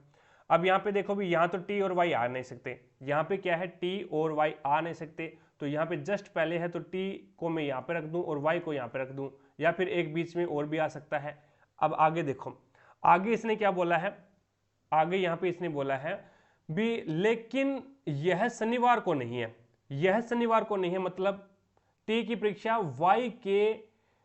अब यहाँ पे देखो भी यहाँ तो टी और वाई आ नहीं सकते, यहाँ पे क्या है टी और वाई आ नहीं सकते, तो यहाँ पे जस्ट पहले है तो टी को मैं यहाँ पे रख दूं और वाई को यहाँ पे रख दूं, या फिर एक बीच में और भी आ सकता है। अब आगे देखो, आगे इसने क्या बोला है, आगे यहाँ पे इसने बोला है भी लेकिन यह शनिवार को नहीं है, यह शनिवार को नहीं है, मतलब टी की परीक्षा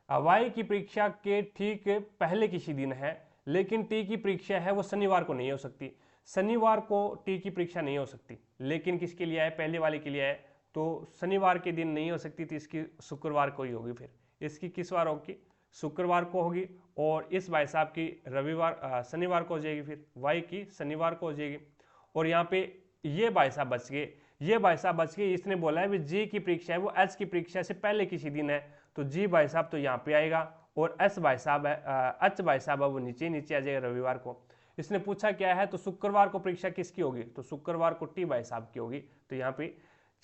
वाई की परीक्षा के ठीक पहले किसी दिन है, लेकिन टी की परीक्षा है वो शनिवार को नहीं हो सकती, शनिवार को टी की परीक्षा नहीं हो सकती, लेकिन किसके लिए है, पहले वाले के लिए है, तो शनिवार के दिन नहीं हो सकती, तो इसकी शुक्रवार को ही होगी, फिर इसकी किस वार होगी, शुक्रवार को होगी, और इस भाई साहब की रविवार शनिवार को हो जाएगी, फिर वाई की शनिवार को हो जाएगी। और यहाँ पे ये भाई साहब बच गए, ये भाई साहब बच गए, इसने बोला है जी की परीक्षा है वो एच की परीक्षा से पहले किसी दिन है, तो जी भाई साहब तो यहाँ पे आएगा, और एच भाई साहब है, एच भाई साहब है वो नीचे नीचे आ जाएगा रविवार को। इसने पूछा क्या है, तो शुक्रवार को परीक्षा किसकी होगी, तो शुक्रवार को टी भाई साहब की होगी, तो यहाँ पे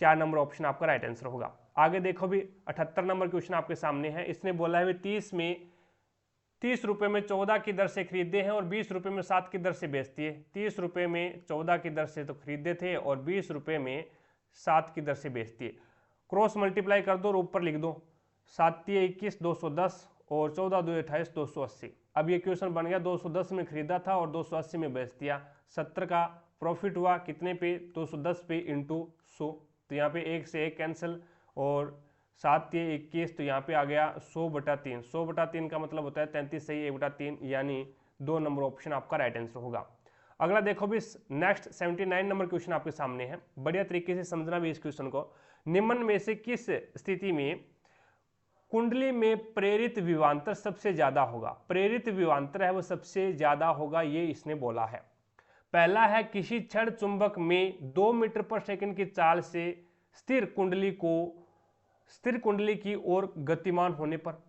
4 नंबर ऑप्शन आपका राइट आंसर होगा। आगे देखो भी 78 नंबर क्वेश्चन आपके सामने है, इसने बोला है 30 रुपए में 14 की दर से खरीदे हैं और 20 रुपए में 7 की दर से बेचती है। 30 रुपए में 14 की दर से तो खरीदे थे और 20 रुपए में 7 की दर से बेचती है। क्रॉस मल्टीप्लाई कर दो और ऊपर लिख दो, 7 21 210 और 14 2 28 280। अब ये क्वेश्चन बन गया 210 में खरीदा था और 280 में बेच दिया, 70 का प्रॉफिट हुआ कितने पे, 210 पे इंटू 100, तो यहाँ पे 1 से 1 कैंसिल, और 7 21 तो यहाँ पे आ गया 100/3, 100/3 का मतलब होता है 33 सही 1/3, यानी 2 नंबर ऑप्शन आपका राइट आंसर होगा। अगला देखो भी नेक्स्ट 79 नंबर क्वेश्चन आपके सामने है, बढ़िया तरीके से समझना भी इस क्वेश्चन को। निम्न में से किस स्थिति में कुंडली में प्रेरित विभवांतर सबसे ज्यादा होगा, प्रेरित विभवांतर है वो सबसे ज्यादा होगा, ये इसने बोला है। पहला है किसी क्षण चुंबक में 2 मीटर पर सेकंड की चाल से स्थिर कुंडली की ओर गतिमान होने पर,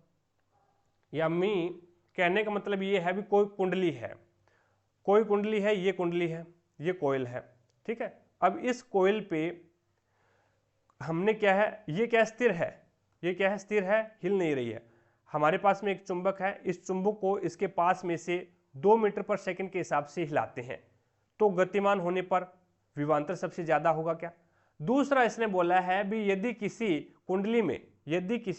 या मी कहने का मतलब ये है भी कोई कुंडली है, कोई कुंडली है, ये कुंडली है, ये कोयल है, ठीक है। अब इस कोयल पे हमने क्या है, ये क्या स्थिर है, ये क्या है स्थिर है, हिल नहीं रही है। हमारे पास में एक चुंबक है, इस चुंबक को इसके पास में से 2 मीटर पर सेकंड के हिसाब से हिलाते हैं, तो गतिमान होने पर विभवांतर सबसे ज्यादा होगा क्या। दूसरा इसने बोला है भी यदि किसी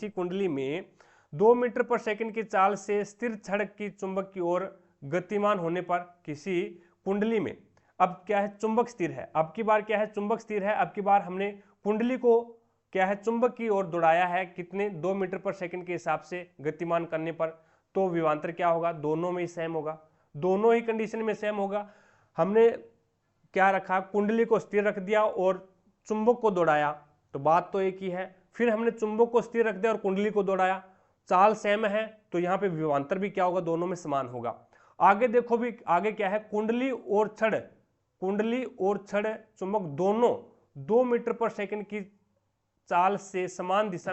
कुंडली में 2 मीटर पर सेकंड की चाल से स्थिर छड़ की चुंबक की ओर गतिमान होने पर किसी कुंडली में, अब क्या है चुंबक स्थिर है, अब की बार क्या है चुंबक स्थिर है, अब की बार हमने कुंडली को क्या है चुंबक की ओर दौड़ाया है, कितने 2 मीटर पर सेकंड के हिसाब से गतिमान करने पर, तो विभवांतर क्या होगा, दोनों में ही सेम होगा, दोनों ही कंडीशन में सेम होगा। हमने क्या रखा, कुंडली को स्थिर रख दिया और चुंबक को दौड़ाया, तो बात तो एक ही है। फिर हमने चुंबक को स्थिर रख दिया और कुंडली को दौड़ाया, चाल सेम है, तो यहाँ पे विभवांतर भी क्या होगा, दोनों में समान होगा। आगे देखो भी, आगे क्या है, कुंडली और छड़ चुंबक दोनों 2 मीटर पर सेकंड की चाल से समान दिशा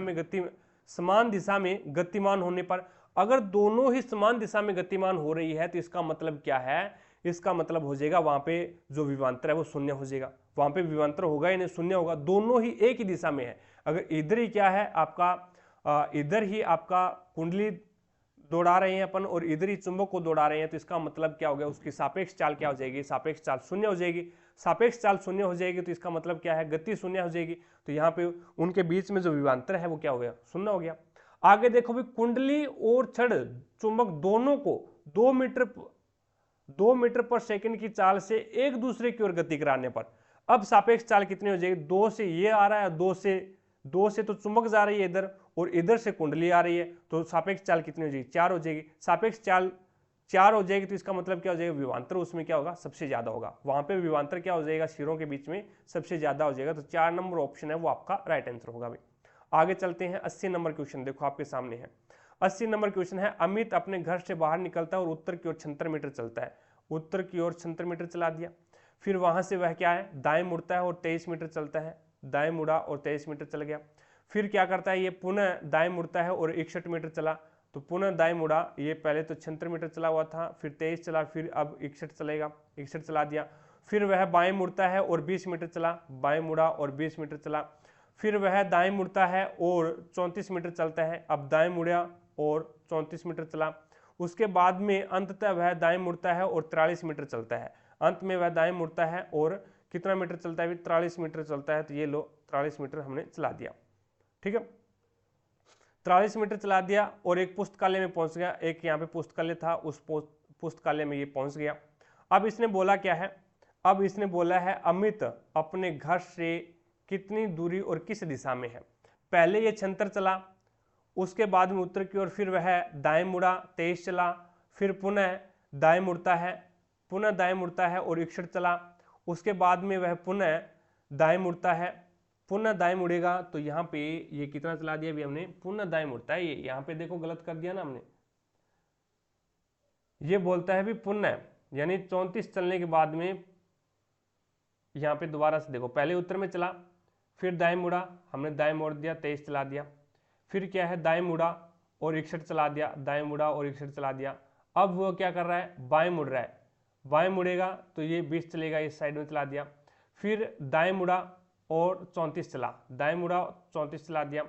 में गतिमान होने पर, अगर दोनों ही समान दिशा में गतिमान हो रही है तो इसका मतलब क्या है, इसका मतलब हो जाएगा वहां पे जो विभवांतर है वो शून्य हो जाएगा, वहां पे विभवांतर होगा ही नहीं, शून्य होगा, दोनों ही एक ही दिशा में है। अगर इधर ही क्या है आपका, इधर ही आपका कुंडली दौड़ा रहे हैं अपन और इधर ही चुंबक को दौड़ा रहे हैं, तो इसका मतलब क्या हो गया, उसकी सापेक्ष चाल क्या हो जाएगी, सापेक्ष चाल शून्य हो जाएगी। सापेक्ष चाल शून्य हो जाएगी तो इसका मतलब क्या है, गति शून्य हो जाएगी, तो यहाँ पे उनके बीच में जो विभवांतर है वो क्या हो गया, शून्य हो गया। आगे देखो भी, कुंडली और छड़ चुंबक दोनों को 2 मीटर पर सेकंड की चाल से एक दूसरे की ओर गति कराने पर, अब सापेक्ष चाल कितनी हो जाएगी, 2 से ये आ रहा है, 2 से तो चुंबक जा रही है इधर और इधर से कुंडली आ रही है, तो सापेक्ष चाल कितनी हो जाएगी, 4 हो जाएगी। सापेक्ष चाल 4 हो जाएगी तो इसका मतलब क्या हो जाएगा, विभवांतर उसमें क्या होगा, सबसे ज्यादा होगा, वहां पे विभवांतर क्या हो जाएगा, सिरों के बीच में सबसे ज्यादा हो जाएगा, तो 4 नंबर ऑप्शन है वो आपका राइट आंसर होगा भाई। आगे चलते हैं, 80 नंबर क्वेश्चन देखो आपके सामने है। 80 नंबर क्वेश्चन है, अमित अपने घर से बाहर निकलता है और उत्तर की ओर 76 मीटर चलता है, उत्तर की ओर 76 मीटर चला दिया, फिर वहां से वह क्या है, दाएं मुड़ता है और 23 मीटर चलता है, दाएं मुड़ा और 23 मीटर चल गया। फिर क्या करता है, ये पुनः दाएं मुड़ता है और 61 मीटर चला, तो पुनः दाएं मुड़ा, ये पहले तो 76 मीटर चला हुआ था, फिर 23 चला, फिर अब 61 चलेगा, 61 चला दिया। फिर वह बाएं मुड़ता है और 20 मीटर चला, बाएं मुड़ा और 20 मीटर चला। फिर वह दाएं मुड़ता है और 34 मीटर चलता है, अब दाएं मुड़ा और 34 मीटर चला। उसके बाद में अंततः वह दाएं मुड़ता है और 43 मीटर चलता है, अंत में वह दाएं मुड़ता है और कितना मीटर चलता है, 43 मीटर चलता है, तो ये लो 43 मीटर हमने चला दिया, ठीक है, 43 मीटर चला दिया और एक पुस्तकालय में पहुंच गया, एक यहाँ पे पुस्तकालय था, उस पुस्तकालय में ये पहुंच गया। अब इसने बोला क्या है, अब इसने बोला है अमित अपने घर से कितनी दूरी और किस दिशा में है। पहले ये 76 चला, उसके बाद में उत्तर की ओर, फिर वह दाएं मुड़ा, 23 चला, फिर पुनः दाएं मुड़ता है, पुनः दाएं मुड़ता है और 61 चला। उसके बाद में वह पुनः दाएं मुड़ता है, पुनः दाएं मुड़ेगा, तो यहाँ पे ये कितना चला दिया अभी हमने, पुनः दाएं मुड़ता है, ये यहाँ पे देखो गलत कर दिया ना हमने, ये बोलता है भी पुनः, यानी 34 चलने के बाद में यहाँ पे दोबारा से देखो, पहले उत्तर में चला, फिर दाएं मुड़ा, हमने दाएं मोड़ दिया, 23 चला दिया, फिर क्या है दाएं मुड़ा और 61 चला दिया, दाएं मुड़ा और 61 चला दिया। अब वो क्या कर रहा है, बाएं मुड़ रहा है, बाएं मुड़ेगा तो ये 20 चलेगा, इस साइड में चला दिया, फिर दाएं मुड़ा और 34 चला, दाएं मुड़ा 34 चला दिया।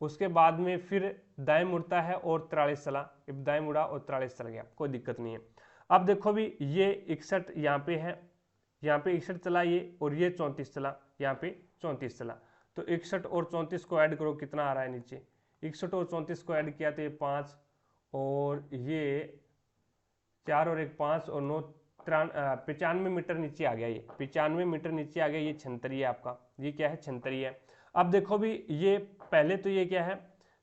उसके बाद में फिर दाएं मुड़ता है और 43 चला, अब दाएं मुड़ा और 43 चल गया, कोई दिक्कत नहीं है। अब देखो भी ये 61 यहाँ पे है, यहाँ पे 61 चला ये, और ये 34 चला, यहाँ पे 34 चला, तो 61 और 34 को ऐड करो, कितना आ रहा है नीचे, 61 और 34 को ऐड किया तो ये 5 और ये 4 और 1 5 और 9 95 मीटर नीचे आ गया, ये 95 मीटर नीचे आ गया, ये 76 है आपका, ये क्या है 76 है। अब देखो भी ये पहले तो ये क्या है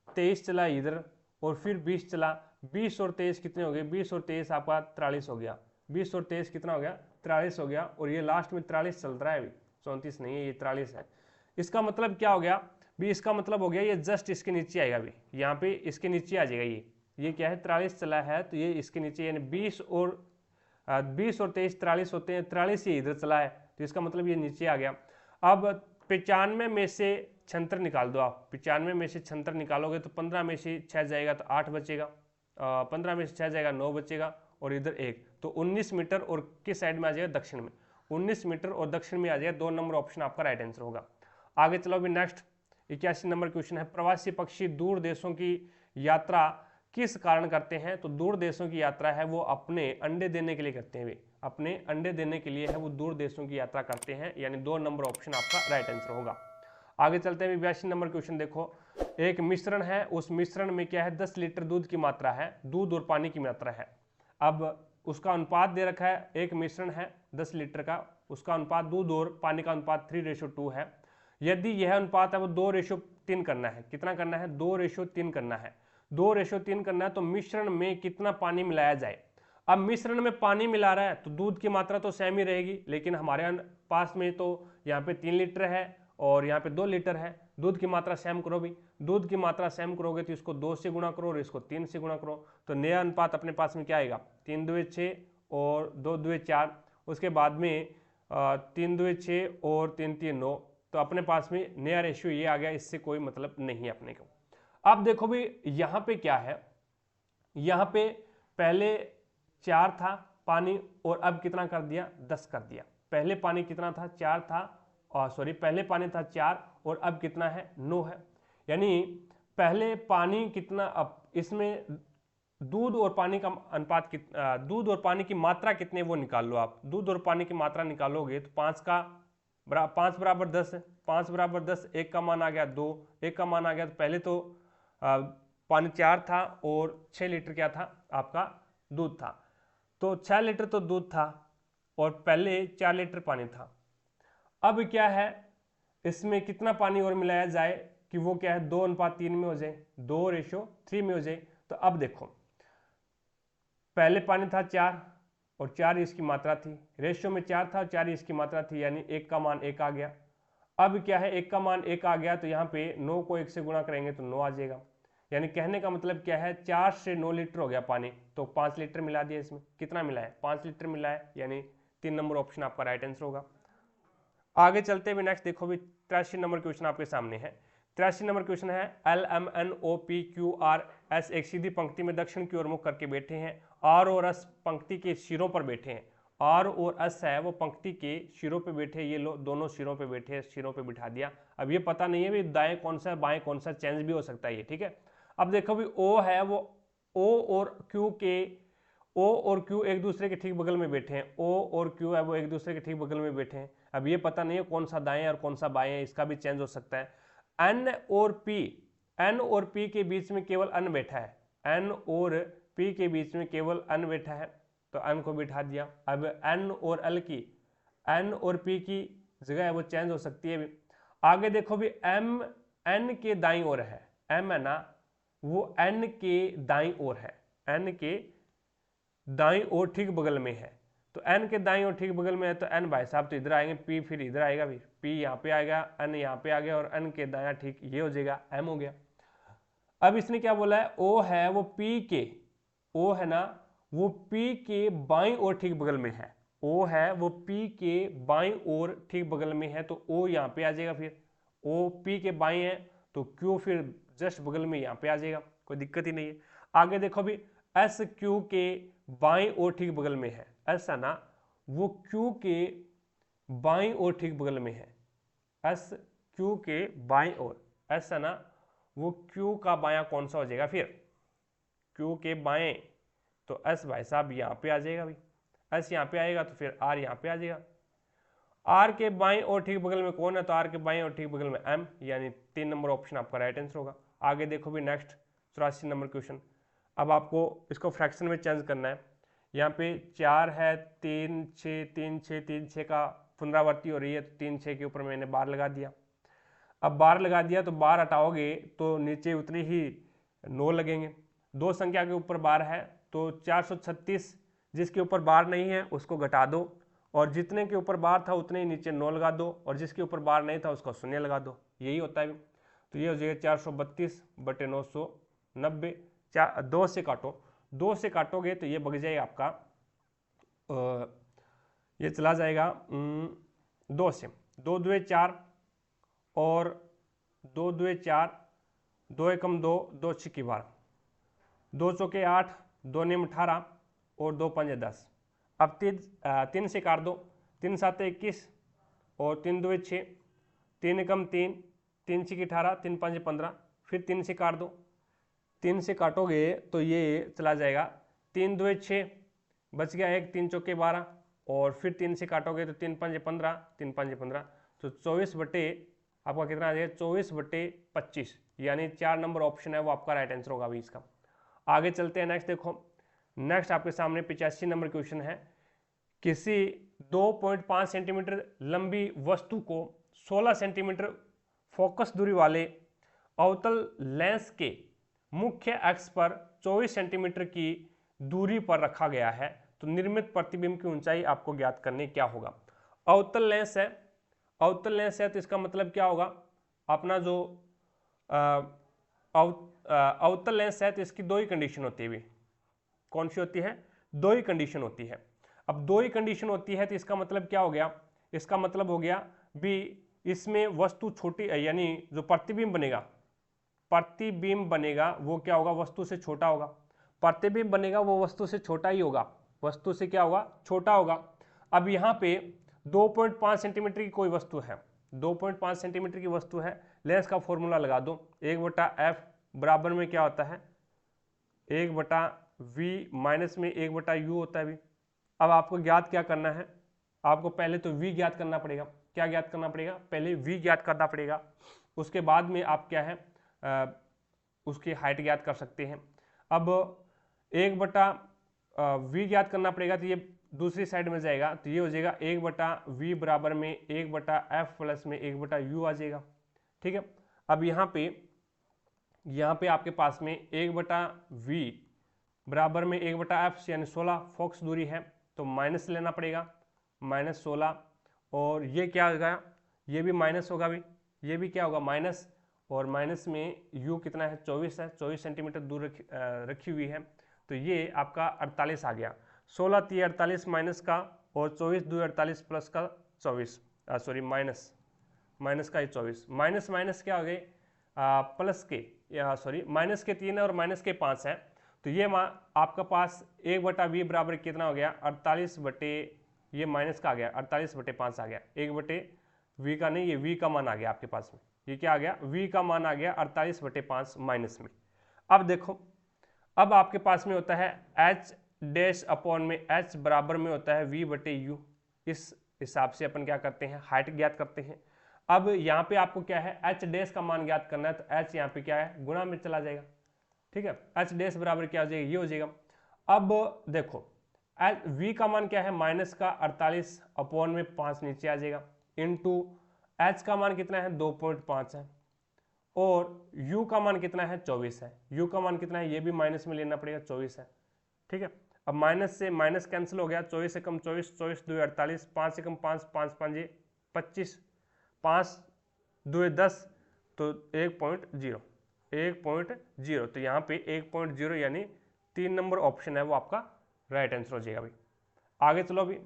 23 चला इधर और फिर 20 चला, 20 और 23 कितने हो गए, 20 और 23 आपका 43 हो गया, 20 और 23 कितना हो गया 43 हो गया, और ये लास्ट में 43 चल रहा है अभी, 34 नहीं है, ये 43 है। इसका मतलब क्या हो गया भी, इसका मतलब हो गया ये जस्ट इसके नीचे आएगा अभी, यहाँ पे इसके नीचे आ जाएगा, ये क्या है 43 चला है तो ये इसके नीचे, यानी 20 और 23 43 होते हैं, 43 ये इधर चला है तो इसका मतलब ये नीचे आ गया। अब 95 में से 76 निकाल दो आप, 95 में से 76 निकालोगे तो 15 में से 6 जाएगा तो 8 बचेगा, 15 में से 6 जाएगा 9 बचेगा, और इधर 1 तो 19 मीटर, और किस साइड में आ जाएगा दक्षिण में, 19 मीटर और दक्षिण में आ जाएगा, 2 नंबर ऑप्शन आपका राइट आंसर होगा। आगे चलो अभी नेक्स्ट 81 नंबर क्वेश्चन है, प्रवासी पक्षी दूर देशों की यात्रा किस कारण करते हैं। तो दूर देशों की यात्रा है वो अपने अंडे देने के लिए करते हैं, वे अपने अंडे देने के लिए है वो दूर देशों की यात्रा करते हैं, यानी 2 नंबर ऑप्शन आपका राइट आंसर होगा। आगे चलते हैं 82 नंबर क्वेश्चन देखो, एक मिश्रण है, उस मिश्रण में क्या है 10 लीटर दूध की मात्रा है, दूध और पानी की मात्रा है। अब उसका अनुपात दे रखा है, एक मिश्रण है 10 लीटर का, उसका अनुपात दूध और पानी का अनुपात 3:2 है। यदि यह अनुपात है वो 2:3 करना है, कितना करना है 2:3 करना है, 2:3 करना है तो मिश्रण में कितना पानी मिलाया जाए। अब मिश्रण में पानी मिला रहा है तो दूध की मात्रा तो सेम ही रहेगी, लेकिन हमारे पास में तो यहाँ पे 3 लीटर है और यहाँ पे 2 लीटर है। दूध की मात्रा सेम करो भी, दूध की मात्रा सेम करोगे तो इसको 2 से गुणा करो और इसको 3 से गुणा करो, तो नया अनुपात अपने पास में क्या आएगा, 3 दूए 6 और 2 दूए 4, उसके बाद में 3 दूए 6 और 3 3 9, तो अपने पास में नया रेशियो ये आ गया। इससे कोई मतलब नहीं है अपने को। अब देखो भी यहाँ पे क्या है, यहाँ पे पहले 4 था पानी और अब कितना कर दिया, 10 कर दिया। पहले पानी कितना था, 4 था, और सॉरी पहले पानी था 4 और अब कितना है, 9 है। यानी पहले पानी कितना, अब इसमें दूध और पानी का अनुपात दूध और पानी की मात्रा कितने वो निकाल लो आप। दूध और पानी की मात्रा निकालोगे तो 5 बराबर 10 है, 5 बराबर 10, 1 का मान आ गया 2, 1 का मान आ गया। तो पहले तो पानी 4 था और 6 लीटर क्या था आपका दूध था, तो 6 लीटर तो दूध था और पहले 4 लीटर पानी था। अब क्या है, इसमें कितना पानी और मिलाया जाए कि वो क्या है 2:3 में हो जाए, 2:3 में हो जाए। तो अब देखो पहले पानी था 4 और 4 इसकी मात्रा थी, रेशियो में 4 था और 4 इसकी मात्रा थी, यानी 1 का मान 1 आ गया। अब क्या है, 1 का मान 1 आ गया तो यहाँ पे 9 को 1 से गुणा करेंगे तो 9 आ जाएगा। यानी कहने का मतलब क्या है, 4 से 9 लीटर हो गया पानी, तो 5 लीटर मिला दिया। इसमें कितना मिला है, 5 लीटर मिला है, यानी 3 नंबर ऑप्शन आपका राइट आंसर होगा। आगे चलते हुए नेक्स्ट देखो भी 83 नंबर क्वेश्चन आपके सामने है। 83 नंबर क्वेश्चन है, LMNOPQR S एक सीधी पंक्ति में दक्षिण की ओर मुख करके बैठे हैं, R और S पंक्ति के सिरों पर बैठे हैं। R और S है वो पंक्ति के सिरों पे बैठे, ये लो दोनों सिरों पे बैठे, सिरों पे बिठा दिया। अब ये पता नहीं है भी दाएं कौन सा बाएं कौन सा, चेंज भी हो सकता है ये, ठीक है। अब देखो भी O है वो O और Q एक दूसरे के ठीक बगल में बैठे हैं, O और Q है वो एक दूसरे के ठीक बगल में बैठे हैं। अब ये पता नहीं है कौन सा दाएं और कौन सा बाएं है, इसका भी चेंज हो सकता है। N और P के बीच में केवल N बैठा है, N और P के बीच में केवल N बैठा है, तो N को बिठा दिया। अब N और P की जगह है वो चेंज हो सकती है। आगे देखो भी M N के दाईं ओर है, M है ना वो N के दाईं ओर है, N के दाईं ओर ठीक बगल में है, तो N के दाईं ओर ठीक बगल में है तो N भाई साहब तो इधर आएंगे, P फिर इधर आएगा, फिर P यहाँ पे आएगा, N यहाँ पे आ गया और N के दायां ठीक ये हो जाएगा, M हो गया। अब इसने क्या बोला है, O है वो P के, O है ना वो P के बाईं ओर ठीक बगल में है, O है वो P के बाईं ओर ठीक बगल में है, तो O यहाँ पे आ जाएगा। फिर O P के बाईं है तो Q फिर जस्ट बगल में यहाँ पे आ जाएगा, कोई दिक्कत ही नहीं है। आगे देखो भी S Q के बाईं ओर ठीक बगल में है, S है ना वो Q के बाईं ओर ठीक बगल में है, S Q के बाईं ओर, S है ना वो Q का बायां कौन सा हो जाएगा, फिर Q के बाएं, तो S भाई साहब यहाँ पे आ जाएगा भाई, S यहाँ पे आएगा तो फिर R यहाँ पे आ जाएगा। R के बाईं और ठीक बगल में कौन है, तो R के बाईं और ठीक बगल में M, यानी 3 नंबर ऑप्शन आपका राइट आंसर होगा। आगे देखो भी नेक्स्ट 84 नंबर क्वेश्चन। अब आपको इसको फ्रैक्शन में चेंज करना है। यहाँ पे 4 है, 3 6 3 6 3 6 का पुनरावृत्ति हो रही है, तो 3 6 के ऊपर मैंने बार लगा दिया। अब बार लगा दिया तो बार हटाओगे तो नीचे उतनी ही 9 लगेंगे। 2 संख्या के ऊपर बार है तो 436 जिसके ऊपर बार नहीं है उसको घटा दो, और जितने के ऊपर बार था उतने ही नीचे 9 लगा दो, और जिसके ऊपर बार नहीं था उसको 0 लगा दो, यही होता है। तो ये हो जाएगा 432 बटे 990। 2 से काटो, 2 से काटोगे तो ये बच जाएगा आपका, ये चला जाएगा 2 से, 2 दूए 4 और 2 दूए 4, 2 एकम 2, 2 छिक्की 12, 2 चौके 8, 2 नियम 18 और 2 पंजे 10। अब 3 से काट दो, 3 7 21 और 3 2 6, 3 एकम 3, 3 छिक्की 18, 3 5 15, फिर 3 से काट दो, 3 से काटोगे तो ये चला जाएगा 3 2 6, बच गया 1, 3 चौके 12 और फिर 3 से काटोगे तो 3 5 15, 3 5 15, तो 24 बटे आपका कितना आ जाएगा 24 बटे 25, यानी 4 नंबर ऑप्शन है वो आपका राइट आंसर होगा अभी इसका। आगे चलते हैं नेक्स्ट देखो, नेक्स्ट आपके सामने 85 नंबर क्वेश्चन है। किसी 2.5 सेंटीमीटर लंबी वस्तु को 16 सेंटीमीटर फोकस दूरी वाले अवतल लेंस के मुख्य अक्ष पर 24 सेंटीमीटर की दूरी पर रखा गया है तो निर्मित प्रतिबिंब की ऊंचाई आपको ज्ञात करनी क्या होगा। अवतल लेंस है, अवतल लेंस है तो इसका मतलब क्या होगा, अपना जो अवतल लेंस है तो इसकी दो ही कंडीशन होती है भी, कौन सी होती है, दो ही कंडीशन होती है। अब दो ही कंडीशन होती है तो इसका मतलब क्या हो गया, इसका मतलब हो गया भी इसमें वस्तु छोटी यानी जो प्रतिबिंब बनेगा, प्रतिबिंब बनेगा वो क्या होगा, वस्तु से छोटा होगा। प्रतिबिंब बनेगा वो वस्तु से छोटा ही होगा, वस्तु से क्या होगा, छोटा होगा। अब यहाँ पे 2.5 सेंटीमीटर की कोई वस्तु है, 2.5 सेंटीमीटर की वस्तु है, लेंस का फॉर्मूला लगा दो, 1/f बराबर में क्या होता है, 1/v माइनस में 1/u होता है भी। अब आपको ज्ञात क्या करना है, आपको पहले तो v ज्ञात करना पड़ेगा। क्या ज्ञात करना पड़ेगा, पहले v ज्ञात करना पड़ेगा, उसके बाद में आप क्या है उसकी हाइट ज्ञात कर सकते हैं। अब 1/v ज्ञात करना पड़ेगा तो ये दूसरी साइड में जाएगा तो ये हो जाएगा 1/v बराबर में 1/f प्लस में 1/u आ जाएगा। ठीक है, अब यहाँ पे आपके पास में 1/v बराबर में 1/f यानी 16 फोकस दूरी है तो माइनस लेना पड़ेगा, -16, और ये क्या होगा, ये भी माइनस होगा भी, ये भी क्या होगा माइनस, और माइनस में u कितना है 24 है, 24 सेंटीमीटर दूर रखी हुई है तो ये आपका 48 आ गया। 16 3 48 माइनस का, और 24 2 48 प्लस का 24, सॉरी माइनस का 24, माइनस माइनस क्या हो गए प्लस के, सॉरी माइनस के 3 है और माइनस के 5 है तो ये आपका पास 1/v बराबर कितना हो गया 48 बटे, ये माइनस का आ गया 48/5 आ गया, 1/v का नहीं, ये v का मान आ गया आपके पास में, ये क्या आ गया v का मान आ गया 48/5 माइनस में। अब देखो, अब आपके पास में होता है h डैश अपॉन में h बराबर में होता है v/u, इस हिसाब से अपन क्या करते हैं हाइट ज्ञात करते हैं। अब यहाँ पे आपको क्या है h डैश का मान ज्ञात करना है तो h यहाँ पे क्या है गुणा में चला जाएगा। ठीक है, h डैश बराबर क्या हो जाएगा, ये हो जाएगा। अब देखो v का मान क्या है माइनस का 48 अपॉन में 5 नीचे आ जाएगा, इनटू h का मान कितना है 2.5 है, और u का मान कितना है 24 है, u का मान कितना है ये भी माइनस में लेना पड़ेगा 24 है। ठीक है, अब माइनस से माइनस कैंसिल हो गया, 24 से कम 24, 24 2 48, 5 से कम 5, 5 5 ये 25, 5 2 10 तो 1.0, 1.0 तो यहाँ पे 1.0 यानी 3 नंबर ऑप्शन है वो आपका राइट आंसर हो जाएगा भाई। आगे चलो अभी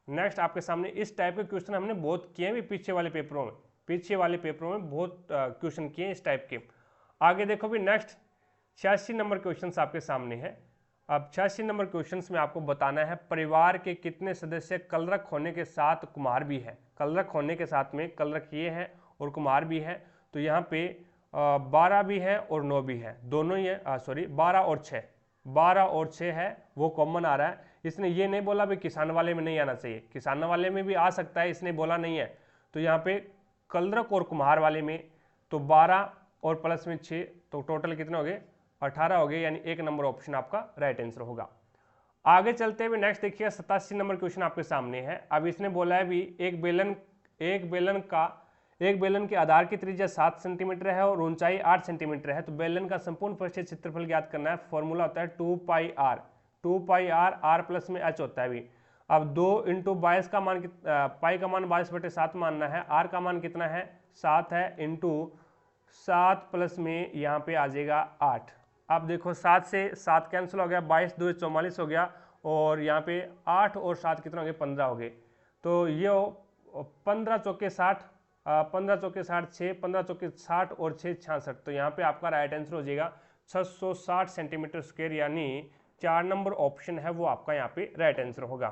नेक्स्ट आपके सामने इस टाइप के क्वेश्चन हमने बहुत किए हैं भी पीछे वाले पेपरों में बहुत क्वेश्चन किए हैं इस टाइप के। आगे देखो भी नेक्स्ट 86 नंबर क्वेश्चन आपके सामने है। अब 86 नंबर क्वेश्चन में आपको बताना है परिवार के कितने सदस्य कलरक होने के साथ कुम्हार भी है, कलरक होने के साथ में कलरक ये है और कुम्हार भी है तो यहाँ पे 12 भी है और 9 भी है, दोनों ही है, सॉरी 12 और 6 है वो कॉमन आ रहा है। इसने ये नहीं बोला भी किसान वाले में नहीं आना चाहिए, किसान वाले में भी आ सकता है, इसने बोला नहीं है तो यहाँ पे कलरक और कुम्हार वाले में तो 12 और प्लस में 6 तो टोटल कितने हो गए 18 हो गए, यानी 1 नंबर ऑप्शन आपका राइट आंसर होगा। आगे चलते हुए नेक्स्ट देखिए 87 नंबर क्वेश्चन आपके सामने है। अब इसने बोला है भी एक बेलन के आधार की त्रिज्या 7 सेंटीमीटर है और ऊंचाई 8 सेंटीमीटर है तो बेलन का संपूर्ण पृष्ठीय क्षेत्रफल ज्ञात करना है। फॉर्मूला होता है 2πr, r प्लस में h होता है भी। अब 2 इंटू 22 का मान पाई का मान 22/7 मानना है, r का मान कितना है 7 है, इंटू 7 प्लस में यहाँ पे आ जाएगा 8। अब देखो 7 से 7 कैंसिल हो गया, 22 2 44 हो गया, और यहाँ पे 8 और 7 कितना हो गए 15 हो गए तो ये 15 चौके 60, 15 चौके 60 6, 15 चौके 60 और 6 66 तो यहाँ पे आपका राइट आंसर हो जाएगा 660 सेंटीमीटर स्क्वायर, यानी 4 नंबर ऑप्शन है वो आपका यहाँ पे राइट आंसर होगा।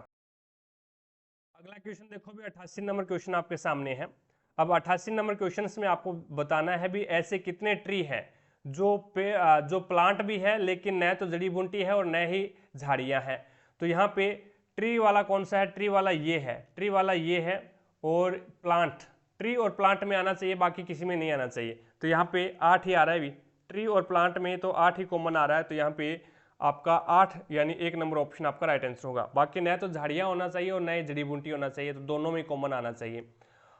अगला क्वेश्चन देखो भी 88 नंबर क्वेश्चन आपके सामने है। अब 88 नंबर क्वेश्चन में आपको बताना है भी ऐसे कितने ट्री हैं जो प्लांट भी है लेकिन न तो जड़ी बूटी है और न ही झाड़ियां हैं। तो यहाँ पे ट्री वाला कौन सा है, ट्री वाला ये है, और प्लांट, ट्री और प्लांट में आना चाहिए, बाकी किसी में नहीं आना चाहिए। तो यहाँ पे 8 ही आ रहा है भी, ट्री और प्लांट में तो 8 ही कॉमन आ रहा है तो यहाँ पे आपका 8 यानी 1 नंबर ऑप्शन आपका राइट आंसर होगा। बाकी न तो झाड़ियाँ होना चाहिए और न ही जड़ी बूटी होना चाहिए, तो दोनों में कॉमन आना चाहिए।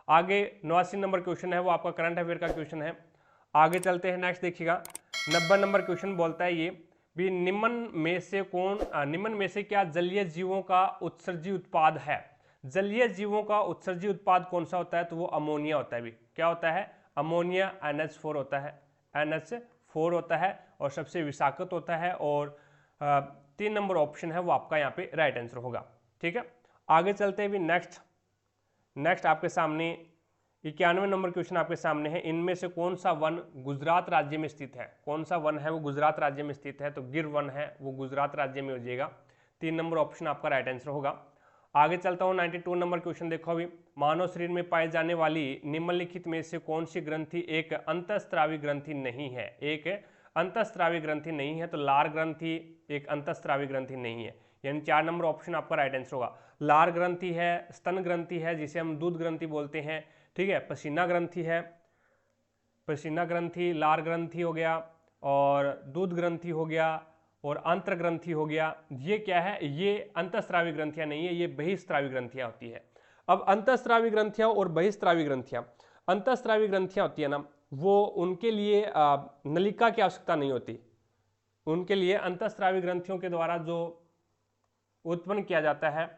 आगे 89 नंबर क्वेश्चन है वो आपका करंट अफेयर का क्वेश्चन है। आगे चलते हैं नेक्स्ट देखिएगा 90 नंबर क्वेश्चन बोलता है ये भी, निम्न में से क्या जलीय जीवों का उत्सर्जी उत्पाद है? जलीय जीवों का उत्सर्जी उत्पाद कौन सा होता है? तो वो अमोनिया होता है। भी क्या होता है? अमोनिया NH4 होता है, NH4 होता है और सबसे विषाक्त होता है। और 3 नंबर ऑप्शन है वो आपका यहाँ पे राइट आंसर होगा। ठीक है, आगे चलते हैं भी। नेक्स्ट आपके सामने 91 नंबर क्वेश्चन आपके सामने है। इनमें से कौन सा वन गुजरात राज्य में स्थित है? कौन सा वन है वो गुजरात राज्य में स्थित है? तो गिर वन है वो गुजरात राज्य में हो जाएगा। 3 नंबर ऑप्शन आपका राइट आंसर होगा। आगे चलता हूँ 92 नंबर क्वेश्चन देखो अभी, मानव शरीर में पाई जाने वाली निम्नलिखित में से कौन सी ग्रंथि एक अंतःस्रावी ग्रंथि नहीं है? एक अंतःस्रावी ग्रंथि नहीं है। तो लार ग्रंथि एक अंतःस्रावी ग्रंथि नहीं है, यानी 4 नंबर ऑप्शन आपका राइट आंसर होगा। लार ग्रंथि है, स्तन ग्रंथि है जिसे हम दूध ग्रंथि बोलते हैं, ठीक है, पसीना ग्रंथि है, पसीना ग्रंथि, लार ग्रंथि हो गया और दूध ग्रंथि हो गया और आंत्र ग्रंथि हो गया। ये क्या है? ये अंतःस्रावी ग्रंथियां नहीं है, ये बहिस्रावी ग्रंथियां होती है। अब अंतःस्रावी ग्रंथियां और बहिस्रावी ग्रंथियां, अंतःस्रावी ग्रंथियां होती है ना, वो उनके लिए नलिका की आवश्यकता नहीं होती। उनके लिए अंतःस्रावी ग्रंथियों के द्वारा जो उत्पन्न किया जाता है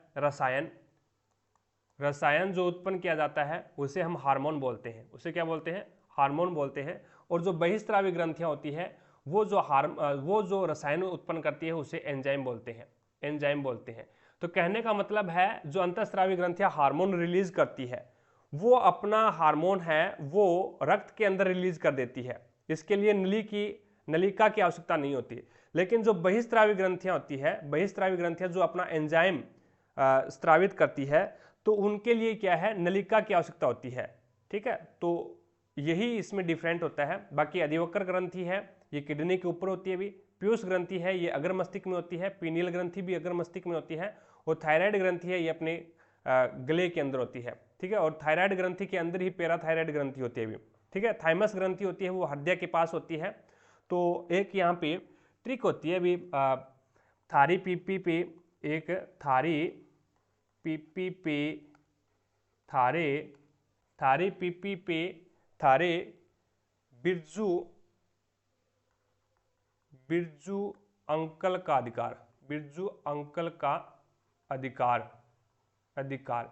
रसायन जो उत्पन्न किया जाता है उसे हम हार्मोन बोलते हैं। उसे क्या बोलते हैं? हार्मोन बोलते हैं। और जो बहिस्रावी ग्रंथियां होती है वो जो रसायन उत्पन्न करती है उसे एंजाइम बोलते हैं, एंजाइम बोलते हैं। तो कहने का मतलब है जो अंतःस्रावी ग्रंथियां हार्मोन रिलीज करती है, वो अपना हार्मोन है वो रक्त के अंदर रिलीज कर देती है। इसके लिए नलिका की आवश्यकता नहीं होती। लेकिन जो बहिस्रावी ग्रंथियां होती है, बहिस्रावी ग्रंथियां जो अपना एंजाइम स्रावित करती है, तो उनके लिए क्या है? नलिका की आवश्यकता होती है। ठीक है, तो यही इसमें डिफरेंट होता है। बाकी अधिवक्र ग्रंथि है ये किडनी के ऊपर होती है। भी पीयूष ग्रंथि है ये अग्र मस्तिष्क में होती है, पीनियल ग्रंथि भी अग्र मस्तिष्क में होती है और थायराइड ग्रंथि है ये अपने गले के अंदर होती है। ठीक है, और थायराइड ग्रंथि के अंदर ही पैराथायराइड ग्रंथि होती है भी। ठीक है, थाइमस ग्रंथि होती है वो हृदय के पास होती है। तो एक यहाँ पे ट्रिक होती है अभी, थारी पीपी पे एक थारी पीपी पे थारे पीपी पे थारे बिरजू अंकल का अधिकार, बिरजू अंकल का अधिकार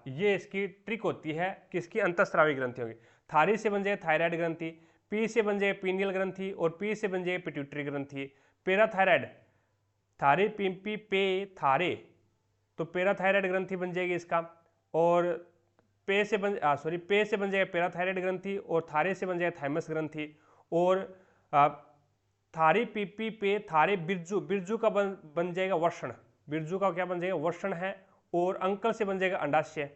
ये इसकी ट्रिक होती है। किसकी? अंतःस्रावी ग्रंथियों की। थारी से बन जाएगा थायराइड ग्रंथि, पी से बन जाएगा पीनियल ग्रंथि और पी से बन जाएगा पिट्यूटरी ग्रंथि। पैराथायराइड थारे पिंपी पे थारे, तो पैराथायराइड ग्रंथि बन जाएगी इसका। और पे से बन जाएगा पैराथायराइड ग्रंथि और थारे से बन जाएगा थाइमस ग्रंथि। और थारी पीपी पे थारे बिरजू का बन जाएगा वर्षण, बिरजू का क्या बन जाएगा? वर्षण है। और अंकल से बन जाएगा अंडाशय,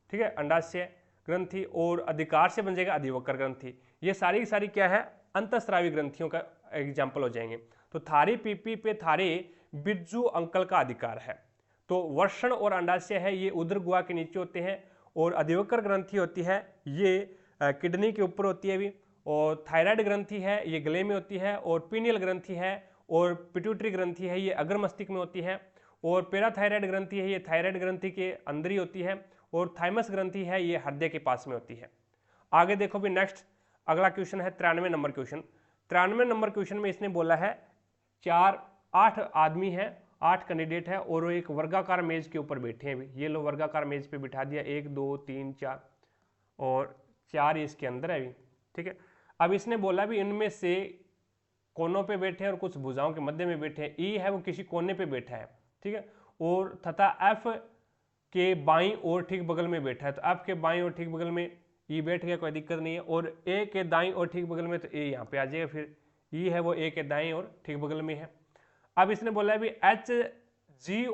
ठीक है, अंडाशय ग्रंथि। और अधिकार से बन जाएगा अधिवक्र ग्रंथि। ये सारी की सारी क्या है? अंतःस्रावी ग्रंथियों का एग्जाम्पल हो जाएंगे। तो थारी पीपी पे थारे बिरजू अंकल का अधिकार है। तो वर्षण और अंडाशय है ये उदर गुहा के नीचे होते हैं। और अधिवक्र ग्रंथि होती है ये किडनी के ऊपर होती है भी। और थायराइड ग्रंथि है ये गले में होती है। और पीनियल ग्रंथि है और पिट्यूटरी ग्रंथि है ये अग्र मस्तिष्क में होती है। और पैराथायराइड ग्रंथि है ये थायराइड ग्रंथि के अंदर ही होती है। और थाइमस ग्रंथि है ये हृदय के पास में होती है। आगे देखो भी नेक्स्ट अगला क्वेश्चन है 93 नंबर क्वेश्चन। 93 नंबर क्वेश्चन में इसने बोला है 8 आदमी है, 8 कैंडिडेट है और वो एक वर्गाकार मेज के ऊपर बैठे हैं। ये लो वर्गाकार मेज पे बिठा दिया, 1 2 3 4 और 4 इसके अंदर है भी। ठीक है, अब इसने बोला भी इनमें से कोनों पे बैठे हैं और कुछ भुजाओं के मध्य में बैठे हैं। ई है वो किसी कोने पे बैठा है, ठीक है, और तथा एफ के बाईं ओर ठीक बगल में बैठा है। तो एफ के बाईं ओर ठीक बगल में ई बैठ गया, कोई दिक्कत नहीं है। और ए के दाईं ओर ठीक बगल में, तो ए यहाँ पे आ जाएगा। फिर ई है वो ए के दाईं ओर ठीक बगल में है। अब इसने बोला है भी एच जी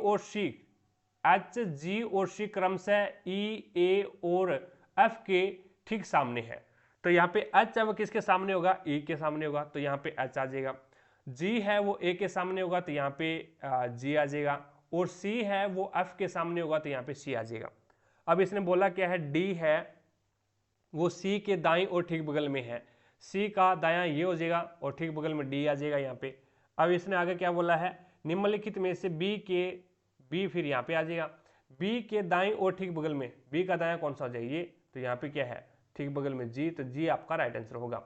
और सी क्रमशः ई ए और एफ के ठीक सामने है। तो यहाँ पे एच है वो किसके सामने होगा? ई के सामने होगा, तो यहाँ पे एच आ जाएगा। जी है वो ए के सामने होगा, तो यहाँ पे जी आ जाएगा। और सी है वो एफ के सामने होगा, तो यहाँ पे सी आ जाएगा। अब इसने बोला क्या है? डी है वो सी के दाईं और ठीक बगल में है। सी का दायां ये हो जाएगा और ठीक बगल में डी आ जाएगा यहाँ पे। अब इसने आगे क्या बोला है? निम्नलिखित में से बी फिर यहाँ पे आ जाएगा। बी के दाईं और ठीक बगल में, बी का दायां कौन सा हो जाएगा? ये, तो यहाँ पे क्या है? ठीक बगल में जी, तो जी आपका राइट आंसर होगा।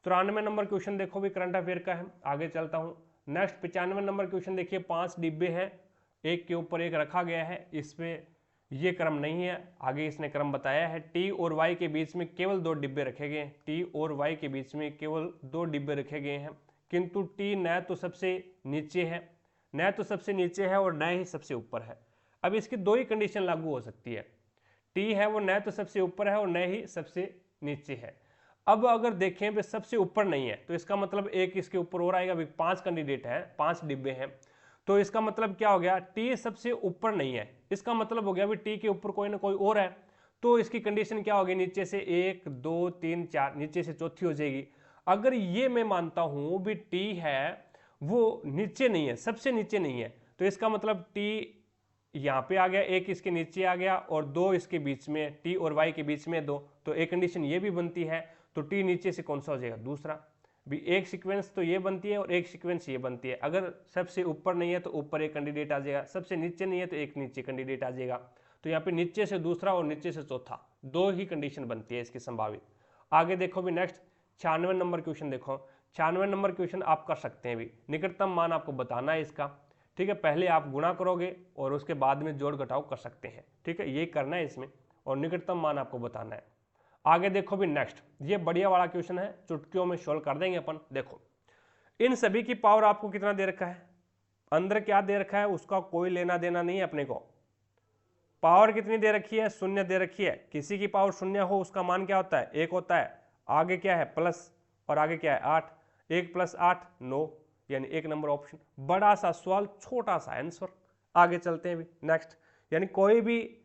94 नंबर क्वेश्चन देखो भी करंट अफेयर का है, आगे चलता हूँ। नेक्स्ट 95 नंबर क्वेश्चन देखिए, 5 डिब्बे हैं, एक के ऊपर एक रखा गया है, इसमें ये क्रम नहीं है, आगे इसने क्रम बताया है। टी और वाई के बीच में केवल 2 डिब्बे रखे गए हैं, टी और वाई के बीच में केवल 2 डिब्बे रखे गए हैं, किंतु टी न तो सबसे नीचे है, और न ही सबसे ऊपर है। अब इसकी 2 ही कंडीशन लागू हो सकती है, टी है वो न तो सबसे ऊपर है और न ही सबसे नीचे है। अब अगर देखें वे सबसे ऊपर नहीं है तो इसका मतलब एक इसके ऊपर और आएगा, 5 कैंडिडेट हैं, 5 डिब्बे हैं, तो इसका मतलब क्या हो गया, टी सबसे ऊपर नहीं है, इसका मतलब हो गया भी टी के ऊपर कोई ना कोई और है। तो इसकी कंडीशन क्या होगी, नीचे से 1 2 3 4, नीचे से चौथी हो जाएगी। अगर ये मैं मानता हूं भी टी है वो नीचे नहीं है, सबसे नीचे नहीं है, तो इसका मतलब टी यहाँ पे आ गया, एक इसके नीचे आ गया और 2 इसके बीच में, टी और वाई के बीच में 2, तो एक कंडीशन ये भी बनती है। तो टी नीचे से कौन सा हो जाएगा, दूसरा। भी एक सीक्वेंस तो ये बनती है और एक सीक्वेंस ये बनती है, अगर सबसे ऊपर नहीं है तो ऊपर एक कैंडिडेट आ जाएगा, सबसे नीचे नहीं है तो एक नीचे कैंडिडेट आ जाएगा। तो यहाँ पे नीचे से दूसरा और नीचे से चौथा, 2 ही कंडीशन बनती है इसकी संभावित। आगे देखो भी नेक्स्ट 96 नंबर क्वेश्चन देखो। 96 नंबर क्वेश्चन आप कर सकते हैं भी, निकटतम मान आपको बताना है इसका, ठीक है। पहले आप गुणा करोगे और उसके बाद में जोड़ घटाव कर सकते हैं, ठीक है, ये करना है इसमें, और निकटतम मान आपको बताना है। आगे देखो भी नेक्स्ट, ये बढ़िया वाला क्वेश्चन है, चुटकियों में सोल्व कर देंगे अपन। देखो इन सभी की पावर आपको कितना दे रखा है, अंदर क्या दे रखा है उसका कोई लेना देना नहीं है अपने को। पावर कितनी दे रखी है, 0 दे रखी है, किसी की पावर 0 हो उसका मान क्या होता है, 1 होता है। आगे क्या है, प्लस, और आगे क्या है 8, 1 + 8 9, यानी 1 नंबर ऑप्शन। बड़ा सा सवाल, छोटा सा आंसर। आगे चलते हैं भी नेक्स्ट, यानी कोई भी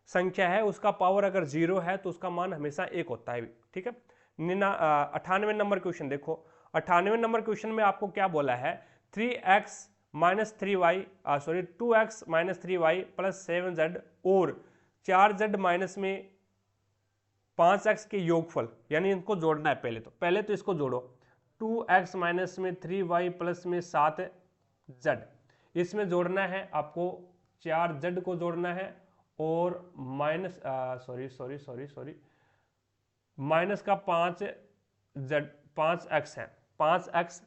संख्या है उसका पावर अगर 0 है तो उसका मान हमेशा 1 होता है, ठीक है। 98 नंबर क्वेश्चन देखो। 98 नंबर क्वेश्चन में आपको क्या बोला है, 2x - 3y + 7z और 4z माइनस में 5x के योगफल, यानी इनको जोड़ना है। पहले तो इसको जोड़ो, 2x माइनस में 3y प्लस में 7z, इसमें जोड़ना है आपको 4z को जोड़ना है, और माइनस माइनस का 5x है, 5x,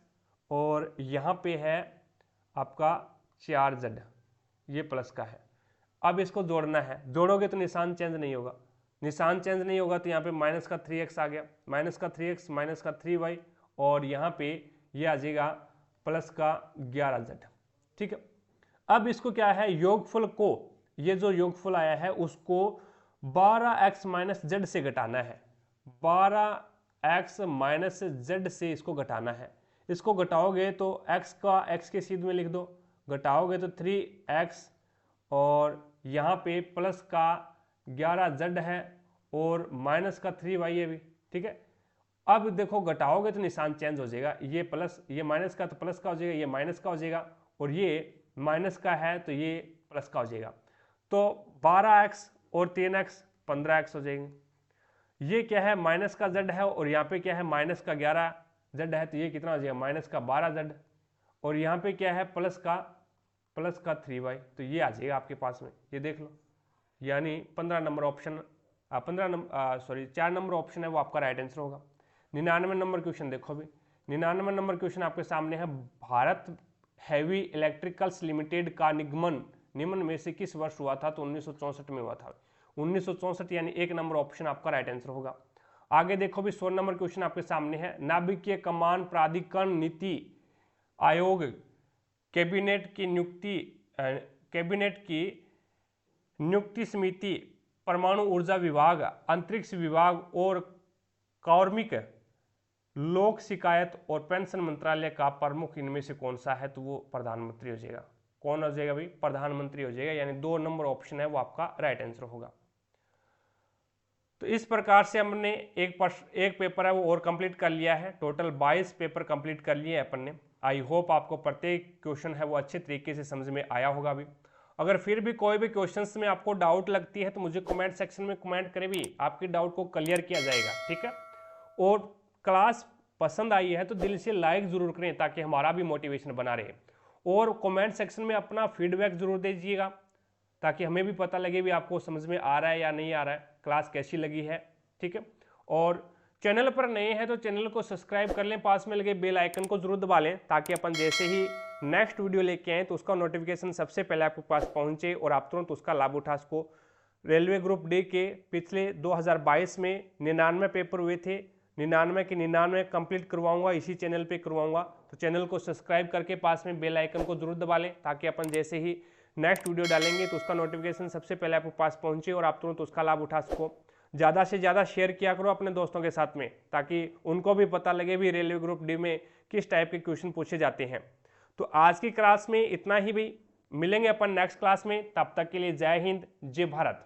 और यहाँ पे है आपका 4z, ये प्लस का है। अब इसको जोड़ना है, जोड़ोगे तो निशान चेंज नहीं होगा, तो यहाँ पे माइनस का 3x आ गया, माइनस का 3x माइनस का 3y, और यहाँ पे ये आ जाएगा प्लस का 11z, ठीक है। अब इसको क्या है, योगफल को, ये जो योगफल आया है उसको 12x माइनस z से घटाना है, 12x माइनस z से इसको घटाना है। इसको घटाओगे तो x का x के सीध में लिख दो, घटाओगे तो 3x, और यहाँ पे प्लस का 11z है और माइनस का 3y है भी, ठीक है। अब देखो घटाओगे तो निशान चेंज हो जाएगा, ये प्लस, ये माइनस का तो प्लस का हो जाएगा, ये माइनस का हो जाएगा, और ये माइनस का है तो ये प्लस का हो जाएगा। तो 12x और 3x 15x हो जाएंगे। ये क्या है, माइनस का z है, और यहाँ पे क्या है, माइनस का 11z है, तो ये कितना हो जाएगा, माइनस का 12z, और यहाँ पे क्या है, प्लस का 3y, तो ये आ जाएगा आपके पास में, ये देख लो। यानी 15 नंबर ऑप्शन, 4 नंबर ऑप्शन है वो आपका राइट आंसर होगा। 99 नंबर क्वेश्चन देखो भी। 99 नंबर क्वेश्चन आपके सामने है, भारत हैवी इलेक्ट्रिकल्स लिमिटेड का निगमन निम्न में से किस वर्ष हुआ था, तो 1964 में हुआ था। 1964 यानी 1 नंबर ऑप्शन आपका राइट आंसर होगा। आगे देखो भी 16 नंबर क्वेश्चन आपके सामने है, नाभिकीय कमान प्राधिकरण नीति आयोग कैबिनेट की नियुक्ति समिति, परमाणु ऊर्जा विभाग, अंतरिक्ष विभाग और कार्मिक लोक शिकायत और पेंशन मंत्रालय का प्रमुख इनमें से कौन सा है, तो वो प्रधानमंत्री हो जाएगा। कौन हो जाएगा भाई, प्रधानमंत्री हो जाएगा, यानी 2 नंबर ऑप्शन है वो आपका राइट आंसर होगा। तो इस प्रकार से हमने एक पेपर है वो और कंप्लीट कर लिया है, टोटल 22 पेपर कंप्लीट कर लिए अपन ने। आई होप आपको प्रत्येक क्वेश्चन है वो अच्छे तरीके से समझ में आया होगा भी। अगर फिर भी कोई भी क्वेश्चंस में आपको डाउट लगती है तो मुझे कमेंट सेक्शन में कमेंट करें भी, आपके डाउट को क्लियर किया जाएगा, ठीक है। और क्लास पसंद आई है तो दिल से लाइक जरूर करें ताकि हमारा भी मोटिवेशन बना रहे, और कमेंट सेक्शन में अपना फीडबैक जरूर दीजिएगा ताकि हमें भी पता लगे भी आपको समझ में आ रहा है या नहीं आ रहा है, क्लास कैसी लगी है, ठीक है। और चैनल पर नए हैं तो चैनल को सब्सक्राइब कर लें, पास में लगे बेल आइकन को जरूर दबा लें ताकि अपन जैसे ही नेक्स्ट वीडियो लेके आए तो उसका नोटिफिकेशन सबसे पहले आपके पास पहुंचे और आप तुरंत उसका लाभ उठा सको। रेलवे ग्रुप डी के पिछले 2022 में 99 पेपर हुए थे, 99 के 99 कंप्लीट करवाऊंगा, इसी चैनल पे करवाऊंगा। तो चैनल को सब्सक्राइब करके पास में बेल आइकन को जरूर दबा लें ताकि अपन जैसे ही नेक्स्ट वीडियो डालेंगे तो उसका नोटिफिकेशन सबसे पहले आपके पास पहुंचे और आप तुरंत उसका लाभ उठा सको। ज़्यादा से ज़्यादा शेयर किया करो अपने दोस्तों के साथ में ताकि उनको भी पता लगे भी रेलवे ग्रुप डी में किस टाइप के क्वेश्चन पूछे जाते हैं। तो आज की क्लास में इतना ही भी, मिलेंगे अपन नेक्स्ट क्लास में, तब तक के लिए जय हिंद, जय भारत।